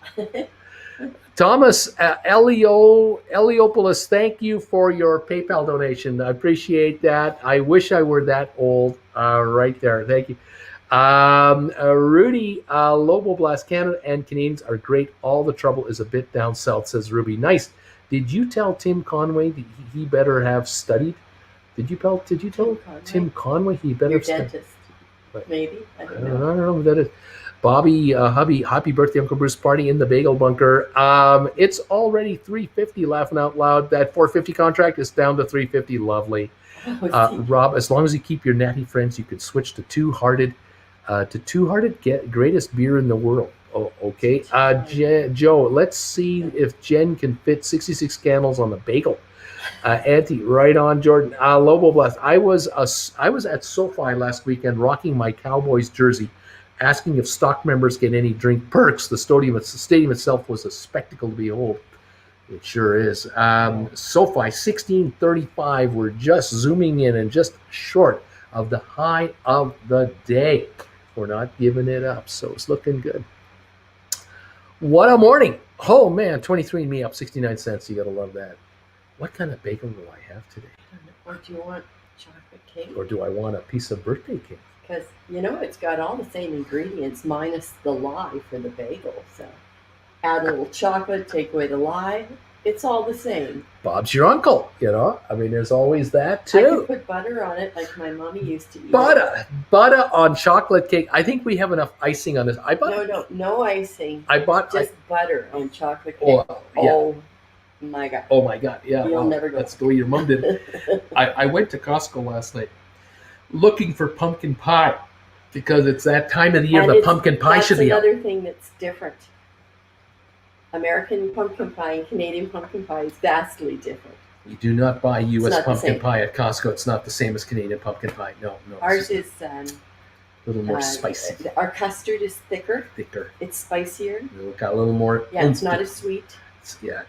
Thomas Eliopoulos, thank you for your PayPal donation. I appreciate that. I wish I were that old. Right there. Thank you. Rudy, Loboblast, Canada and Canadians are great. All the trouble is a bit down south, says Ruby. Nice. Did you tell Tim Conway that he better have studied? Did you tell Tim Conway he better Your have studied? dentist, maybe. I don't I know. don't know who that is. Bobby, hubby, happy birthday, Uncle Bruce, party in the bagel bunker. It's already 350, laughing out loud. That 450 contract is down to 350. Lovely. Rob, as long as you keep your natty friends, you could switch to Two-Hearted. Greatest beer in the world. Oh, okay. Joe, let's see if Jen can fit 66 candles on the bagel. Auntie, right on, Jordan. Lobo Blast. I was at SoFi last weekend rocking my Cowboys jersey, asking if stock members get any drink perks. The stadium itself was a spectacle to behold. It sure is. SoFi 1635. We're just zooming in and just short of the high of the day. We're not giving it up, so it's looking good. What a morning. Oh, man, 23andMe up 69 cents. You got to love that. What kind of bagel will I have today? Or do you want chocolate cake? Or do I want a piece of birthday cake? Because, it's got all the same ingredients minus the lye for the bagel. So add a little chocolate, take away the lye. It's all the same. Bob's your uncle, there's always that I too. could put butter on it like my mommy used to eat. Butter on chocolate cake. I think we have enough icing on this. No icing. Just butter on chocolate cake. Yeah. My God. Oh my God. Yeah. You'll never go. That's the way your mom did it. I went to Costco last night looking for pumpkin pie because it's that time of the year the pumpkin pie should be out. That's another thing that's different. American pumpkin pie and Canadian pumpkin pie is vastly different. You do not buy U.S. pumpkin pie at Costco. It's not the same as Canadian pumpkin pie. No. Ours is a little more spicy. Our custard is thicker. It's spicier. It's got a little more. Yeah, it's not as sweet. It's the got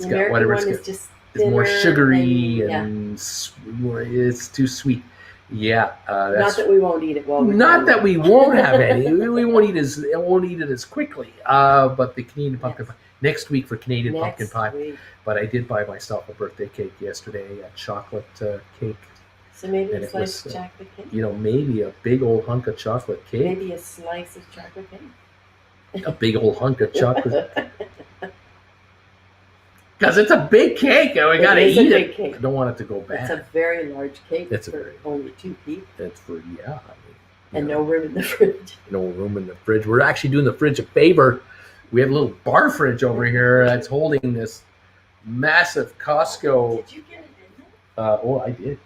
American whatever one it's is just it's more sugary and it's too sweet. Yeah, not that we won't eat it. Not that we won't have any. We won't eat it as quickly. But the Canadian pumpkin pie next week for Canadian pumpkin pie. Week. But I did buy myself a birthday cake yesterday, a chocolate cake. So maybe a slice of chocolate cake. Maybe a big old hunk of chocolate cake. Maybe a slice of chocolate cake. A big old hunk of chocolate. Because it's a big cake, and we gotta eat it. Cake. I don't want it to go bad. It's a very large cake It's for only 2 people. It's for and no room in the fridge. No room in the fridge. We're actually doing the fridge a favor. We have a little bar fridge over here that's holding this massive Costco. Did you get it in there? I did.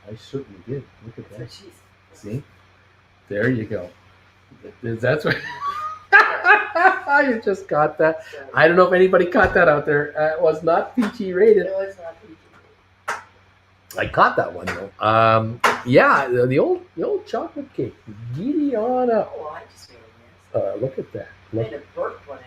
I certainly did. Look at that. See? There you go. That's what. You just got that. I don't know if anybody caught that out there. It was not PG rated. It was not PG rated. I caught that one though. Yeah, the old chocolate cake. Giddy on up. Oh, I just made a mess. Look at that. Kind of burped when I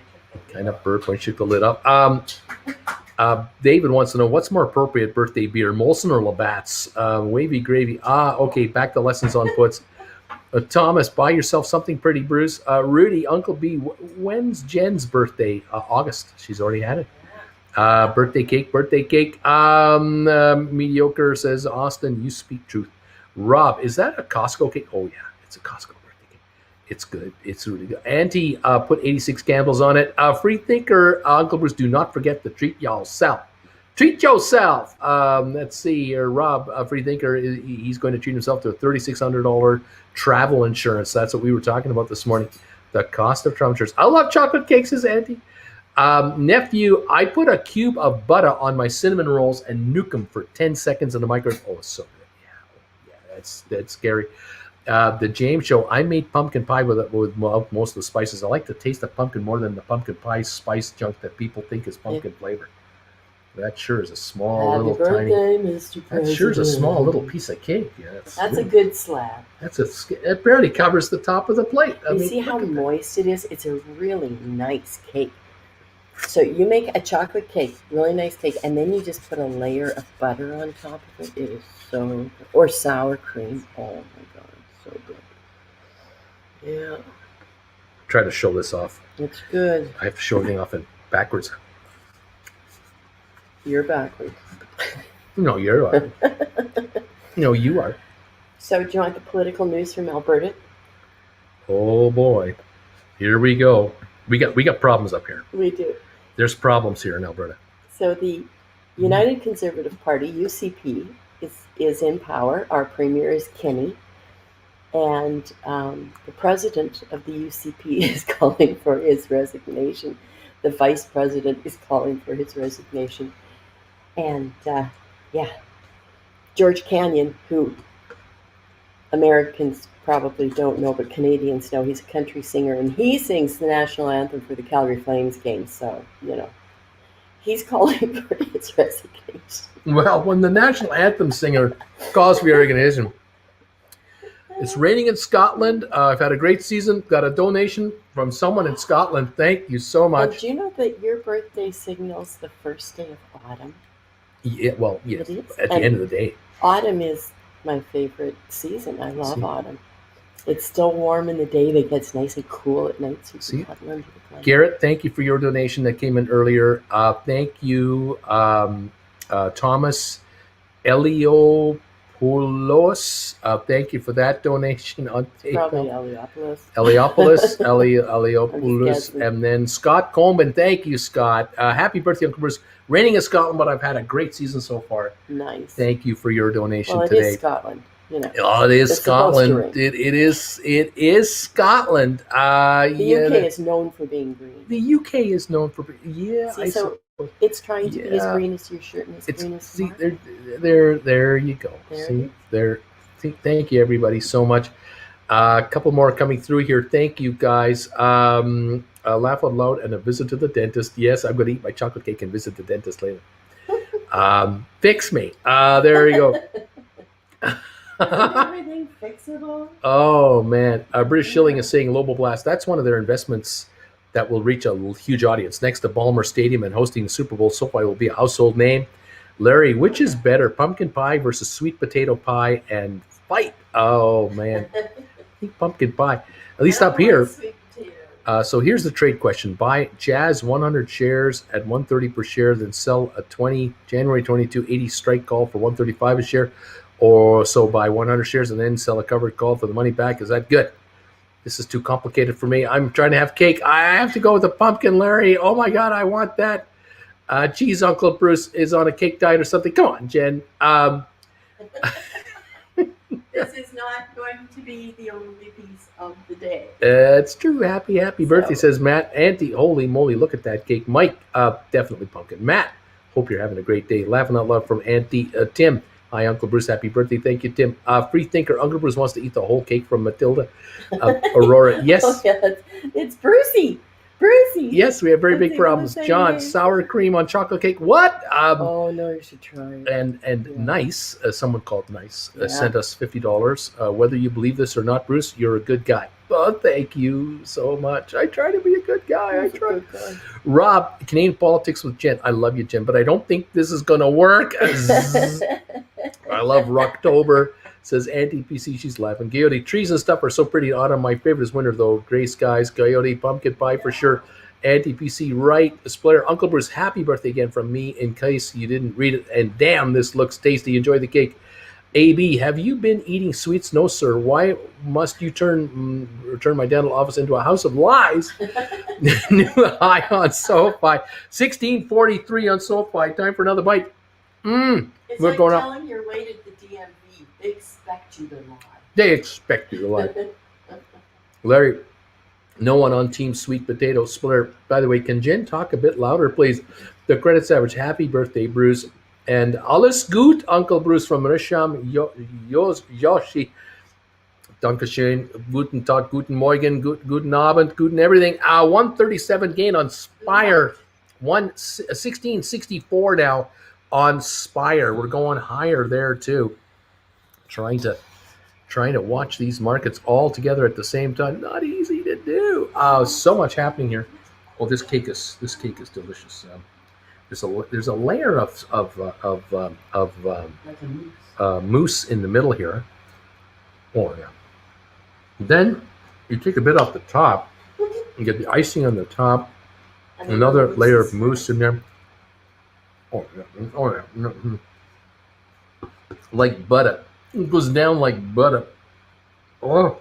took the lid off. When you took the lid up. David wants to know what's more appropriate birthday beer, Molson or Labatt's? Wavy gravy. Okay, back to lessons on puts. Thomas, buy yourself something pretty, Bruce. Rudy, Uncle B, when's Jen's birthday? August. She's already had it. Birthday cake. Mediocre says, Austin, you speak truth. Rob, is that a Costco cake? Oh, yeah, it's a Costco birthday cake. It's good. It's really good. Auntie put 86 candles on it. Free thinker, Uncle Bruce, do not forget to treat yourself. Treat yourself. Let's see here. Rob, free thinker, he's going to treat himself to a $3,600 travel insurance. That's what we were talking about this morning. The cost of travel insurance. I love chocolate cakes, says Auntie. Nephew, I put a cube of butter on my cinnamon rolls and nuke them for 10 seconds in the microwave. Oh, it's so good. Yeah, that's scary. The James Show, I made pumpkin pie with most of the spices. I like the taste of pumpkin more than the pumpkin pie spice junk that people think is pumpkin flavor. That sure is a small Happy little birthday, tiny. Mr. That sure is a small little piece of cake. Yeah, that's a good slab. It barely covers the top of the plate. You see how moist it is? It's a really nice cake. So you make a chocolate cake, really nice cake, and then you just put a layer of butter on top of it. It is so good. Or sour cream. Oh my God, it's so good. Yeah. Try to show this off. It's good. I have to show everything off in backwards. You're backwards. No, you are. No, you are. So do you want the political news from Alberta? Oh boy. Here we go. We got problems up here. We do. There's problems here in Alberta. So the United Conservative Party, UCP, is in power. Our premier is Kenny. And the president of the UCP is calling for his resignation. The vice president is calling for his resignation. And, George Canyon, who Americans probably don't know, but Canadians know, he's a country singer, and he sings the national anthem for the Calgary Flames game. So, he's calling for his resignation. Well, when the national anthem singer calls for your resignation, it's raining in Scotland. I've had a great season. Got a donation from someone in Scotland. Thank you so much. And do you know that your birthday signals the first day of autumn? Yeah, well, yes. At the end of the day. Autumn is my favorite season. I love autumn. It's still warm in the day, but it gets nice and cool at night. So you can cuddle under the blanket. Garrett, thank you for your donation that came in earlier. Thank you, Thomas Eliopoulos. Thank you for that donation on PayPal. Probably Eliopoulos. Eliopoulos. And then Scott Coleman. Thank you, Scott. Happy birthday, Uncle Bruce. Raining in Scotland, but I've had a great season so far. Nice. Thank you for your donation today. It is Scotland. Oh, it is Scotland. It is Scotland. The UK is known for being green. The UK is known for it's trying to be as green as your shirt and as green as there you go. Thank you everybody so much. A couple more coming through here. Thank you guys. Laugh out loud and a visit to the dentist. Yes, I'm going to eat my chocolate cake and visit the dentist later. Fix me. There you go. Everything fixable? Oh man, British Shilling is saying Lobo Blast. That's one of their investments that will reach a huge audience. Next to Ballmer Stadium and hosting the Super Bowl, SoFi will be a household name. Larry, which is better, pumpkin pie versus sweet potato pie? And fight. Oh man, I think pumpkin pie. At least up here. So here's the trade question: buy Jazz 100 shares at 130 per share, then sell a January 22 80 strike call for 135 a share. Or so buy 100 shares and then sell a covered call for the money back. Is that good? This is too complicated for me. I'm trying to have cake. I have to go with the pumpkin, Larry. Oh my God, I want that. Geez, Uncle Bruce is on a cake diet or something. Come on, Jen. This is not going to be the only piece of the day. It's true. Happy birthday, says Matt. Auntie, holy moly, look at that cake. Mike, definitely pumpkin. Matt, hope you're having a great day. Laughing out loud from Auntie Tim. Hi, Uncle Bruce. Happy birthday. Thank you, Tim. Free thinker. Uncle Bruce wants to eat the whole cake from Matilda. Aurora. Yes. Oh, yeah, it's Brucey. Brucey. Yes, we have very big problems. John, sour cream on chocolate cake. What? Oh, no, you should try it. And Nice, someone called Nice, sent us $50. Whether you believe this or not, Bruce, you're a good guy. Oh, thank you so much. I try to be a good guy. I try. Rob, Canadian politics with Jen. I love you, Jen, but I don't think this is going to work. I love Rocktober, Says Auntie PC, she's laughing. Coyote, trees and stuff are so pretty in autumn. My favorite is winter, though. Gray skies, Coyote, pumpkin pie for sure. Auntie PC, right. Splitter, Uncle Bruce, happy birthday again from me in case you didn't read it. And damn, this looks tasty. Enjoy the cake. AB, have you been eating sweets? No, sir. Why must you turn my dental office into a house of lies? New high on SOFI. 1643 on SOFI. Time for another bite. It's We're like going up. telling your way to the DMV. They expect you to lie. They expect you to lie. Larry, no one on Team Sweet Potato Splitter. By the way, can Jen talk a bit louder, please? The credits average. Happy birthday, Bruce. And alles gut, Uncle Bruce from Risham Yoshi. Dankeschön. Guten Tag, guten Morgen, guten Abend, guten everything. 137 gain on Spire. 1664 now on Spire. We're going higher there too. Trying to watch these markets all together at the same time. Not easy to do. So much happening here. Oh, this cake is delicious. There's a layer of mousse in the middle here. Oh yeah. Then you take a bit off the top and get the icing on the top. Another layer of mousse in there. Oh yeah. Like butter. It goes down like butter. Oh,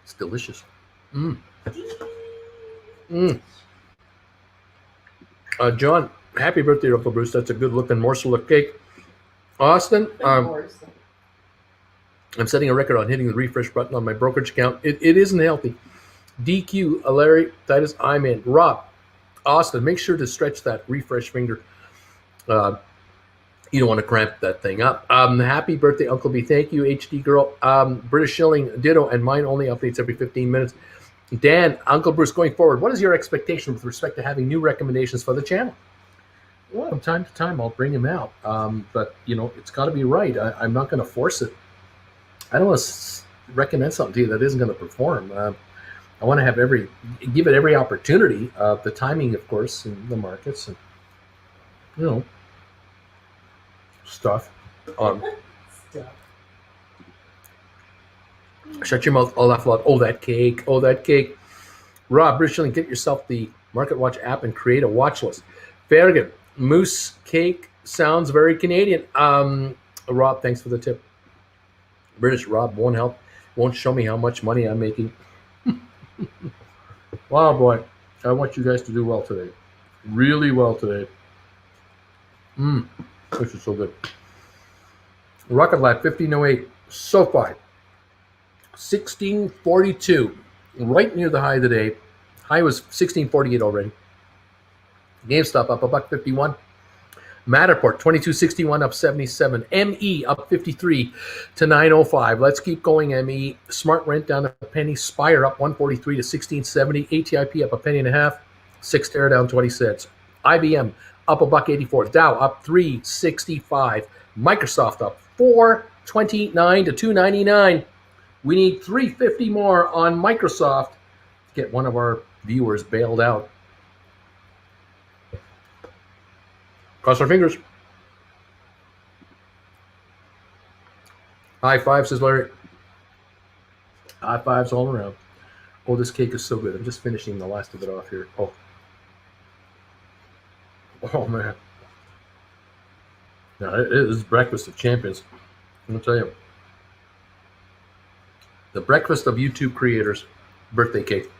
it's delicious. John, happy birthday, Uncle Bruce. That's a good looking morsel of cake. Austin, I'm setting a record on hitting the refresh button on my brokerage account. It isn't healthy. DQ, Larry, Titus, I'm in. Rob, Austin, make sure to stretch that refresh finger. You don't want to cramp that thing up. Happy birthday, Uncle B. Thank you, HD girl. British Shilling, ditto, and mine only updates every 15 minutes. Dan, Uncle Bruce, going forward, what is your expectation with respect to having new recommendations for the channel? Well, from time to time, I'll bring them out. But, it's got to be right. I'm not going to force it. I don't want to recommend something to you that isn't going to perform. I want to give it every opportunity. The timing, of course, in the markets, and, stuff. Shut your mouth. I'll laugh a lot. Oh, that cake. Rob, British Shilling, get yourself the Market Watch app and create a watch list. Ferrigan, mousse cake sounds very Canadian. Rob, thanks for the tip. British Rob won't show me how much money I'm making. Wow, boy. I want you guys to do well today. Really well today. This is so good. Rocket Lab 1508, SOFI 1642, right near the high today. High was 1648 already. GameStop up $1.51. Matterport 2261 up 77. ME up 53 to 905. Let's keep going. ME. Smart Rent down a penny. Spire up 143 to 1670. ATIP up a penny and a half. Cyxtera down 20 cents. IBM up $1.84. Dow up 365. Microsoft up 429 to 299. We need 350 more on Microsoft to get one of our viewers bailed out. Cross our fingers. High five, says Larry. High fives all around. Oh, this cake is so good. I'm just finishing the last of it off here. Oh man. No, it is breakfast of champions. I'm going to tell you. The breakfast of YouTube creators. Birthday cake.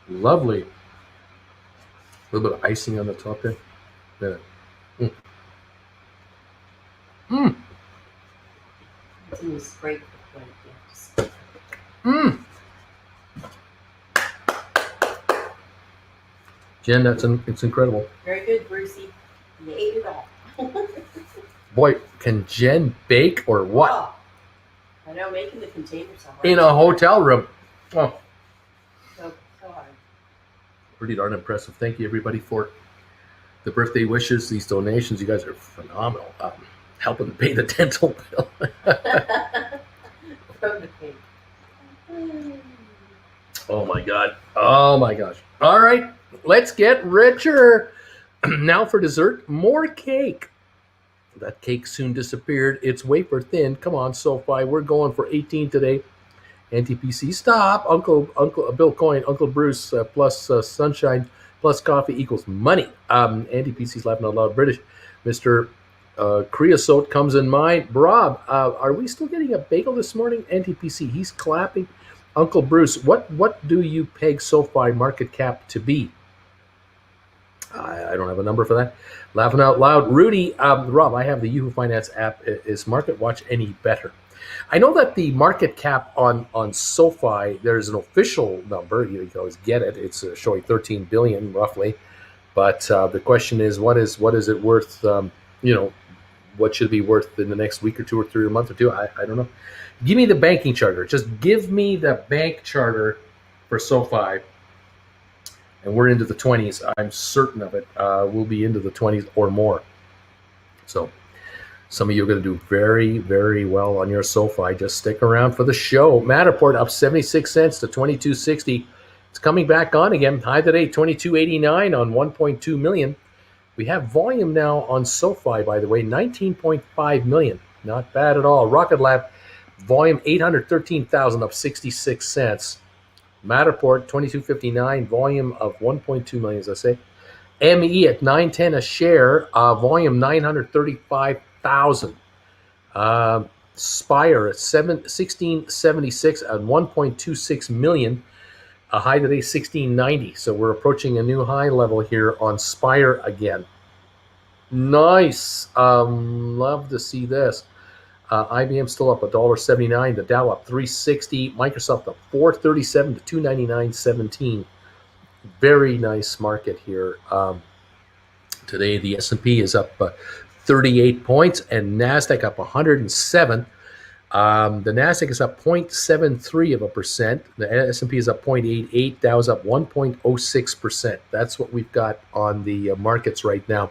Lovely. A little bit of icing on the top there. Yeah. It's great. Jen, it's incredible. Very good, Brucey. You ate it all. Boy, can Jen bake or what? Oh, I know, making the containers so hard. In a hotel room. Oh. So hard. Pretty darn impressive. Thank you, everybody, for the birthday wishes, these donations. You guys are phenomenal. Helping to pay the dental bill. From the cake. Oh, my God. Oh, my gosh. All right. Let's get richer. Now for dessert, more cake. That cake soon disappeared. It's wafer thin. Come on, SoFi. We're going for 18 today. NTPC, stop. Uncle Bill Coin, Uncle Bruce plus Sunshine plus coffee equals money. NTPC's laughing out loud. British. Mr. Creosote comes in mind. Rob, are we still getting a bagel this morning? NTPC, he's clapping. Uncle Bruce, what do you peg SoFi market cap to be? I don't have a number for that. Laughing out loud. Rudy, Rob, I have the Yahoo Finance app. Is Market Watch any better? I know that the market cap on SoFi, there's an official number. You can always get it. It's showing 13 billion roughly. But the question is, what is it worth? What should it be worth in the next week or two or three or a month or two? I don't know. Give me the banking charter. Just give me the bank charter for SoFi. And we're into the 20s. I'm certain of it. We'll be into the 20s or more. So some of you are going to do very, very well on your SoFi. Just stick around for the show. Matterport up 76 cents to 22.60. It's coming back on again. High today, 22.89 on 1.2 million. We have volume now on SoFi, by the way, 19.5 million. Not bad at all. Rocket Lab, volume 813,000 up 66 cents. Matterport 22.59, volume of 1.2 million, as I say. ME at 9.10 a share, volume 935,000. Spire at 16.76 at 1.26 million. A high today 16.90. So we're approaching a new high level here on Spire again. Nice. Love to see this. IBM still up $1.79. The Dow up 360. Microsoft up 437 to 299.17. Very nice market here. Today the S&P is up 38 points and NASDAQ up 107. The NASDAQ is up 0.73%. The S&P is up 0.88. Dow is up 1.06%. That's what we've got on the markets right now.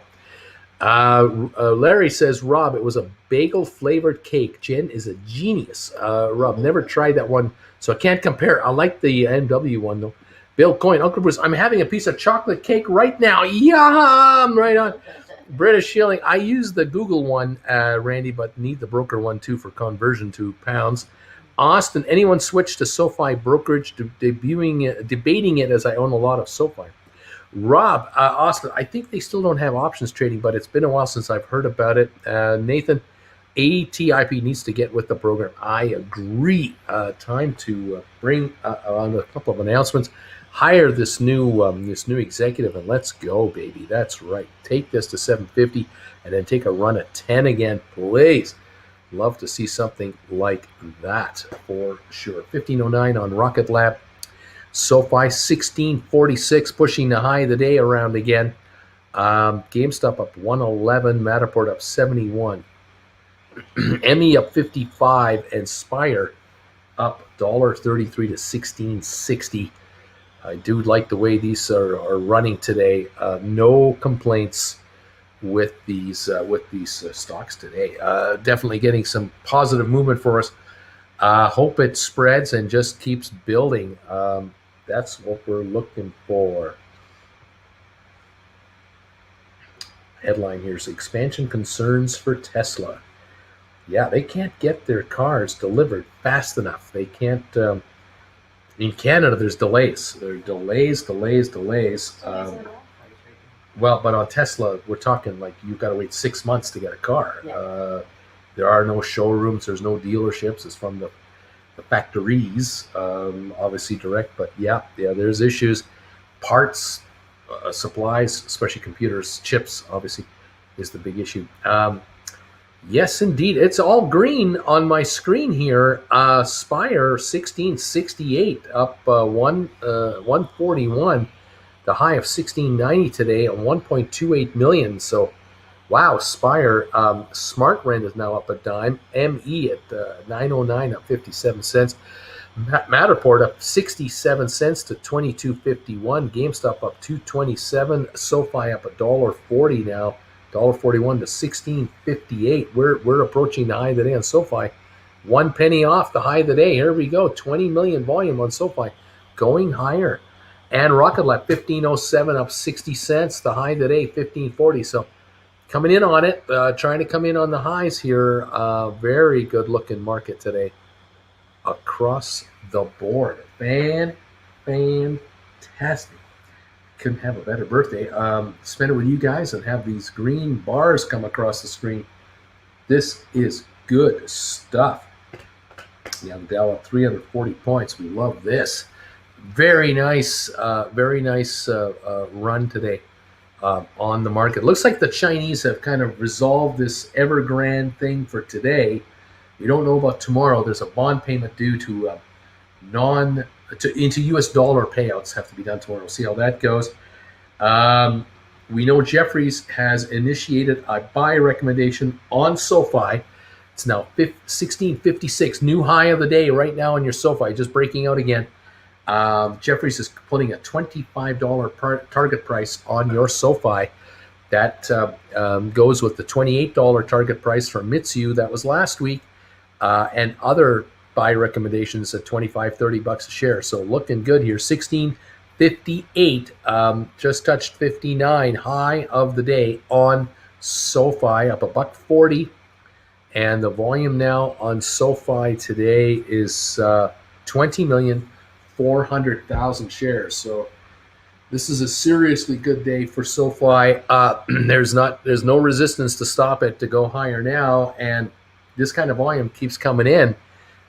Larry says, Rob, it was a bagel-flavored cake. Jen is a genius. Rob, never tried that one, so I can't compare. I like the MW one, though. Bill Coyne, Uncle Bruce, I'm having a piece of chocolate cake right now. Yum! Right on. British Shilling, I use the Google one, Randy, but need the broker one, too, for conversion to pounds. Austin, anyone switch to SoFi brokerage, debating it as I own a lot of SoFi. Rob, Austin, I think they still don't have options trading, but it's been a while since I've heard about it. Nathan, ATIP needs to get with the program. I agree. Time to bring on a couple of announcements. Hire this new executive, and let's go, baby. That's right. Take this to 750, and then take a run at 10 again, please. Love to see something like that for sure. 1509 on Rocket Lab. SoFi 1646, pushing the high of the day around again. GameStop up 111, Matterport up 71, ME up 55, and Spire up $1.33 to 1660. I do like the way these are running today. No complaints with these stocks today. Definitely getting some positive movement for us. Hope it spreads and just keeps building. That's what we're looking for. Headline here is expansion concerns for Tesla. Yeah, they can't get their cars delivered fast enough. They can't. In Canada, there's delays. There are delays. Well, but on Tesla, we're talking like you've got to wait 6 months to get a car. Yeah. There are no showrooms. There's no dealerships. It's from the factories, obviously direct. But yeah, there's issues. Parts, supplies, especially computers, chips, obviously, is the big issue. Yes, indeed. It's all green on my screen here. Spire 1668 up 141. The high of 1690 today on 1.28 million. So, wow, Spire. Smart Rent is now up a dime. ME at 909 up 57 cents. Matterport up 67 cents to 22.51. GameStop up 227. SoFi up $1.40 now. $1.41 to 16.58. We're approaching the high of the day on SoFi. 1 penny off the high of the day. Here we go. 20 million volume on SoFi. Going higher. And Rocket Lab 1507 up 60 cents. The high today 1540. So coming in on it, trying to come in on the highs here. Very good looking market today across the board. Fantastic. Couldn't have a better birthday. Spend it with you guys and have these green bars come across the screen. This is good stuff. Yeah, the Dow up 340 points. We love this. Very nice run today on the market. Looks like the Chinese have kind of resolved this Evergrande thing for today. We don't know about tomorrow. There's a bond payment due to into U.S. dollar payouts have to be done tomorrow. We'll see how that goes. We know Jefferies has initiated a buy recommendation on SOFI. It's now 1656, new high of the day right now on your SOFI, just breaking out again. Jefferies is putting a $25 target price on your SOFI. That goes with the $28 target price for Mitsu that was last week, and other buy recommendations at $25-30 a share. So looking good here. 1658, just touched 59, high of the day on SOFI, up $1.40. And the volume now on SOFI today is 20,400,000 shares. So this is a seriously good day for SOFI. There's no resistance to stop it to go higher now, and this kind of volume keeps coming in.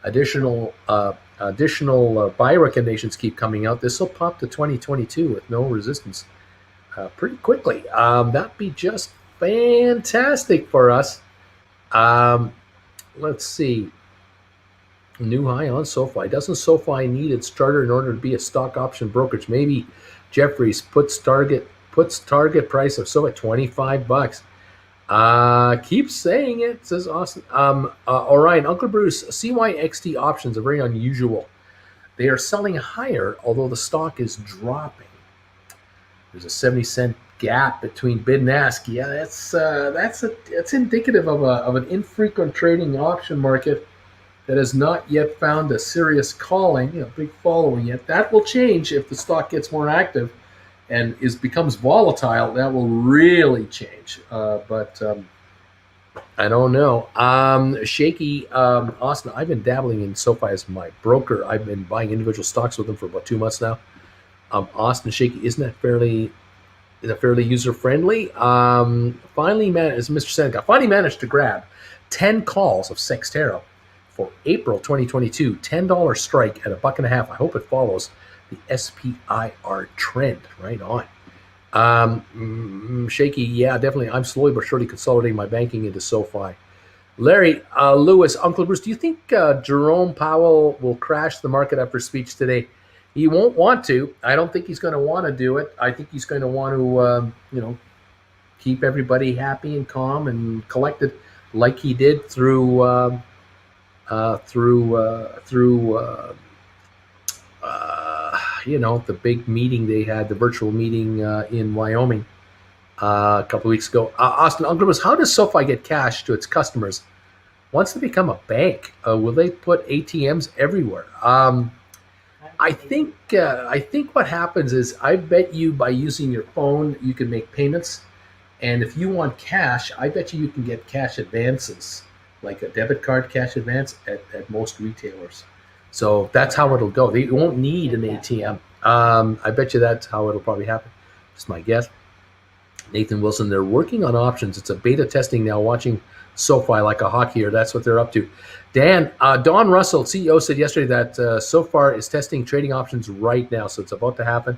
Additional buy recommendations keep coming out. This will pop to 2022 with no resistance pretty quickly. That'd be just fantastic for us. Let's see. New high on SOFI. Doesn't SOFI need its charter in order to be a stock option brokerage? Maybe Jefferies puts target price of SOFI $25. Keep saying it, says Austin. Orion, Uncle Bruce, CYXT options are very unusual. They are selling higher, although the stock is dropping. There's a 70-cent gap between bid and ask. Yeah, that's indicative of an infrequent trading option market that has not yet found a serious calling, big following yet. That will change if the stock gets more active and becomes volatile. That will really change. But I don't know. Shaky, Austin, I've been dabbling in SOFI as my broker. I've been buying individual stocks with them for about 2 months now. Austin, Shaky, isn't that fairly user friendly? Mr. Seneca finally managed to grab 10 calls of Sextero for April 2022. $10 strike at $1.50. I hope it follows the SPIR trend. Right on. Shaky, yeah, definitely. I'm slowly but surely consolidating my banking into SOFI. Larry Lewis, Uncle Bruce, do you think Jerome Powell will crash the market after speech today? He won't want to. I don't think he's going to want to do it. I think he's going to want to, keep everybody happy and calm and collected, like he did through the big meeting they had, the virtual meeting in Wyoming a couple of weeks ago. Austin, Uncle Bruce, how does SOFI get cash to its customers once they become a bank? Will they put ATMs everywhere? I think what happens is, I bet you by using your phone you can make payments, and if you want cash, I bet you can get cash advances, like a debit card cash advance at most retailers. So that's how it'll go. They won't need an ATM. I bet you that's how it'll probably happen. Just my guess. Nathan Wilson, they're working on options. It's a beta testing now, watching SOFI like a hawk here. That's what they're up to. Dan, Don Russell, CEO, said yesterday that SOFI is testing trading options right now, so it's about to happen.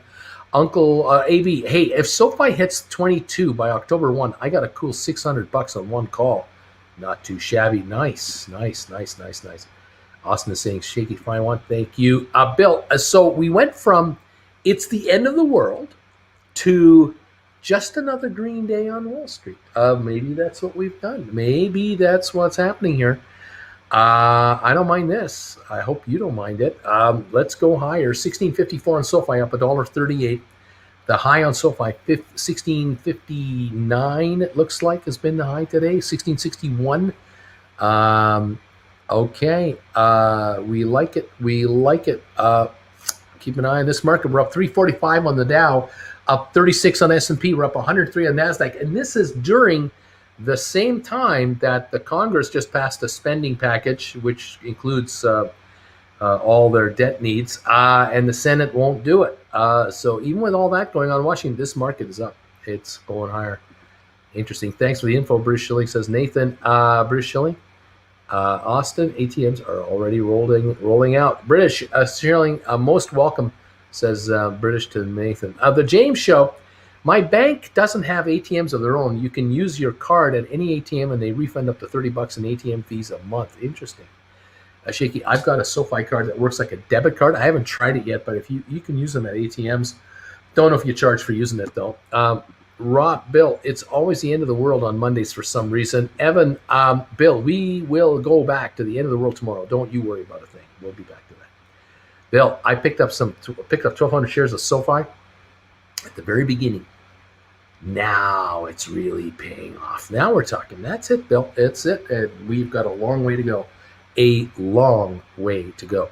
Uncle AB, hey, if SOFI hits 22 by October 1, I got a cool $600 on one call. Not too shabby. Nice. Austin is saying, Shaky Fine One, thank you. Bill, so we went from it's the end of the world to just another green day on Wall Street. Maybe that's what we've done. Maybe that's what's happening here. I don't mind this. I hope you don't mind it. Let's go higher. 1654 on SOFI, up $1.38. The high on SOFI, 1659, it looks like, has been the high today. 1661. Okay. We like it. keep an eye on this market. We're up 345 on the Dow, up 36 on S&P. We're up 103 on NASDAQ. And this is during the same time that the Congress just passed a spending package, which includes all their debt needs, and the Senate won't do it. So even with all that going on in Washington, this market is up. It's going higher. Interesting. Thanks for the info, Bruce Schilling, says Nathan. Bruce Schilling, Austin, ATMs are already rolling out. British Schilling, most welcome, says British to Nathan. The James Show, my bank doesn't have ATMs of their own. You can use your card at any ATM, and they refund up to $30 in ATM fees a month. Interesting. Shaky, I've got a SoFi card that works like a debit card. I haven't tried it yet, but if you can use them at ATMs. Don't know if you charge for using it, though. Bill, it's always the end of the world on Mondays for some reason. Evan, Bill, we will go back to the end of the world tomorrow. Don't you worry about a thing. We'll be back to that. Bill, I picked up 1,200 shares of SoFi at the very beginning. Now it's really paying off. Now we're talking. That's it, Bill. It's it. And we've got a long way to go. A long way to go.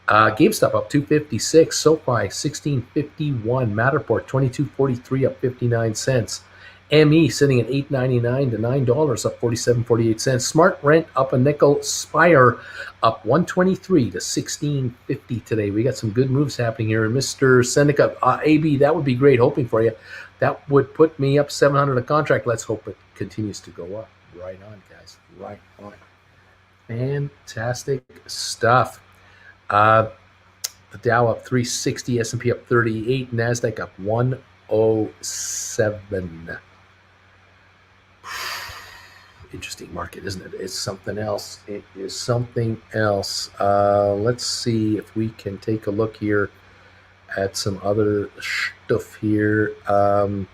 GameStop up 256, SoFi 1651, Matterport 2243 up 59 cents. ME sitting at $8.99 to $9 up 47.48 cents. Smart Rent up a nickel. Spire up 123 to 1650 today. We got some good moves happening here. And Mr. Seneca, AB, that would be great. Hoping for you. That would put me up 700 a contract. Let's hope it continues to go up. Right on, guys. Right on. Fantastic stuff. The Dow up 360, S&P up 38, NASDAQ up 107. Interesting market, isn't it? It's something else. It is something else. Let's see if we can take a look here at some other stuff here. Wall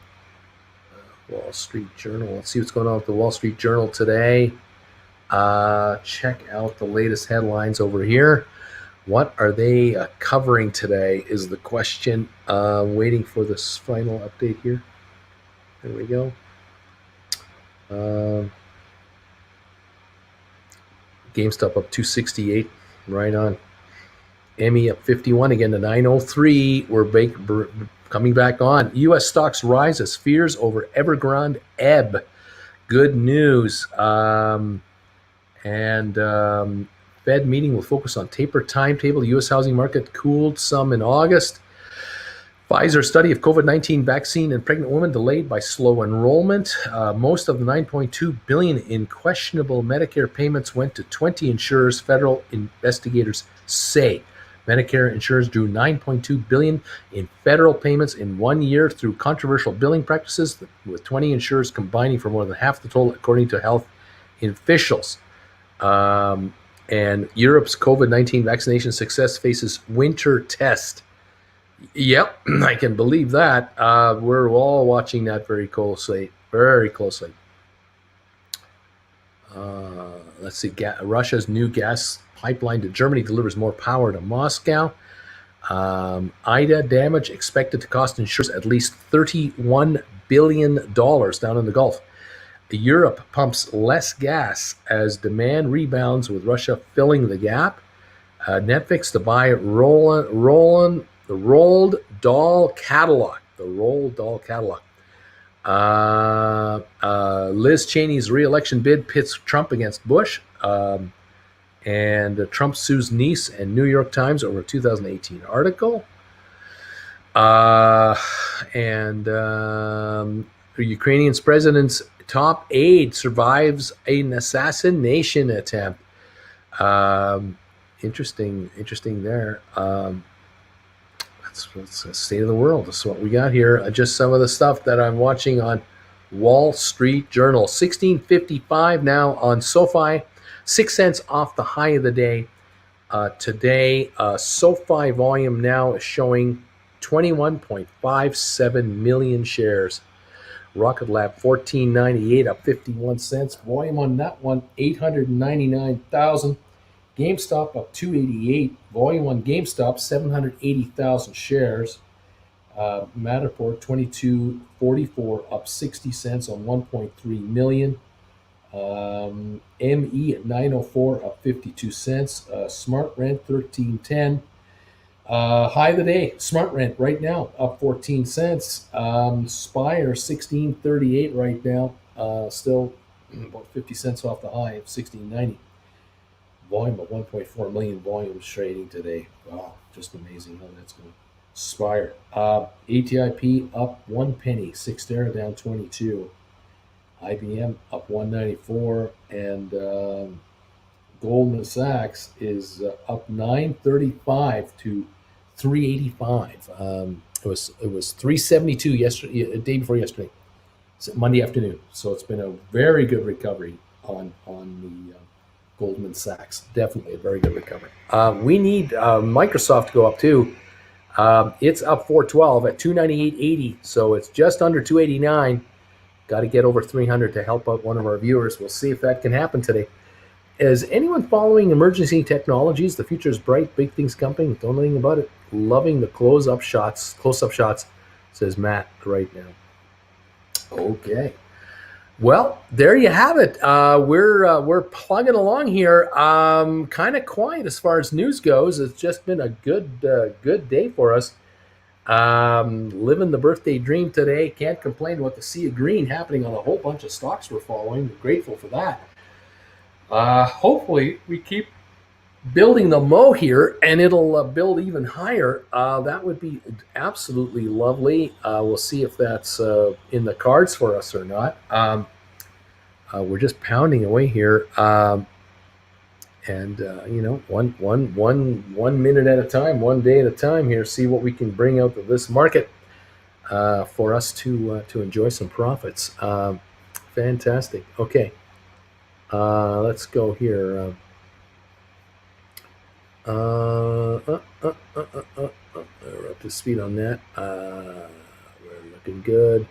Street Journal. Let's see what's going on with the Wall Street Journal today. Check out the latest headlines over here. What are they covering today is the question. Waiting for this final update here. There we go. GameStop up 268. Right on. ME up 51 again to 903. We're coming back on. U.S. stocks rise as fears over Evergrande ebb. Good news. Fed meeting will focus on taper timetable. The U.S. housing market cooled some in August. Pfizer study of COVID-19 vaccine in pregnant women delayed by slow enrollment. Most of the $9.2 billion in questionable Medicare payments went to 20 insurers, federal investigators say. Medicare insurers drew $9.2 billion in federal payments in 1 year through controversial billing practices, with 20 insurers combining for more than half the total, according to health officials. And Europe's COVID-19 vaccination success faces winter test. Yep, I can believe that. We're all watching that very closely. Very closely. Let's see. Russia's new gas pipeline to Germany delivers more power to Moscow. Ida damage expected to cost insurers at least $31 billion down in the Gulf. Europe pumps less gas as demand rebounds, with Russia filling the gap. Netflix to buy the Roald Dahl catalog. The Roald Dahl catalog. Liz Cheney's re-election bid pits Trump against Bush. And Trump sues Nice and New York Times over a 2018 article. The Ukrainian president's top aide survives an assassination attempt. Interesting there. That's the state of the world. That's what we got here. Just some of the stuff that I'm watching on Wall Street Journal. 1655 now on SoFi. 6 cents off the high of the day. Today, SoFi volume now is showing 21.57 million shares. Rocket Lab 1498 up 51 cents. Volume on that one 899,000. GameStop up 288. Volume on GameStop 780,000 shares. Matterport 2244 up 60 cents on 1.3 million. ME at 904 up 52 cents. Smart Rent 1310 High of the day, Smart Rent right now up 14 cents. Spire 16.38 right now. Still about 50 cents off the high of 16.90. Volume of 1.4 million volumes trading today. Wow, just amazing how that's going. Spire. ATIP up 1 penny. Sixtera down 22. IBM up 194, and Goldman Sachs is up 935 to 385. It was 372 yesterday, day before yesterday, Monday afternoon. So it's been a very good recovery on the Goldman Sachs. Definitely a very good recovery. We need Microsoft to go up too. It's up 412 at 298.80, so it's just under 289. Got to get over 300 to help out one of our viewers. We'll see if that can happen today. Is anyone following emergency technologies? The future is bright, big things coming. Don't know anything about it. Loving the close-up shots, says Matt right now. Okay. Well, there you have it. We're plugging along here. Kind of quiet as far as news goes. It's just been a good day for us. Living the birthday dream today. Can't complain about the sea of green happening on a whole bunch of stocks we're following. We're grateful for that. Hopefully we keep building the mow here and it'll build even higher. That would be absolutely lovely. We'll see if that's in the cards for us or not. We're just pounding away here. And one minute at a time, one day at a time here, see what we can bring out of this market for us to enjoy some profits. Fantastic. Okay. Let's go here. We're up to speed on that. We're looking good.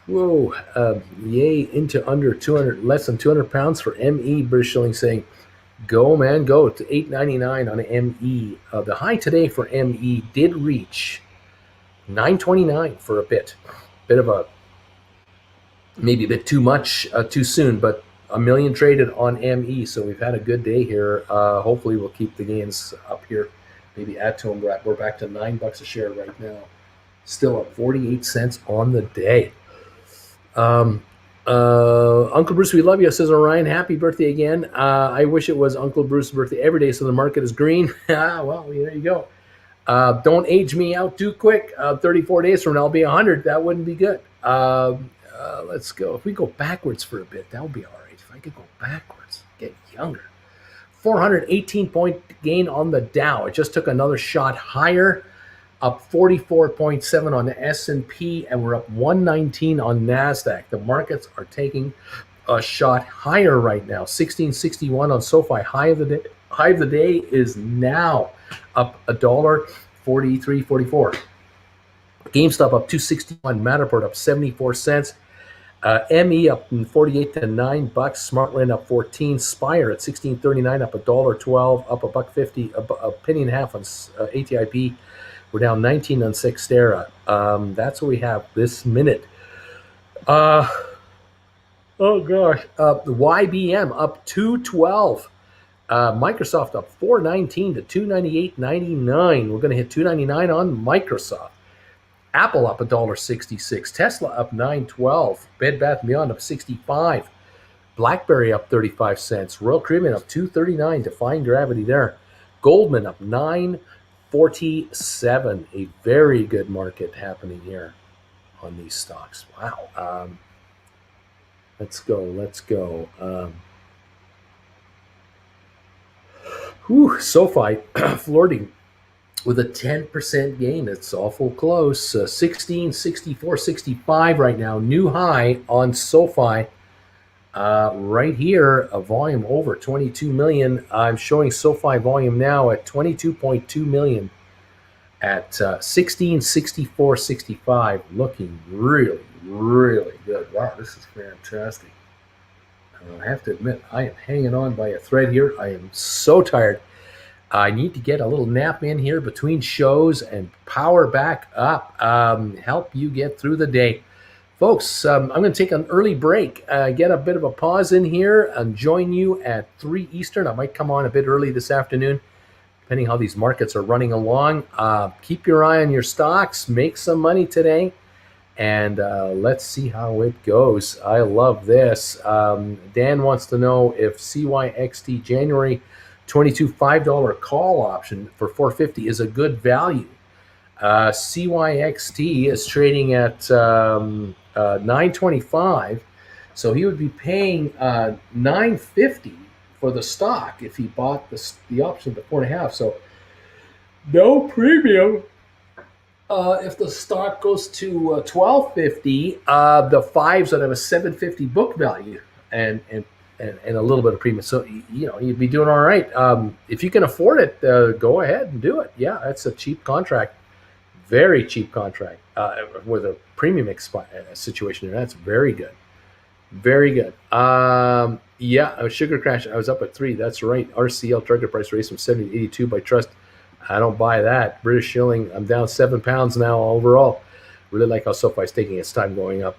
Whoa. Yay into under 200, less than 200 pounds for ME. British shilling saying, go, man, go to 8.99 on ME. The high today for ME did reach 9.29 for a bit of maybe a bit too much too soon, but a million traded on ME, so we've had a good day here. Hopefully we'll keep the gains up here, maybe add to them. We're back to $9 a share right now, still up 48 cents on the day. Uncle Bruce, we love you, says Orion. Happy birthday again. I wish it was Uncle Bruce's birthday every day so the market is green. Well, there you go. Don't age me out too quick. 34 days from now, I'll be 100. That wouldn't be good. Let's go. If we go backwards for a bit, that would be all right. If I could go backwards, get younger. 418-point gain on the Dow. It just took another shot higher, up 44.7 on the S&P, and we're up 119 on NASDAQ. The markets are taking a shot higher right now. 1661 on SOFI. High of the day is now up $1.43.44. GameStop up 261. Matterport up 74 cents. ME up from 48 to $9. Smart Rent up 14. Spire at 16.39 up $1.12, up $1.50, a penny and a half on ATIP. We're down 19 on Sixtera. That's what we have this minute. Oh gosh. The YBM up 212. Microsoft up 419 to 298.99. We're going to hit 299 on Microsoft. Apple up $1.66. Tesla up $9.12. Bed Bath & Beyond up 65. BlackBerry up 35 cents. Royal Caribbean up $2.39. Defying gravity there. Goldman up $9.47. A very good market happening here on these stocks. Wow. Let's go. SoFi flirting with a 10% gain. It's awful close. 16.64.65 right now. New high on SoFi. Right here, a volume over 22 million. I'm showing SoFi volume now at 22.2 million at 16.64.65. Looking really, really good. Wow, this is fantastic. I have to admit, I am hanging on by a thread here. I am so tired. I need to get a little nap in here between shows and power back up. Help you get through the day. Folks, I'm going to take an early break, get a bit of a pause in here, and join you at 3 Eastern. I might come on a bit early this afternoon, depending how these markets are running along. Keep your eye on your stocks, make some money today, and let's see how it goes. I love this. Dan wants to know if CYXT January 22 $5 call option for 450 is a good value. CYXT is trading at 925, so he would be paying 950 for the stock if he bought the option at 4.5. So no premium. If the stock goes to 1250, the fives would have a 750 book value and a little bit of premium. So you'd be doing all right. If you can afford it, go ahead and do it. Yeah, that's a cheap contract. Very cheap contract with a premium situation. That's very good. Very good. Yeah, sugar crash. I was up at 3. That's right. RCL target price raised from 70 to 82 by trust. I don't buy that. British shilling. I'm down 7 pounds now overall. Really like how SoFi is taking its time going up.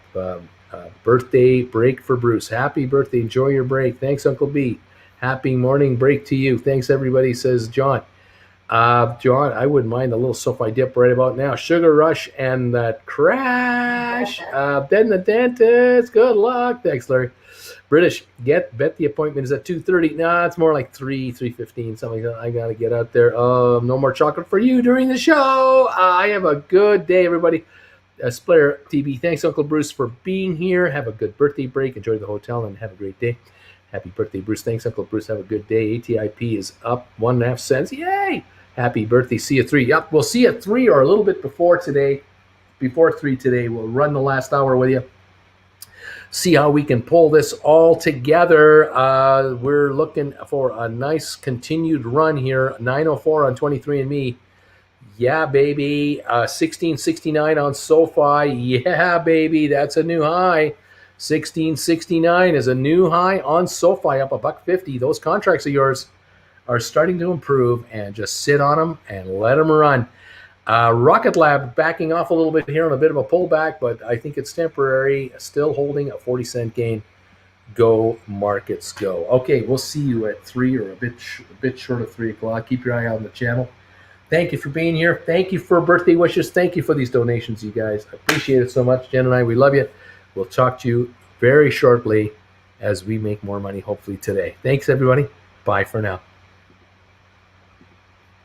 Birthday break for Bruce. Happy birthday. Enjoy your break. Thanks, Uncle B. Happy morning break to you. Thanks, everybody, says John. John, I wouldn't mind a little SoFi dip right about now. Sugar rush and that crash. Then the dentist. Good luck. Thanks, Larry. British, bet the appointment is at 2:30. Nah, it's more like 3:15, something like that. I got to get out there. No more chocolate for you during the show. I have a good day, everybody. Splayer TV, thanks, Uncle Bruce, for being here. Have a good birthday break. Enjoy the hotel and have a great day. Happy birthday, Bruce. Thanks, Uncle Bruce. Have a good day. ATIP is up 1.5 cents. Yay! Happy birthday. See you at 3. Yep, we'll see you at 3 or a little bit before today. Before 3 today. We'll run the last hour with you. See how we can pull this all together. We're looking for a nice continued run here. 904 on 23andMe. Yeah, baby. 1669 on SoFi. Yeah, baby. That's a new high. 1669 is a new high on SoFi, up $1.50. Those contracts of yours are starting to improve, and just sit on them and let them run. Rocket Lab backing off a little bit here on a bit of a pullback, but I think it's temporary. Still holding a 40-cent gain. Go markets, go. Okay, we'll see you at 3 or a bit short of 3 o'clock. Keep your eye out on the channel. Thank you for being here. Thank you for birthday wishes. Thank you for these donations, you guys. I appreciate it so much. Jen and I, we love you. We'll talk to you very shortly as we make more money, hopefully today. Thanks, everybody. Bye for now.